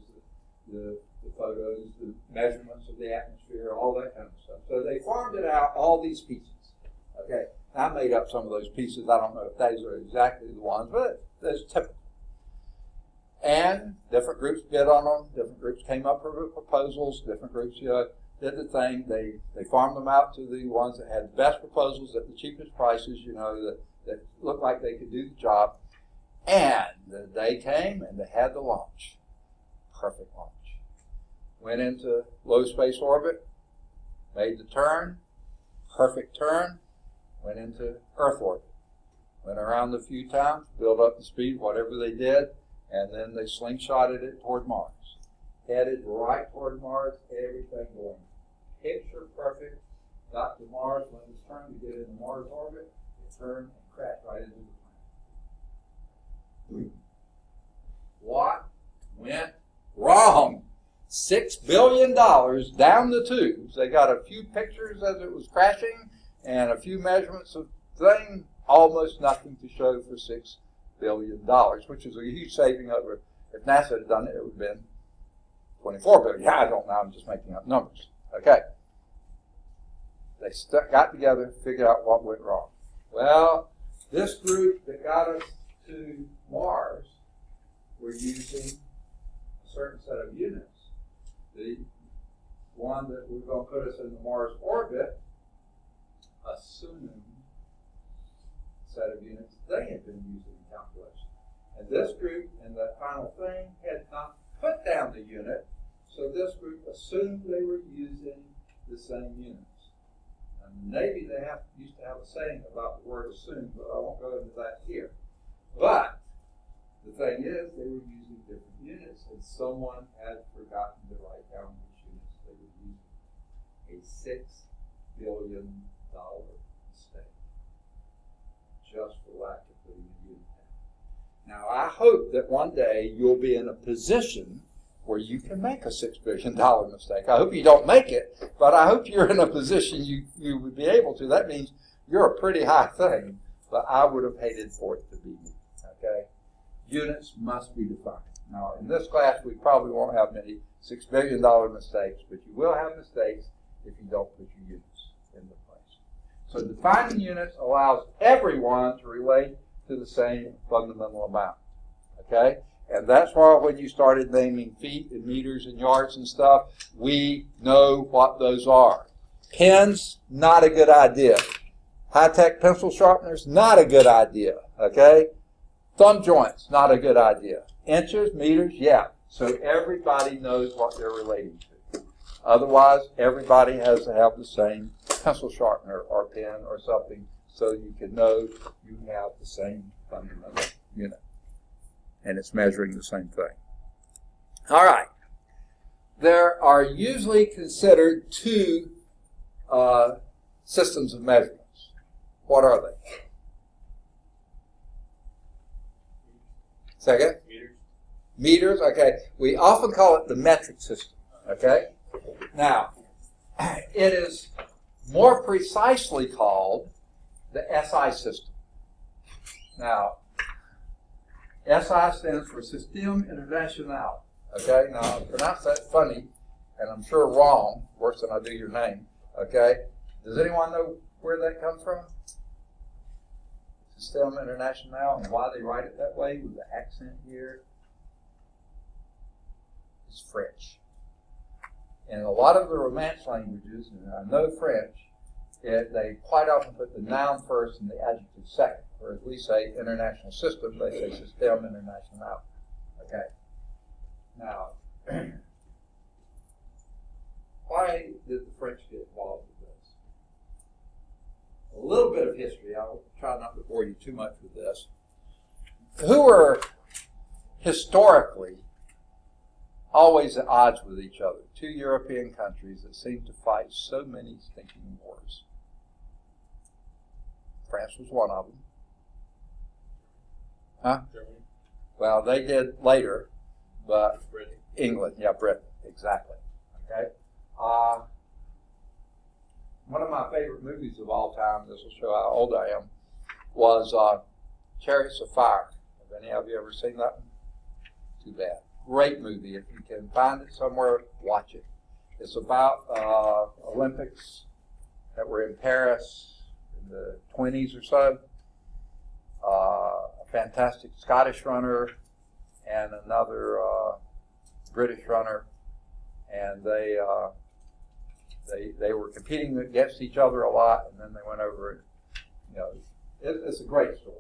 the photos, the measurements of the atmosphere, all that kind of stuff. So they farmed it out, all these pieces. Okay, I made up some of those pieces. I don't know if those are exactly the ones, but that's typical. And different groups bid on them. Different groups came up with proposals. Different groups, did the thing. They farmed them out to the ones that had the best proposals at the cheapest prices, that looked like they could do the job. And the day came and they had the launch. Perfect launch. Went into low space orbit, made the turn, perfect turn, went into Earth orbit. Went around a few times, built up the speed, whatever they did, and then they slingshotted it toward Mars. Headed right toward Mars, everything going picture perfect. Got to Mars when it was turned to get into Mars orbit, it turned and crashed right into the planet. What went wrong? $6 billion down the tubes. They got a few pictures as it was crashing and a few measurements of things, almost nothing to show for $6 billion, which is a huge saving over. If NASA had done it, it would have been $24 billion. I don't know, I'm just making up numbers. Okay. They got together, figured out what went wrong. Well, this group that got us to Mars were using a certain set of units. The one that was going to put us in the Mars orbit assumed set of units they had been using in calculation. And this group in that final thing had not put down the unit, so this group assumed they were using the same units. And maybe they used to have a saying about the word assume, but I won't go into that here. But the thing is, they were using different units, and someone had forgotten to write down which units they were using. A $6 billion mistake, just for lack of putting a unit down. Now, I hope that one day you'll be in a position where you can make a $6 billion mistake. I hope you don't make it, but I hope you're in a position you would be able to. That means you're a pretty high thing, but I would have hated for it to be me, okay? Units must be defined. Now, in this class, we probably won't have many $6 billion mistakes, but you will have mistakes if you don't put your units into place. So defining units allows everyone to relate to the same fundamental amount, okay? And that's why when you started naming feet and meters and yards and stuff, we know what those are. Pens, not a good idea. High-tech pencil sharpeners, not a good idea, okay? Thumb joints, not a good idea. Inches, meters, yeah. So everybody knows what they're relating to. Otherwise, everybody has to have the same pencil sharpener or pen or something so you can know you have the same fundamental unit. And it's measuring the same thing. All right. There are usually considered two systems of measurements. What are they? Second? Meters, okay. We often call it the metric system, okay? Now, it is more precisely called the SI system. Now, SI stands for Système International, okay? Now, I pronounce that funny, and I'm sure wrong, worse than I do your name, okay? Does anyone know where that comes from? Système International, and why they write it that way with the accent here is French. In a lot of the Romance languages, and I know French, they quite often put the noun first and the adjective second. Whereas we say international system, they say Système International. Okay. Now, why did the French get involved with this? A little bit of history. I'll try not to bore you too much with this. Who were historically always at odds with each other? Two European countries that seemed to fight so many stinking wars. France was one of them. Huh? Germany. Well, they did later, but Britain. England, yeah, Britain, exactly. Okay. One of my favorite movies of all time, this will show how old I am, was Chariots of Fire. Have any of you ever seen that one? Too bad. Great movie. If you can find it somewhere, watch it. It's about Olympics that were in Paris in the 20s or so. A fantastic Scottish runner and another British runner, and they were competing against each other a lot, and then they went over and, you know, it's a great story.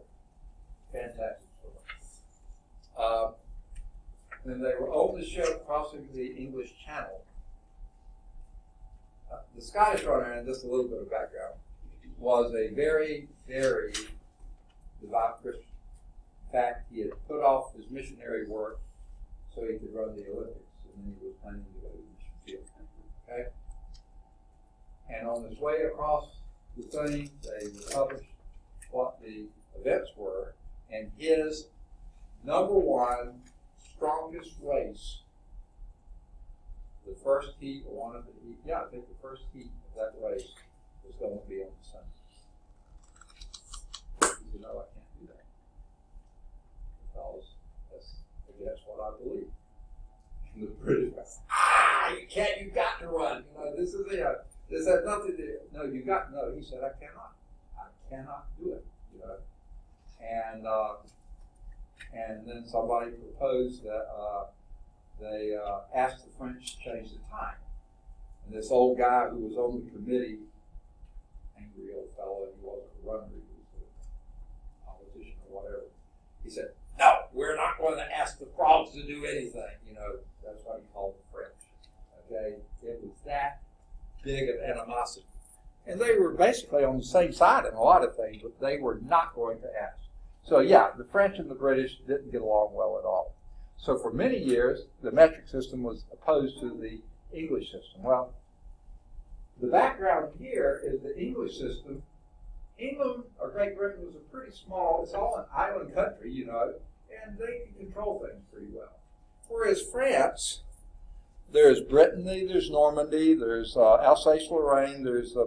Fantastic story. Then they were on the ship crossing the English Channel. The Scottish runner, and just a little bit of background, was a very, very devout Christian. In fact, he had put off his missionary work so he could run the Olympics, and then he was planning to go to the mission field. Okay? And on his way across the thing, they published what the events were, and his number one strongest race, the first heat, or one of the heat, yeah, I think the first heat of that race was going to be on the Sunday. He said, no, I can't do that. Because that's against what I believe. And the British went, you can't, you got to run. You know, this is it. This has nothing to do. No, you got, no. He said, I cannot do it. You know, and then somebody proposed that they asked the French to change the time. And this old guy who was on the committee angry old fellow. He wasn't a runner. He was a politician or whatever. He said, "No, we're not going to ask the frogs to do anything." That's what he called the French. Okay, it was that big of animosity, and they were basically on the same side in a lot of things, but they were not going to ask. So yeah, the French and the British didn't get along well at all. So for many years, the metric system was opposed to the English system. Well, the background here is the English system. England or Great Britain was a pretty small, it's all an island country, and they can control things pretty well. Whereas France, there's Brittany, there's Normandy, there's Alsace-Lorraine, there's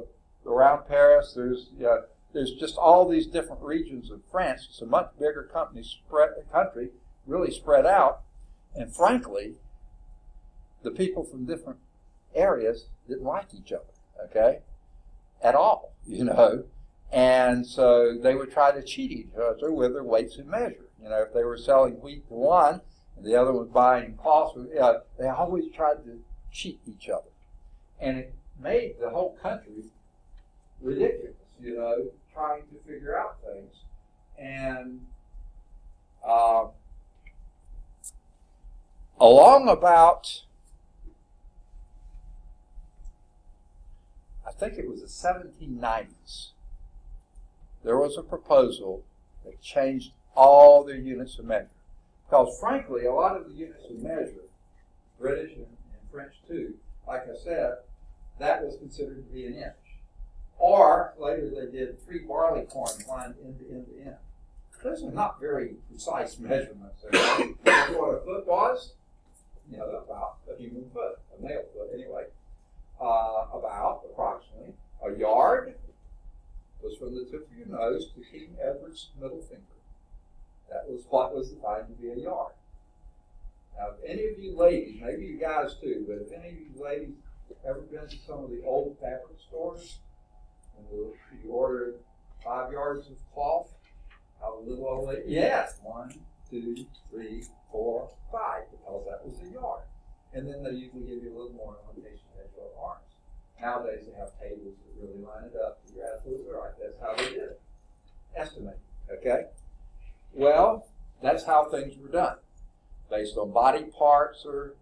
around Paris, there's just all these different regions of France. It's a much bigger country, really spread out. And frankly, the people from different areas didn't like each other, okay, at all, And so they would try to cheat each other with their weights and measures. If they were selling wheat to one and the other was buying cloth, they always tried to cheat each other. And it made the whole country ridiculous, trying to figure out things. And along about, I think it was the 1790s, there was a proposal that changed all their units of measure. Because frankly, a lot of the units of measure, British and French too, like I said, that was considered to be an inch. Or later they did 3 barley corns lined end to end to end. Those are not very precise measurements. You know what a foot was? About a human foot, a male foot anyway. About approximately a yard was from the tip of your nose to King Edward's middle finger. That was what was defined to be a yard. Now, if any of you ladies, maybe you guys too, but if any of you ladies ever been to some of the old fabric stores and you ordered 5 yards of cloth, how the little old lady, yes, 1, 2, 3, 4, 5, because that was a yard. And then they usually give you a little more in case you had short arms. Nowadays they have tables that really line it up. You're absolutely right. That's how they did it. Estimate. Okay? Well, that's how things were done. Based on body parts or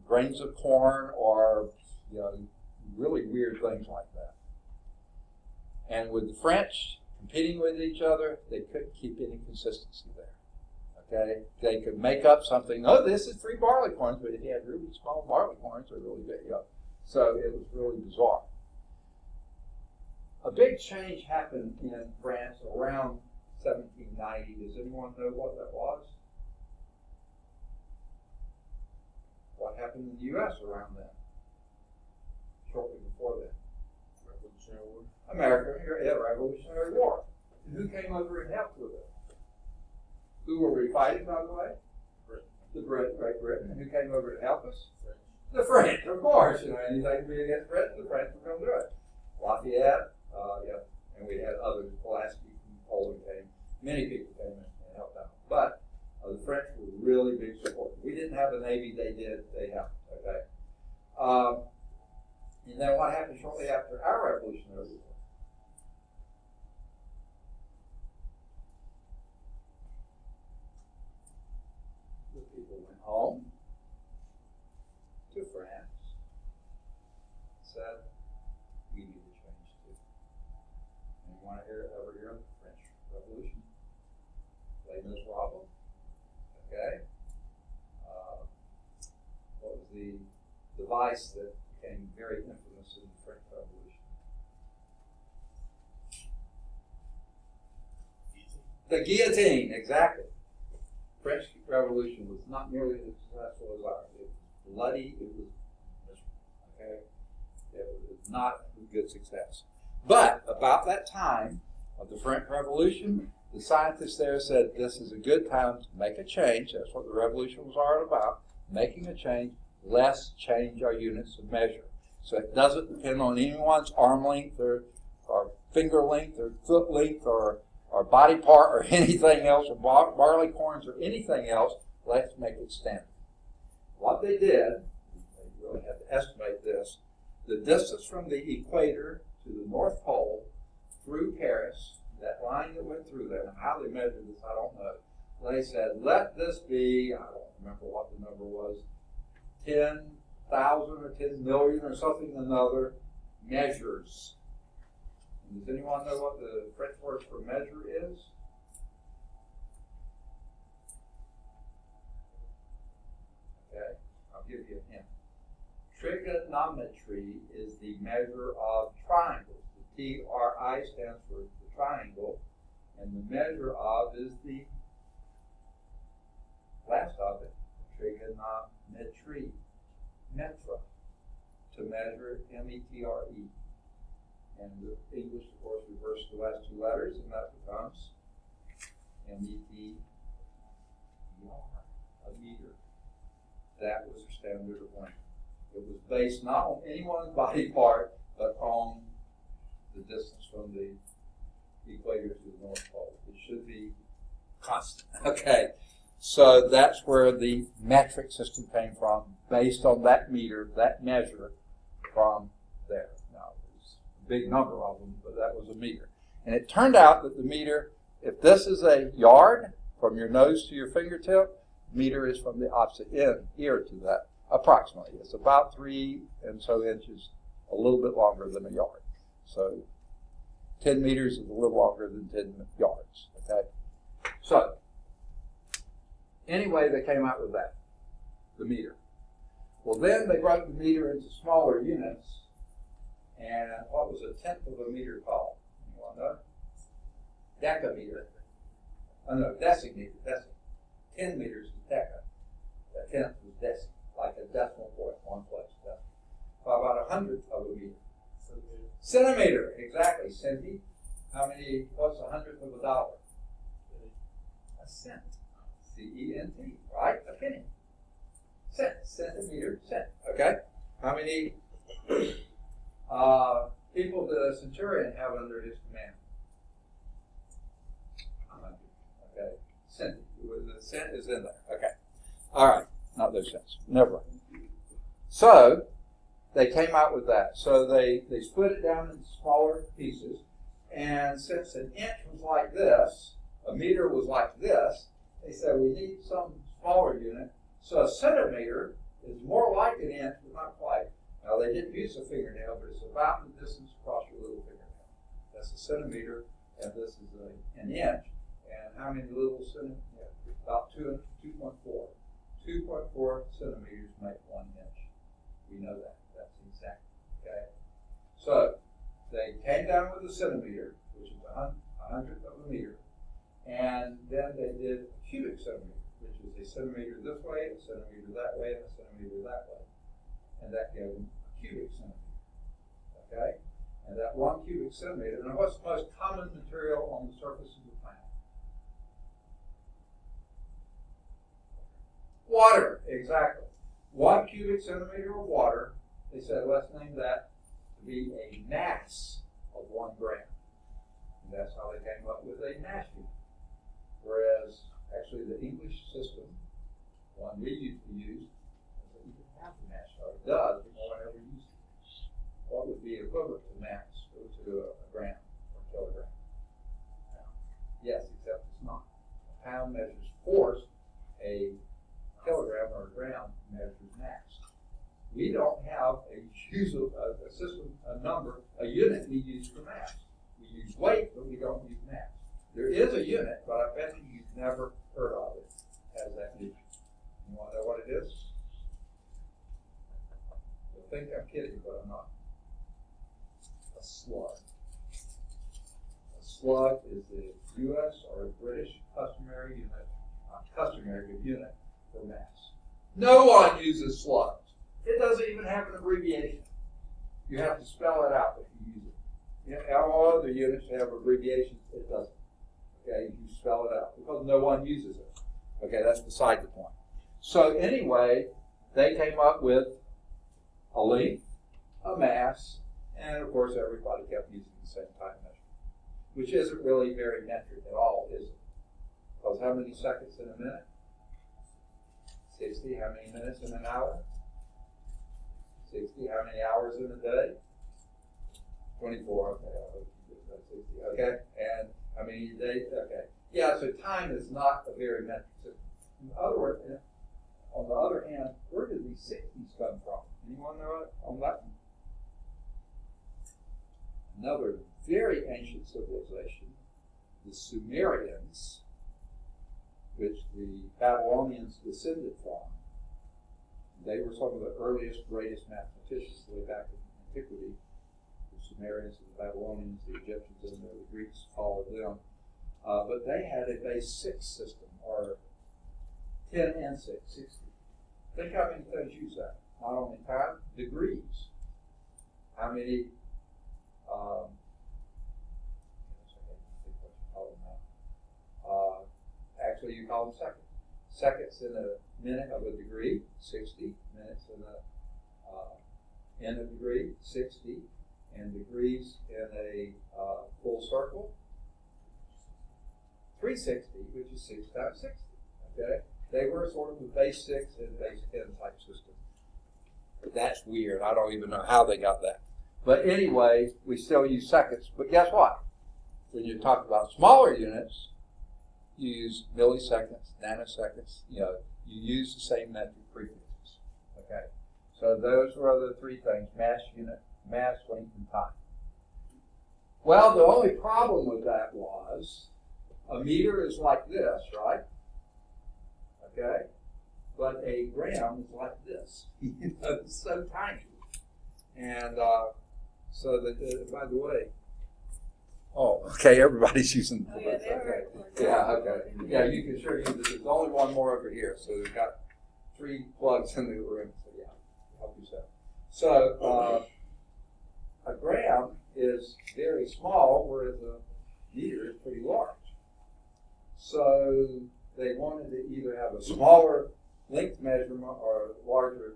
grains of corn or really weird things like that. And with the French competing with each other, they couldn't keep any consistency there. Okay, they could make up something. Oh, this is 3 barley corns, but if you had really small barley corns, they're really big. So it was really bizarre. A big change happened in France around 1790. Does anyone know what that was? What happened in the U.S. around then? Shortly before then? Revolutionary War. Revolutionary War. And who came over and helped with it? Who were we fighting, by the way? Britain. The Great Britain. And who came over to help us? French. The French, of course. Anything to be against Britain, the French were going to do it. Lafayette, and we had others. Pulaski from Poland came. Many people came and helped out. But the French were really big supporters. We didn't have a navy, they did. They helped. Okay. And then what happened shortly after our Revolutionary War? The people went home to France, said, we need to change too. And you want to ever hear of the French Revolution? Les Miserables. Okay. What was the device that became very infamous in the French Revolution? The guillotine, exactly. French Revolution was not nearly as successful as ours. It was bloody, it was miserable, okay? It was not a good success. But about that time of the French Revolution, the scientists there said this is a good time to make a change. That's what the revolution was all about, making a change. Let's change our units of measure. So it doesn't depend on anyone's arm length or finger length or foot length or body part or anything else, or barley corns or anything else. Let's make it standard. What they did, they really had to estimate this, the distance from the equator to the North Pole through Paris, that line that went through there, and how they measured this, I don't know. They said, let this be, I don't remember what the number was, 10,000 or 10 million or something another measures. Does anyone know what the French word for measure is? Okay, I'll give you a hint. Trigonometry is the measure of triangles. The TRI stands for the triangle, and the measure of is the last of it, trigonometry, metra, to measure, M-E-T-R-E. And the English, of course, reverses the last two letters, and that becomes M-E-T-R, a meter. That was the standard of length. It was based not on any one body part, but on the distance from the equator to the North Pole. It should be constant. Okay, so that's where the metric system came from, based on that meter, that measure from there. Now, there's a big number of them, but that was a meter. And it turned out that the meter, if this is a yard from your nose to your fingertip, meter is from the opposite ear to that, approximately. It's about 3 and so inches, a little bit longer than a yard. So 10 meters is a little longer than 10 yards, okay? So, anyway, they came out with that, the meter. Well, then they broke the meter into smaller units, and what was a tenth of a meter called? Anyone know? Decameter. Oh no, decimeter, 10 meters is deca. A tenth is deci, like a decimal point, one place. About 100th of a meter. Centimeter, exactly. Centi. How many, what's 100th of a dollar? A cent. C-E-N-T, right? A penny. Cent, centimeter, cent. Okay? How many people did a centurion have under his command? 100. Okay? Cent. The cent is in there. Okay. All right. Not those cents. Never mind. So, they came out with that. So they split it down into smaller pieces. And since an inch was like this, a meter was like this, they said we need some smaller unit. So a centimeter is more like an inch, but not quite. Now they didn't use a fingernail, but it's about the distance across your little fingernail. That's a centimeter, and this is an inch. And how many little centimeters? Yeah, about 2.4. 2.4 centimeters make 1 inch. We know that. That's exact. Okay. So they came down with a centimeter, which is 100th of a meter, and then they did a cubic centimeter, which is a centimeter this way, a centimeter that way, and a centimeter that way, and that gave them a cubic centimeter. Okay, and that 1 cubic centimeter. Now, what's the most common material on the surface of the planet? Water, exactly. 1 cubic centimeter of water. They said, let's name that to be a mass of 1 gram. And that's how they came up with a mass unit. Whereas, actually, the English system, one we used to use, doesn't even have the mass chart. It does, but no one ever used it. What would be equivalent to mass, or to a gram or kilogram? Yes, except it's not. A pound measures force, a kilogram or a gram measures mass. We don't have a system, a number, a unit we use for mass. We use weight, but we don't use mass. There is a unit, but I bet you've never heard of it as that unit. You want to know what it is? You'll think I'm kidding, but I'm not. A slug. A slug is the U.S. or British customary unit for mass. No one uses slugs. It doesn't even have an abbreviation. You have to spell it out if you use it. All other units have abbreviations. It doesn't. Okay, you spell it out because no one uses it. Okay, that's beside the point. So anyway, they came up with a length, a mass, and of course everybody kept using the same time measure, which isn't really very metric at all, is it? Because how many seconds in a minute? 60. How many minutes in an hour? 60. How many hours in a day? 24, okay, I hope you did that, 60, okay, and how many days, okay. Yeah, so time is not a very metric system. In other words, on the other hand, where did these 60s come from? Anyone know it on that one? Another very ancient civilization, the Sumerians, which the Babylonians descended from. They were some of the earliest, greatest mathematicians way back in antiquity. The Sumerians and the Babylonians, the Egyptians, and the Greeks followed them. But they had a base 6 system, or 10 and 6, 60. Think how many things use that. Not only time, degrees. How many, actually you call them seconds. Seconds in a minute of a degree, 60. Minutes in a degree, 60. And degrees in a full circle, 360, which is 6 times 60. Okay? They were sort of a base 6 and base 10 type system. But that's weird. I don't even know how they got that. But anyway, we still use seconds. But guess what? When you talk about smaller units, you use milliseconds, nanoseconds. You use the same metric prefixes. Okay? So those were the three things: mass, unit, mass, length, and time. Well, the only problem with that was a meter is like this, right? Okay? But a gram is like this. It's so tiny. And so that, by the way, okay, everybody's using the yeah, they okay. were. Yeah, okay. Yeah, you can sure use it. There's only one more over here, so we've got 3 plugs in the room. So yeah, help yourself. So a gram is very small, whereas a meter is pretty large. So they wanted to either have a smaller length measurement or a larger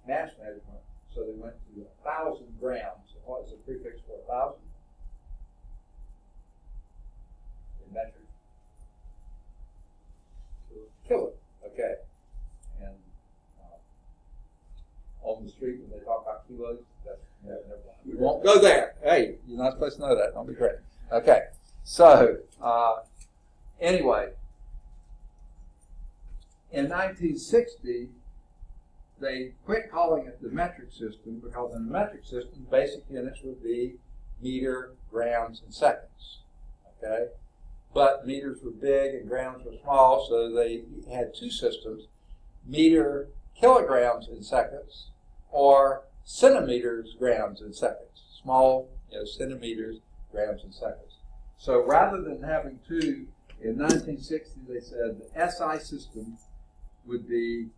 mass measurement. So they went to 1,000 grams. And what is the prefix for 1,000? In metric. Kilo. Okay. And on the street when they talk about kilos, that's never mind. We won't go there. Hey, you're not supposed to know that. Don't be crazy. Okay. So anyway, in 1960, they quit calling it the metric system because in the metric system, basic units would be meter, grams, and seconds. Okay? But meters were big and grams were small, so they had 2 systems: meter, kilograms, and seconds, or centimeters, grams, and seconds. Small, centimeters, grams, and seconds. So rather than having 2, in 1960 they said the SI system would be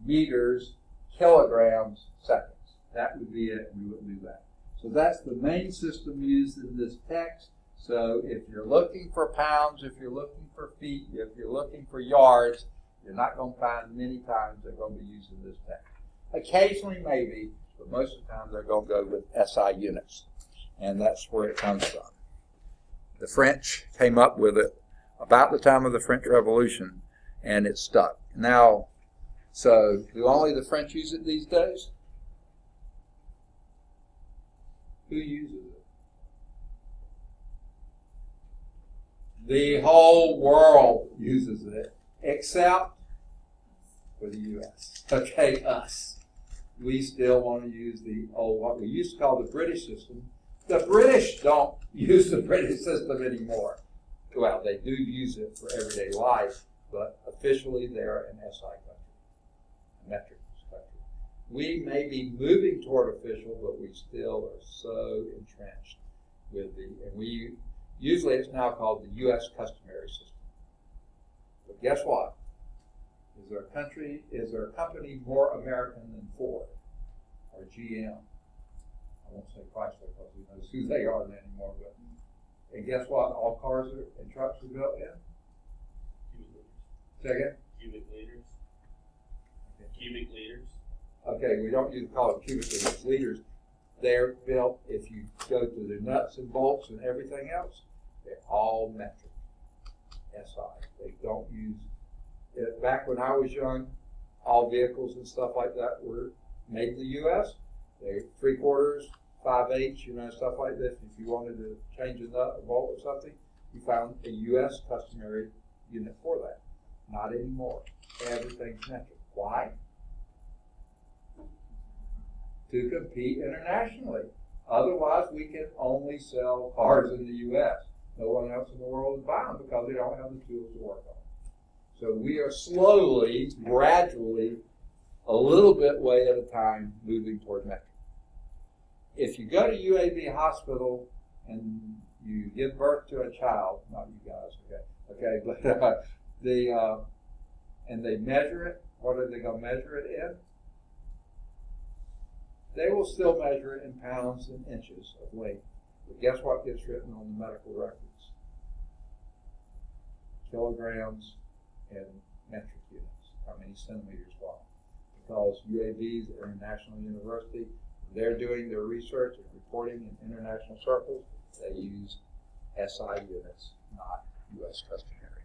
meters, kilograms, seconds. That would be it, and we wouldn't do that. So that's the main system used in this text. So if you're looking for pounds, if you're looking for feet, if you're looking for yards, you're not going to find many times they're going to be using this text. Occasionally maybe, but most of the time they're going to go with SI units. And that's where it comes from. The French came up with it about the time of the French Revolution, and it stuck. Now, so do only the French use it these days? Who uses it? The whole world uses it, except for the U.S. Okay, us. We still want to use what we used to call the British system. The British don't use the British system anymore. Well, they do use it for everyday life, but officially they're an SI country, a metric country. We may be moving toward official, but we still are so entrenched with usually it's now called the U.S. customary system. But guess what? Is there a company more American than Ford or GM? I won't say Chrysler because who knows who they are anymore. But and guess what? All cars and trucks are built in. Second. Cubic liters. Cubic liters. Okay, we don't use call it cubic liters. They're built. If you go to the nuts and bolts and everything else, they're all metric. SI. They don't use. Back when I was young, all vehicles and stuff like that were made in the U.S. They're 3/4, 5/8, stuff like this. If you wanted to change a nut or bolt or something, you found a U.S. customary unit for that. Not anymore. Everything's metric. Why? To compete internationally. Otherwise, we can only sell cars in the U.S. No one else in the world is buying them because they don't have the tools to work on. So we are slowly, gradually, a little bit way at a time moving toward metric. If you go to UAB hospital and you give birth to a child, not you guys, okay, but and they measure it, what are they going to measure it in? They will still measure it in pounds and inches of weight. But guess what gets written on the medical records? Kilograms and metric units. How many centimeters long? Because UAB is an international university. They're doing their research and reporting in international circles. They use SI units, not U.S. customary.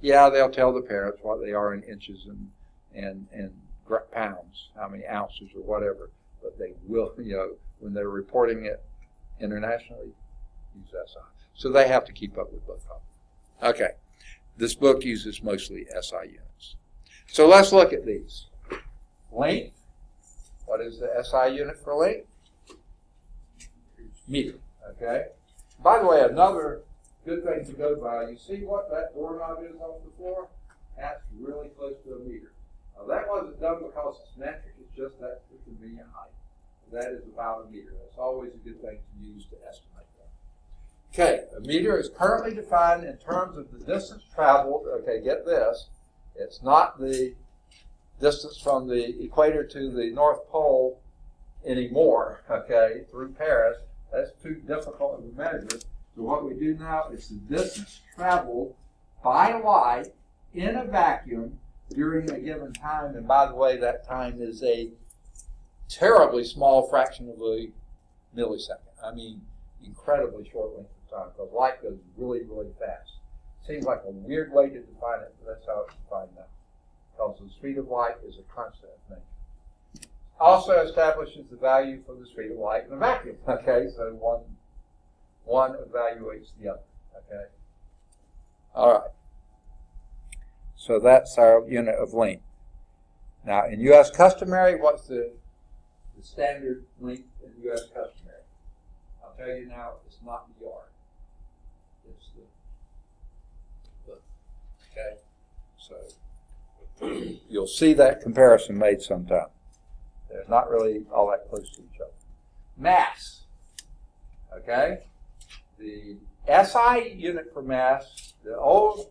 Yeah, they'll tell the parents what they are in inches and pounds, how many ounces or whatever. But they will, when they're reporting it internationally, use SI. So they have to keep up with both of them. Okay. This book uses mostly SI units. So let's look at these. Length. What is the SI unit for length? Meter. Okay. By the way, another good thing to go by, you see what that doorknob is on the floor? That's really close to a meter. Now that wasn't done because it's metric, it's just that for convenient height. That is about a meter. That's always a good thing to use to estimate that. Okay, a meter is currently defined in terms of the distance traveled. Okay, get this. It's not the distance from the equator to the North Pole anymore, okay, through Paris. That's too difficult of a measure. So what we do now is the distance traveled by light in a vacuum during a given time. And by the way, that time is a terribly small fraction of a millisecond. I mean, incredibly short length of time because light goes really, really fast. Seems like a weird way to define it, but that's how it's defined now. Because the speed of light is a constant thing. Also establishes the value for the speed of light in a vacuum. Okay, so one evaluates the other. Okay. All right. So that's our unit of length. Now, in U.S. customary, what's the standard length in U.S. customary? I'll tell you now, it's not the yard. It's the foot. Okay? So you'll see that comparison made sometime. They're not really all that close to each other. Mass. Okay? The SI unit for mass, the old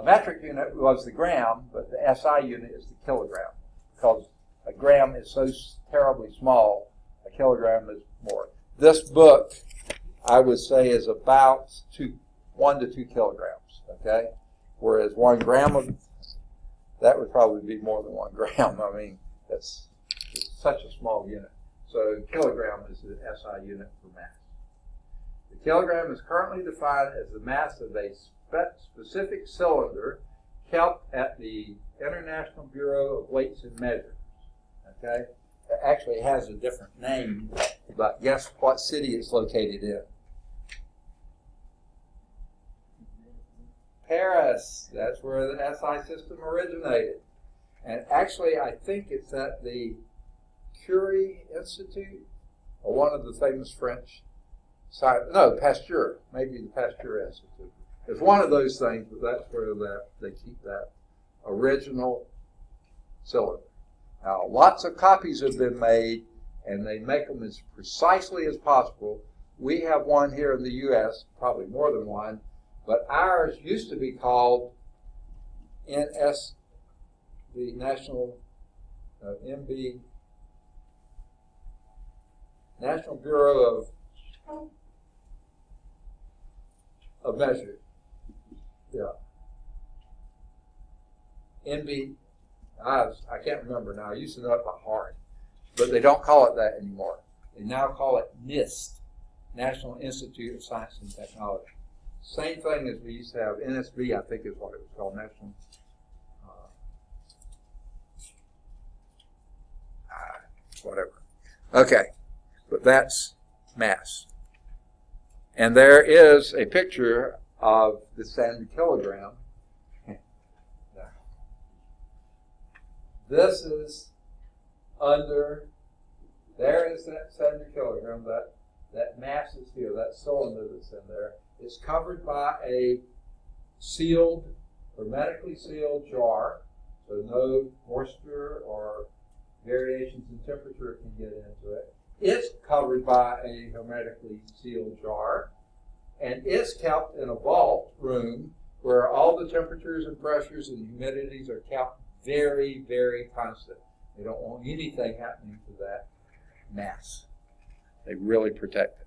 metric unit was the gram, but the SI unit is the kilogram. Because a gram is so terribly small, a kilogram is more. This book, I would say, is about 1 to 2 kilograms, okay? Whereas 1 gram of, that would probably be more than 1 gram. I mean, it's such a small unit. So kilogram is the SI unit for mass. The kilogram is currently defined as the mass of a specific cylinder kept at the International Bureau of Weights and Measures. Okay? It actually has a different name, but guess what city it's located in? Paris. That's where the SI system originated. And actually, I think it's at the Curie Institute, or one of the famous French science. No, Pasteur. Maybe the Pasteur Institute. It's one of those things, but that's where they keep that original cylinder. Now, lots of copies have been made, and they make them as precisely as possible. We have one here in the U.S., probably more than one, but ours used to be called NS, the National MB, National Bureau of Measure. Yeah. NB. I can't remember now. I used to know it by heart. But they don't call it that anymore. They now call it NIST, National Institute of Science and Technology. Same thing as we used to have NSB, I think is what it was called, National. Whatever. Okay. that's mass. And there is a picture of the standard kilogram. This is under, there is that standard kilogram, that mass is here, that cylinder that's in there. It's covered by a sealed, hermetically sealed jar, so no moisture or variations in temperature can get into it. It's covered by a hermetically sealed jar, and it's kept in a vault room where all the temperatures and pressures and humidities are kept very, very constant. They don't want anything happening to that mass. They really protect it.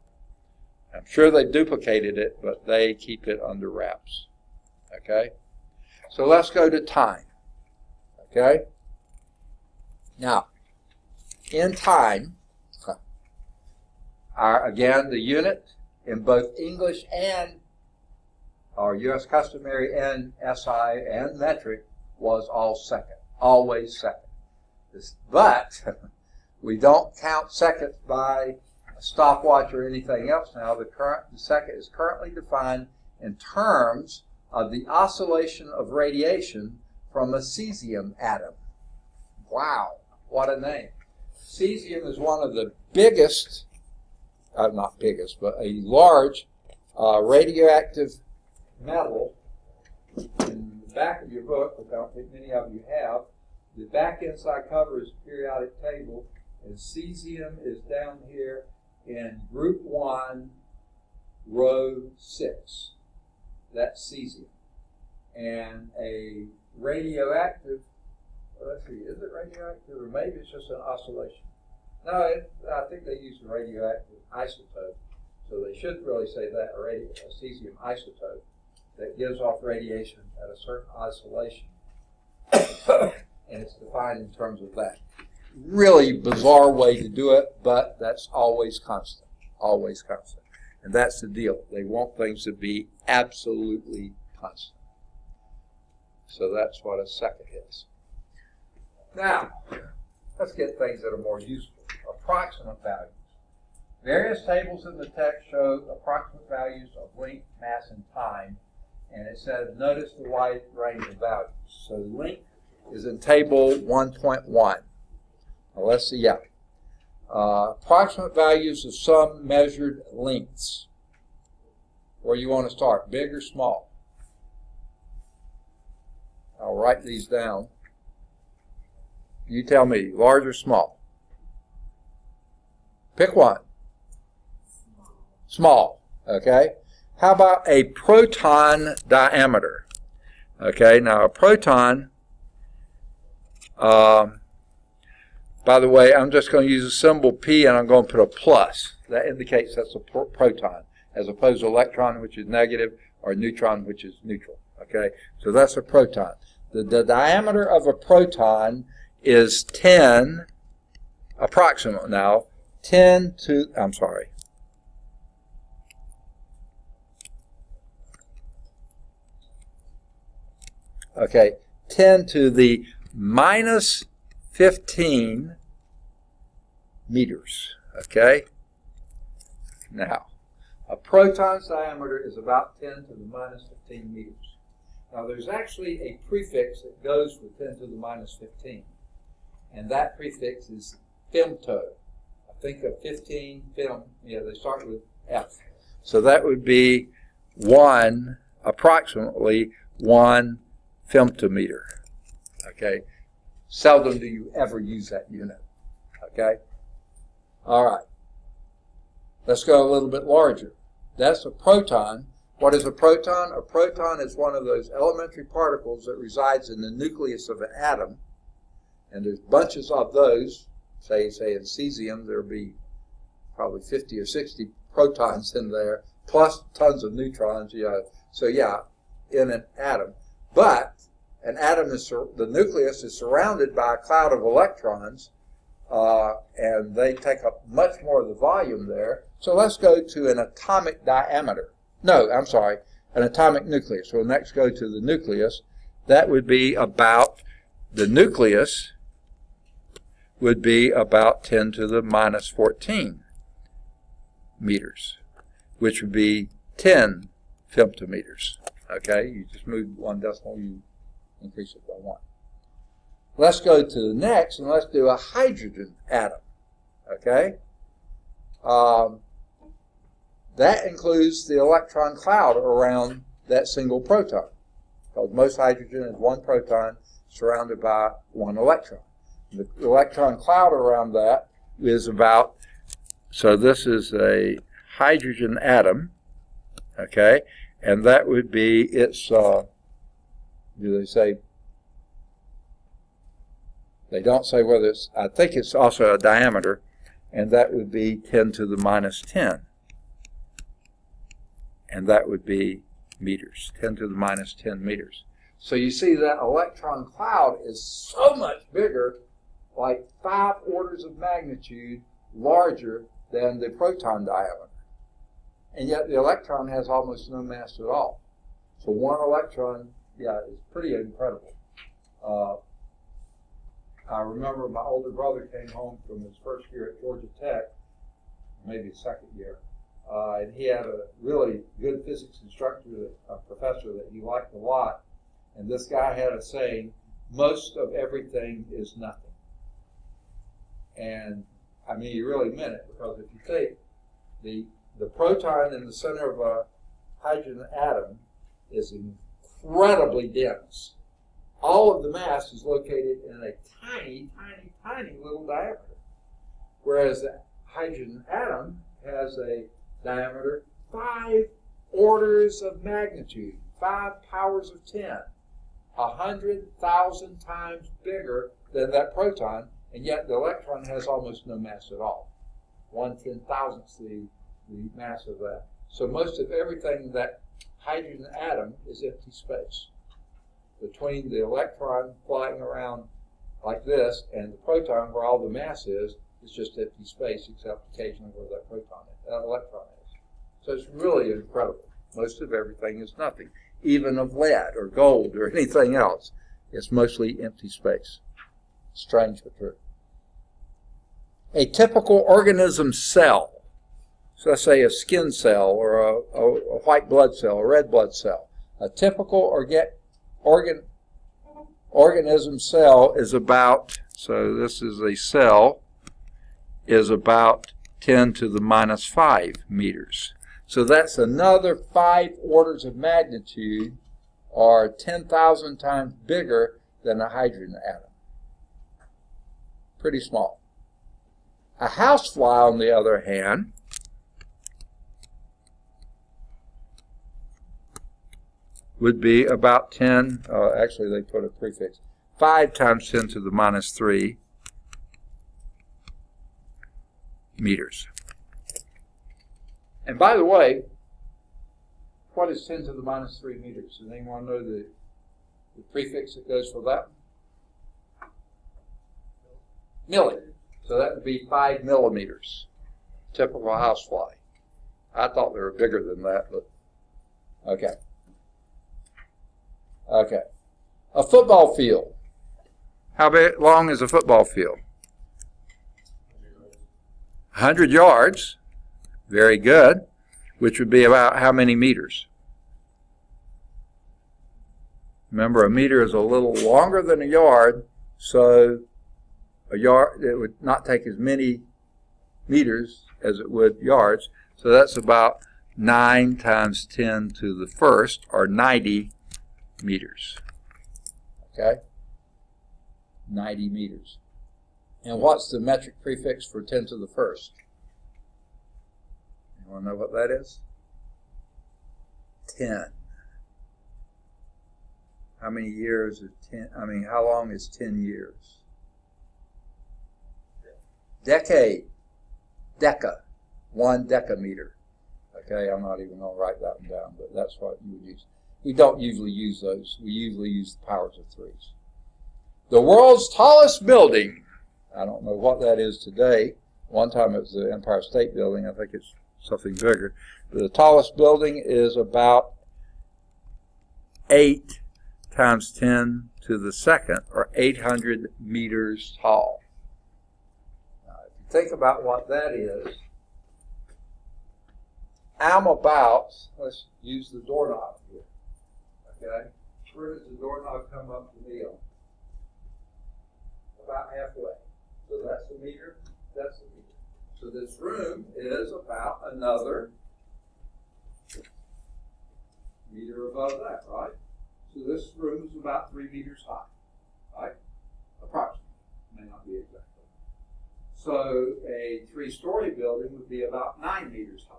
I'm sure they duplicated it, but they keep it under wraps. Okay? So let's go to time. Okay? Now, in time, again, the unit in both English and our U.S. customary and SI and metric was all second, always second. But we don't count seconds by a stopwatch or anything else now. The second is currently defined in terms of the oscillation of radiation from a cesium atom. Wow, what a name. Cesium is one of the biggest, not biggest, but a large radioactive metal. In the back of your book, which I don't think many of you have, the back inside cover is a periodic table, and cesium is down here in group 1, row 6. That's cesium. And a radioactive, let's see, is it radioactive or maybe it's just an oscillation? No, I think they use a radioactive isotope, so they should really say that, a cesium isotope that gives off radiation at a certain oscillation. And it's defined in terms of that. Really bizarre way to do it, but that's always constant. Always constant. And that's the deal. They want things to be absolutely constant. So that's what a second is. Now, let's get things that are more useful. Approximate values. Various tables in the text show approximate values of length, mass, and time. And it says, notice the wide range of values. So length is in table 1.1. Now let's see, approximate values of some measured lengths. Where you want to start, big or small? I'll write these down. You tell me, large or small? Pick one. Small, okay? How about a proton diameter? Okay, now a proton, by the way, I'm just going to use a symbol P and I'm going to put a plus. That indicates that's a proton, as opposed to electron, which is negative, or neutron, which is neutral. Okay, so that's a proton. The diameter of a proton is 10, approximate now, 10 to, I'm sorry, okay, 10 to the minus 15 meters, okay? Now, a proton's diameter is about 10 to the minus 15 meters. Now, there's actually a prefix that goes with 10 to the minus 15, and that prefix is femto. I think of 15, film, they start with F. So that would be approximately 1 femtometer, okay? Seldom do you ever use that unit, okay? All right. Let's go a little bit larger. That's a proton. What is a proton? A proton is one of those elementary particles that resides in the nucleus of an atom, and there's bunches of those. Say in cesium, there'll be probably 50 or 60 protons in there, plus tons of neutrons. So in an atom. But an atom the nucleus is surrounded by a cloud of electrons, and they take up much more of the volume there. So let's go to an atomic diameter. No, I'm sorry, an atomic nucleus. We'll next go to the nucleus. That would be about, the nucleus would be about 10 to the minus 14. meters, which would be 10 femtometers. Okay, you just move one decimal, you increase it by 1. Let's go to the next, and let's do a hydrogen atom. Okay, that includes the electron cloud around that single proton, because most hydrogen is one proton surrounded by one electron. The electron cloud around that is about, so this is a hydrogen atom, okay, and that would be its, do they say, they don't say whether it's, I think it's also a diameter, and that would be 10 to the minus 10. And that would be meters, 10 to the minus 10 meters. So you see that electron cloud is so much bigger, like 5 orders of magnitude larger than the proton diameter. And yet the electron has almost no mass at all. So one electron, yeah, is pretty incredible. I remember my older brother came home from his first year at Georgia Tech, maybe his second year, and he had a really good physics instructor, a professor that he liked a lot, and this guy had a saying, most of everything is nothing. And I mean, he really meant it, because if you take the proton in the center of a hydrogen atom is incredibly dense. All of the mass is located in a tiny, tiny, tiny little diameter. Whereas the hydrogen atom has a diameter 5 orders of magnitude, 5 powers of 10, 100,000 times bigger than that proton, and yet the electron has almost no mass at all. 1/10,000th the mass of that. So most of everything in that hydrogen atom is empty space. Between the electron flying around like this and the proton, where all the mass is just empty space, except occasionally where that electron is. So it's really incredible. Most of everything is nothing, even of lead or gold or anything else. It's mostly empty space. Strange but true. A typical organism cell, so let's say a skin cell or a white blood cell, a red blood cell. A typical organism cell is about, so this is a cell, is about 10 to the minus 5 meters. So that's another 5 orders of magnitude, or 10,000 times bigger than a hydrogen atom. Pretty small. A housefly, on the other hand, would be about 10, actually they put a prefix, 5 times 10 to the minus 3 meters. And by the way, what is 10 to the minus 3 meters? Does anyone know the prefix that goes for that? Milli. So that would be 5 millimeters. Typical housefly. I thought they were bigger than that, but okay. Okay. A football field. How long is a football field? 100 yards. Very good. Which would be about how many meters? Remember, a meter is a little longer than a yard, so a yard, it would not take as many meters as it would yards. So that's about 9 times 10 to the first, or 90 meters. Okay? 90 meters. And what's the metric prefix for 10 to the first? You want to know what that is? 10. How many years is 10? I mean, how long is 10 years? Decade. Deca. 1 decameter. Okay, I'm not even going to write that one down, but that's what you would use. We don't usually use those. We usually use the powers of 3s. The world's tallest building. I don't know what that is today. One time it was the Empire State Building. I think it's something bigger. But the tallest building is about 8 times 10 to the second, or 800 meters tall. Now, if you think about what that is, I'm about, let's use the doorknob here, okay? Where does the doorknob come up to me on? About halfway. So that's the meter, that's the meter. So this room is about another meter above that, right? So this room is about 3 meters high, right? Approximately, may not be exactly. So a 3-story building would be about 9 meters high.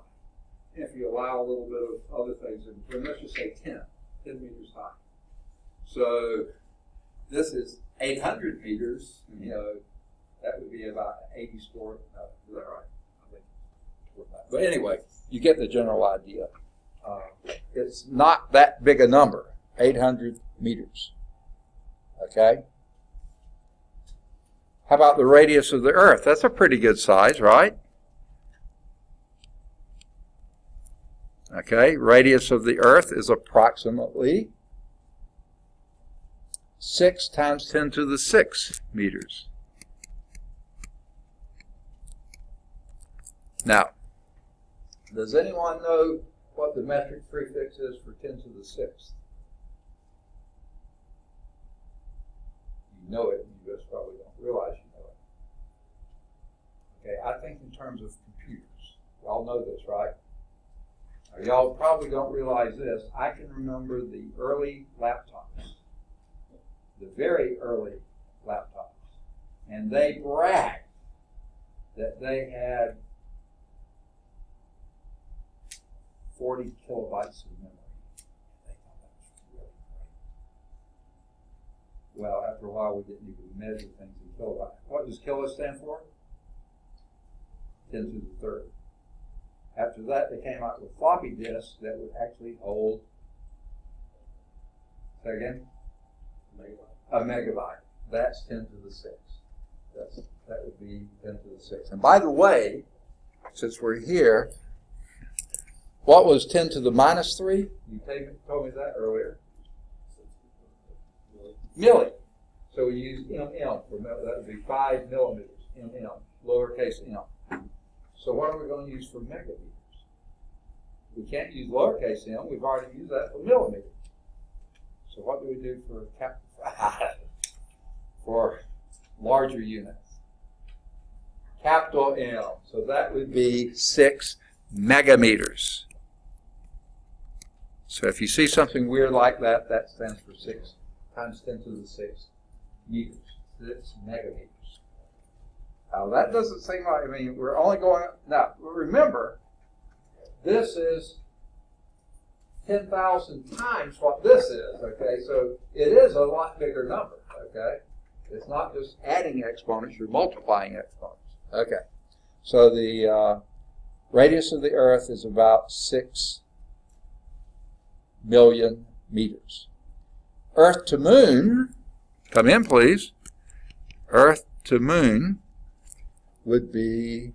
If you allow a little bit of other things in between, let's just say 10 meters high. So this is 800 meters, you know, that would be about 80 story. Is that right? I think. But anyway, you get the general idea. It's not that big a number, 800 meters. Okay? How about the radius of the Earth? That's a pretty good size, right? Okay, radius of the Earth is approximately 6 times 10 to the 6 meters. Now, does anyone know what the metric prefix is for 10 to the 6th? You know it, you just probably don't realize you know it. Okay, I think in terms of computers. Y'all know this, right? Now, y'all probably don't realize this. I can remember the early laptops, the very early laptops, and they bragged that they had 40 kilobytes of memory. They thought that was really great. Well, after a while, we didn't even measure things in kilobytes. What does kilo stand for? 10 to the 3rd. After that, they came out with floppy disks that would actually hold, say again? A megabyte. That's 10 to the 6th. That would be 10 to the 6th. And by the way, since we're here, what was 10 to the minus 3? You told me that earlier. Milli. So we use mm for that would be 5 millimeters, mm, lowercase m. So what are we going to use for megameters? We can't use lowercase m. We've already used that for millimeters. So what do we do for larger units? Capital M. So that would be 6 megameters. So if you see something weird like that, that stands for 6 times 10 to the 6th meters. 6 megameters. Now that doesn't seem like, I mean, we're only going, now remember, this is 10,000 times what this is, okay? So it is a lot bigger number, okay? It's not just adding exponents, you're multiplying exponents. Okay, so the radius of the Earth is about 6 million meters. Earth to Moon, come in please, Earth to Moon would be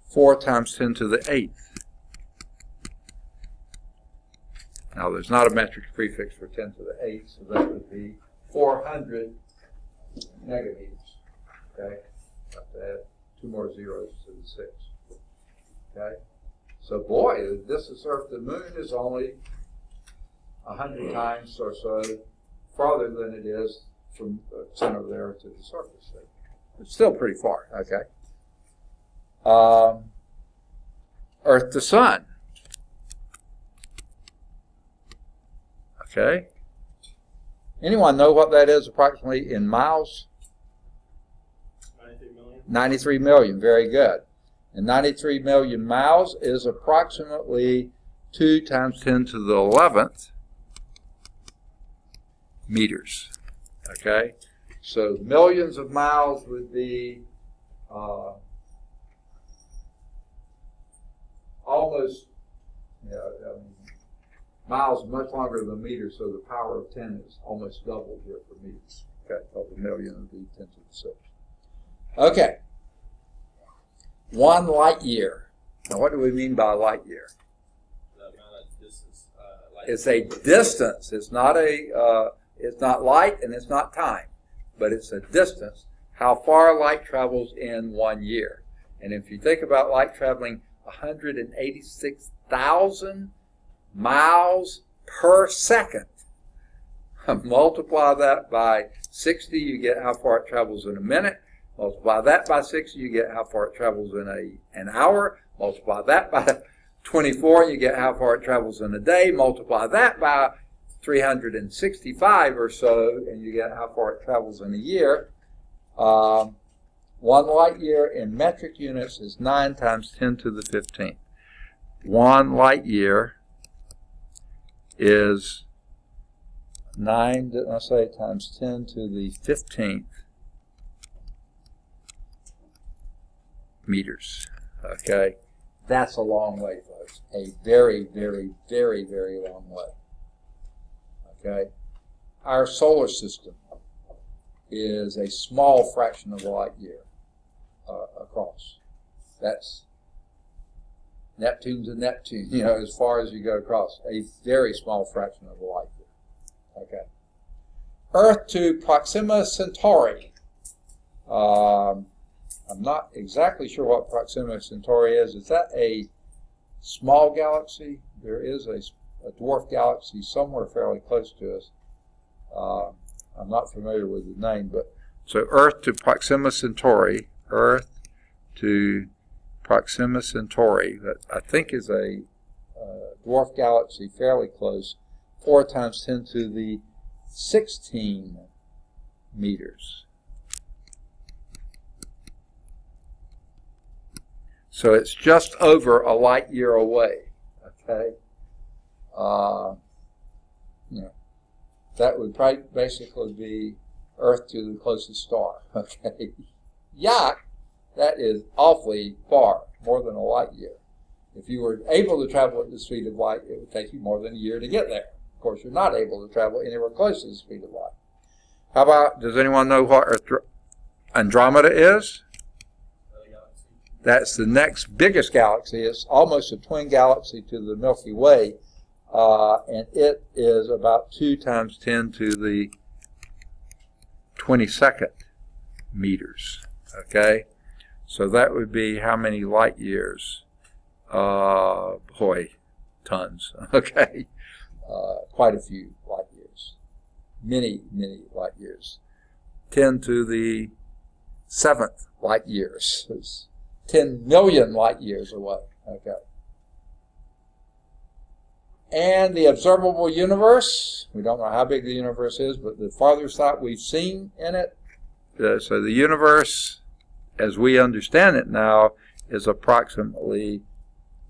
4 times 10 to the 8th. Now there's not a metric prefix for 10 to the 8th, so that would be 400 megameters. Okay, have to add 2 more zeros to the 6. Okay, so boy, the distance Earth to the Moon is only 100 times or so farther than it is from the center of the Earth to the surface. It's still pretty far. Okay. Earth to Sun. Okay. Anyone know what that is approximately in miles? 93 million. 93 million. Very good. And 93 million miles is approximately 2 times 10 to the 11th meters. Okay. So millions of miles would be almost, miles much longer than meters, so the power of 10 is almost doubled here for meters. Okay, so the million would be 10 to the 6th. Okay. 1 light year. Now, what do we mean by light year? The amount of distance. It's a distance. It's not it's not light and it's not time, but it's a distance. How far light travels in 1 year. And if you think about light traveling 186,000 miles per second. Multiply that by 60, you get how far it travels in a minute. Multiply that by 60, you get how far it travels in an hour. Multiply that by 24, you get how far it travels in a day. Multiply that by 365 or so, and you get how far it travels in a year. 1 light year in metric units is 9 times 10 to the 15th. 1 light year is 9, didn't I say, times 10 to the 15th meters. Okay? That's a long way, folks. A very, very, very, very long way. Okay? Our solar system is a small fraction of a light year across. That's Neptune's a Neptune, you know, as far as you go across. A very small fraction of a light year. Okay. Earth to Proxima Centauri. I'm not exactly sure what Proxima Centauri is. Is that a small galaxy? There is a dwarf galaxy somewhere fairly close to us. I'm not familiar with the name, but so Earth to Proxima Centauri. Earth to Proxima Centauri, that I think is a dwarf galaxy fairly close. 4 times 10 to the 16 meters. So it's just over a light year away. Okay, that would probably basically be Earth to the closest star. Okay, yuck, that is awfully far, more than a light year. If you were able to travel at the speed of light, it would take you more than a year to get there. Of course, you're not able to travel anywhere close to the speed of light. How about, does anyone know what Andromeda is? That's the next biggest galaxy. It's almost a twin galaxy to the Milky Way, and it is about 2 times 10 to the 22nd meters. Okay, so that would be how many light years? Tons. Okay, quite a few light years. Many, many light years. 10 to the 7th light years. It's 10 million light years away. Okay. And the observable universe, we don't know how big the universe is, but the farthest out we've seen in it. So the universe, as we understand it now, is approximately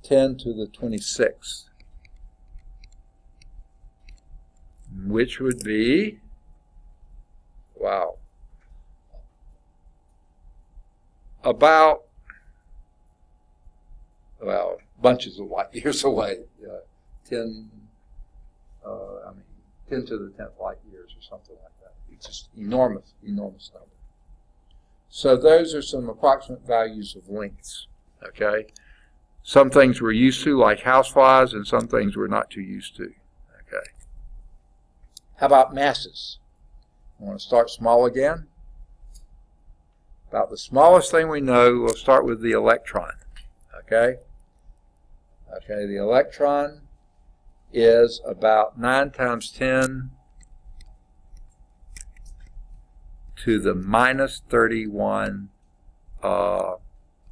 10 to the 26th, which would be, wow, about, well, bunches of light years away. 10 to the 10th light years or something like that. It's just enormous, enormous number. So those are some approximate values of lengths. Okay, some things we're used to, like houseflies, and some things we're not too used to. Okay. How about masses? I want to start small again. About the smallest thing we know, we'll start with the electron. Okay. Okay, the electron is about 9 times 10 to the minus 31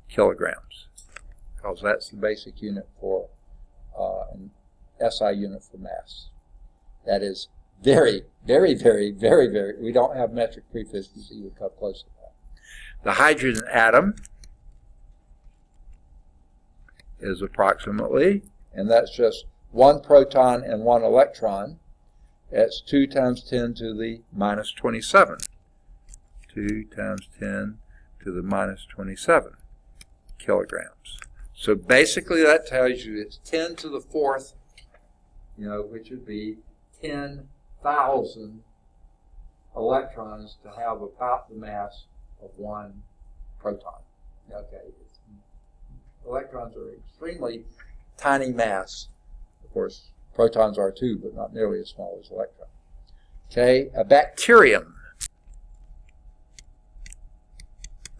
kilograms, because that's the basic unit for an SI unit for mass. That is very, very, very, very, very, we don't have metric prefixes that even come close to that. The hydrogen atom is approximately, and that's just 1 proton and 1 electron. That's 2 times 10 to the minus 27. 2 times 10 to the minus 27 kilograms. So basically that tells you it's 10 to the 4th, which would be 10,000 electrons to have about the mass of 1 proton. Okay, electrons are extremely tiny mass. Of course, protons are too, but not nearly as small as electrons. Okay, a bacterium.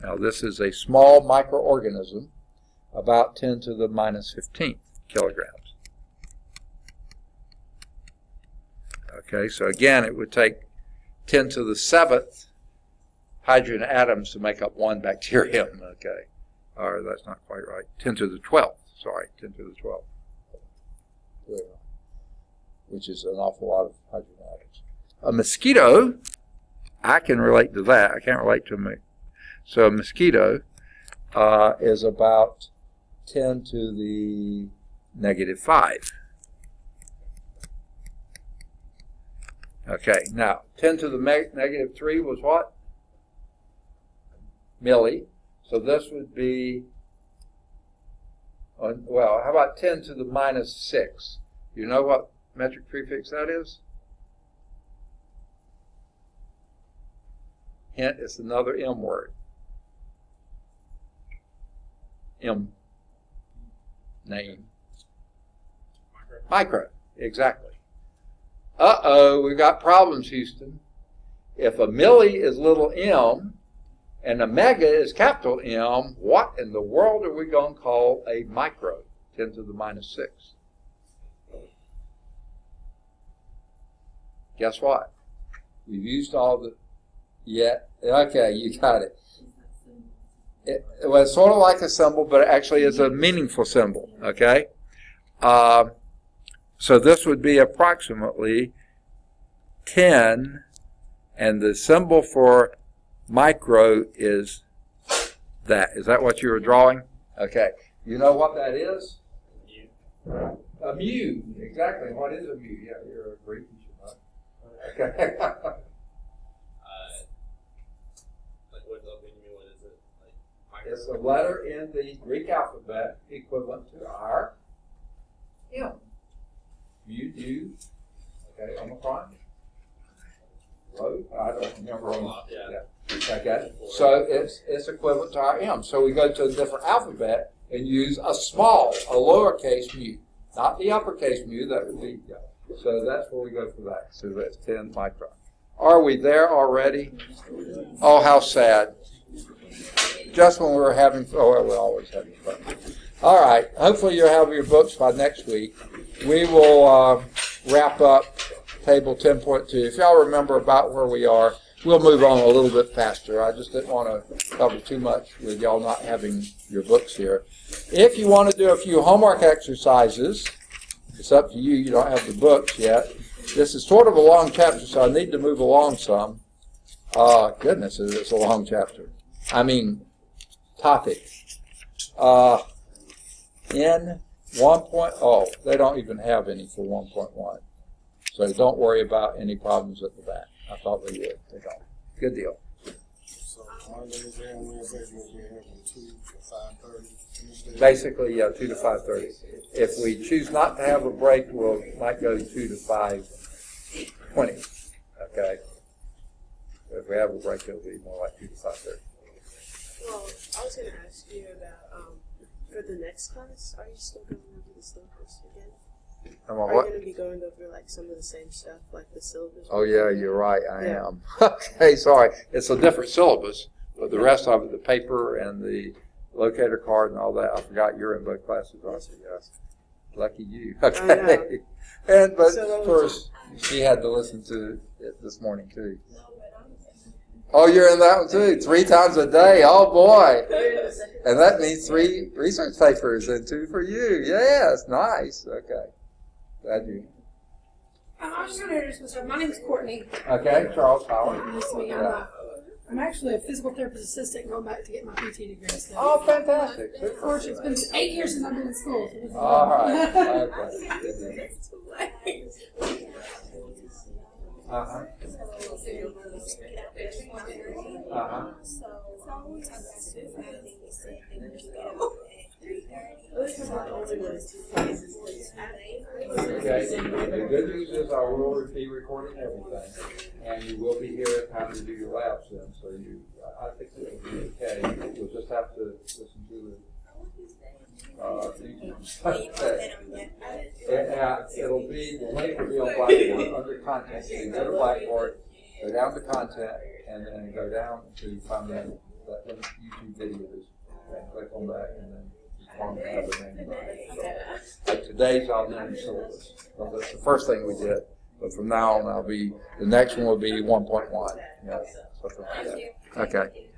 Now this is a small microorganism about 10 to the minus 15th kilograms. Okay, so again, it would take 10 to the 7th hydrogen atoms to make up one bacterium, okay? Or that's not quite right. 10 to the 12th, sorry, 10 to the 12th. Which is an awful lot of hydrogen atoms. A mosquito, I can relate to that. I can't relate to me. So a mosquito is about 10 to the negative 5. Okay, now 10 to the negative 3 was what? Milli. So this would be, well, how about 10 to the minus 6? You know what metric prefix that is? Hint, it's another M word. M name. Micro, exactly. Uh-oh, we've got problems, Houston. If a milli is little m and a mega is capital M, what in the world are we going to call a micro? 10 to the minus 6. Guess what? We've used all the, okay, you got it. Well, it's sort of like a symbol, but it actually is a meaningful symbol, okay? So this would be approximately 10, and the symbol for micro is that. Is that what you were drawing? Okay. You know what that is? Mu. A mu. Exactly. What is a mu? Yeah, you're a Greek. You should know. Okay. Like what is it? Like micro? It's a letter in the Greek alphabet equivalent to our M. Mu, du, okay, Omicron, Rho, I don't remember. Yeah. Okay, so it's equivalent to our M. So we go to a different alphabet and use a lowercase mu, not the uppercase mu, that would be, so that's where we go for that. So that's 10 micron. Are we there already? Oh, how sad. Just when we were having, we're always having fun. All right, hopefully you'll have your books by next week. We will wrap up table 10.2. If y'all remember about where we are, we'll move on a little bit faster. I just didn't want to cover too much with y'all not having your books here. If you want to do a few homework exercises, it's up to you. You don't have the books yet. This is sort of a long chapter, so I need to move along some. Goodness, it's a long chapter. I mean, topic. In 1.0, they don't even have any for 1.1. So don't worry about any problems at the back. I thought they would. They don't. Good deal. So Mondays and Wednesdays we'll be here from 2 to 5:30. Basically, 2 to 5:30. If we choose not to have a break, we might go 2 to 5:20. Okay. If we have a break, it'll be more like 2 to 5:30. Well, I was going to ask you about, for the next class, are you still going over the syllabus again? Are you going to be going over like some of the same stuff, like the syllabus? Oh, yeah, you're right. I am. Okay, sorry. It's a different syllabus, but the rest of it, the paper and the locator card and all that, I forgot you're in both classes, aren't you? Yes. Lucky you. Okay. But of course, she had to listen to it this morning, too. Oh, you're in that one, too? 3 times a day. Oh, boy. And that means 3 research papers and 2 for you. Yes, nice. Okay. Glad you. I was just going to introduce myself. My name's Courtney. Okay, Charles Howard. Nice to meet you. I'm actually a physical therapist assistant going back to get my PT degree. So. Oh, fantastic. Of course, it's been 8 years since I've been in school. So this is All fun. right. Okay. Uh-huh. Uh-huh. Okay. The good news is I will be recording everything, and you will be here at time to do your labs then. So I think it'll be okay. You'll just have to listen to it'll be, the link will be on Blackboard under content. So you go to Blackboard, go down to content, and then go down to find that YouTube videos, and click on that, and then Like today's our new syllabus. So that's the first thing we did. But from now on, the next one will be 1.1. Yeah, something like that. Okay.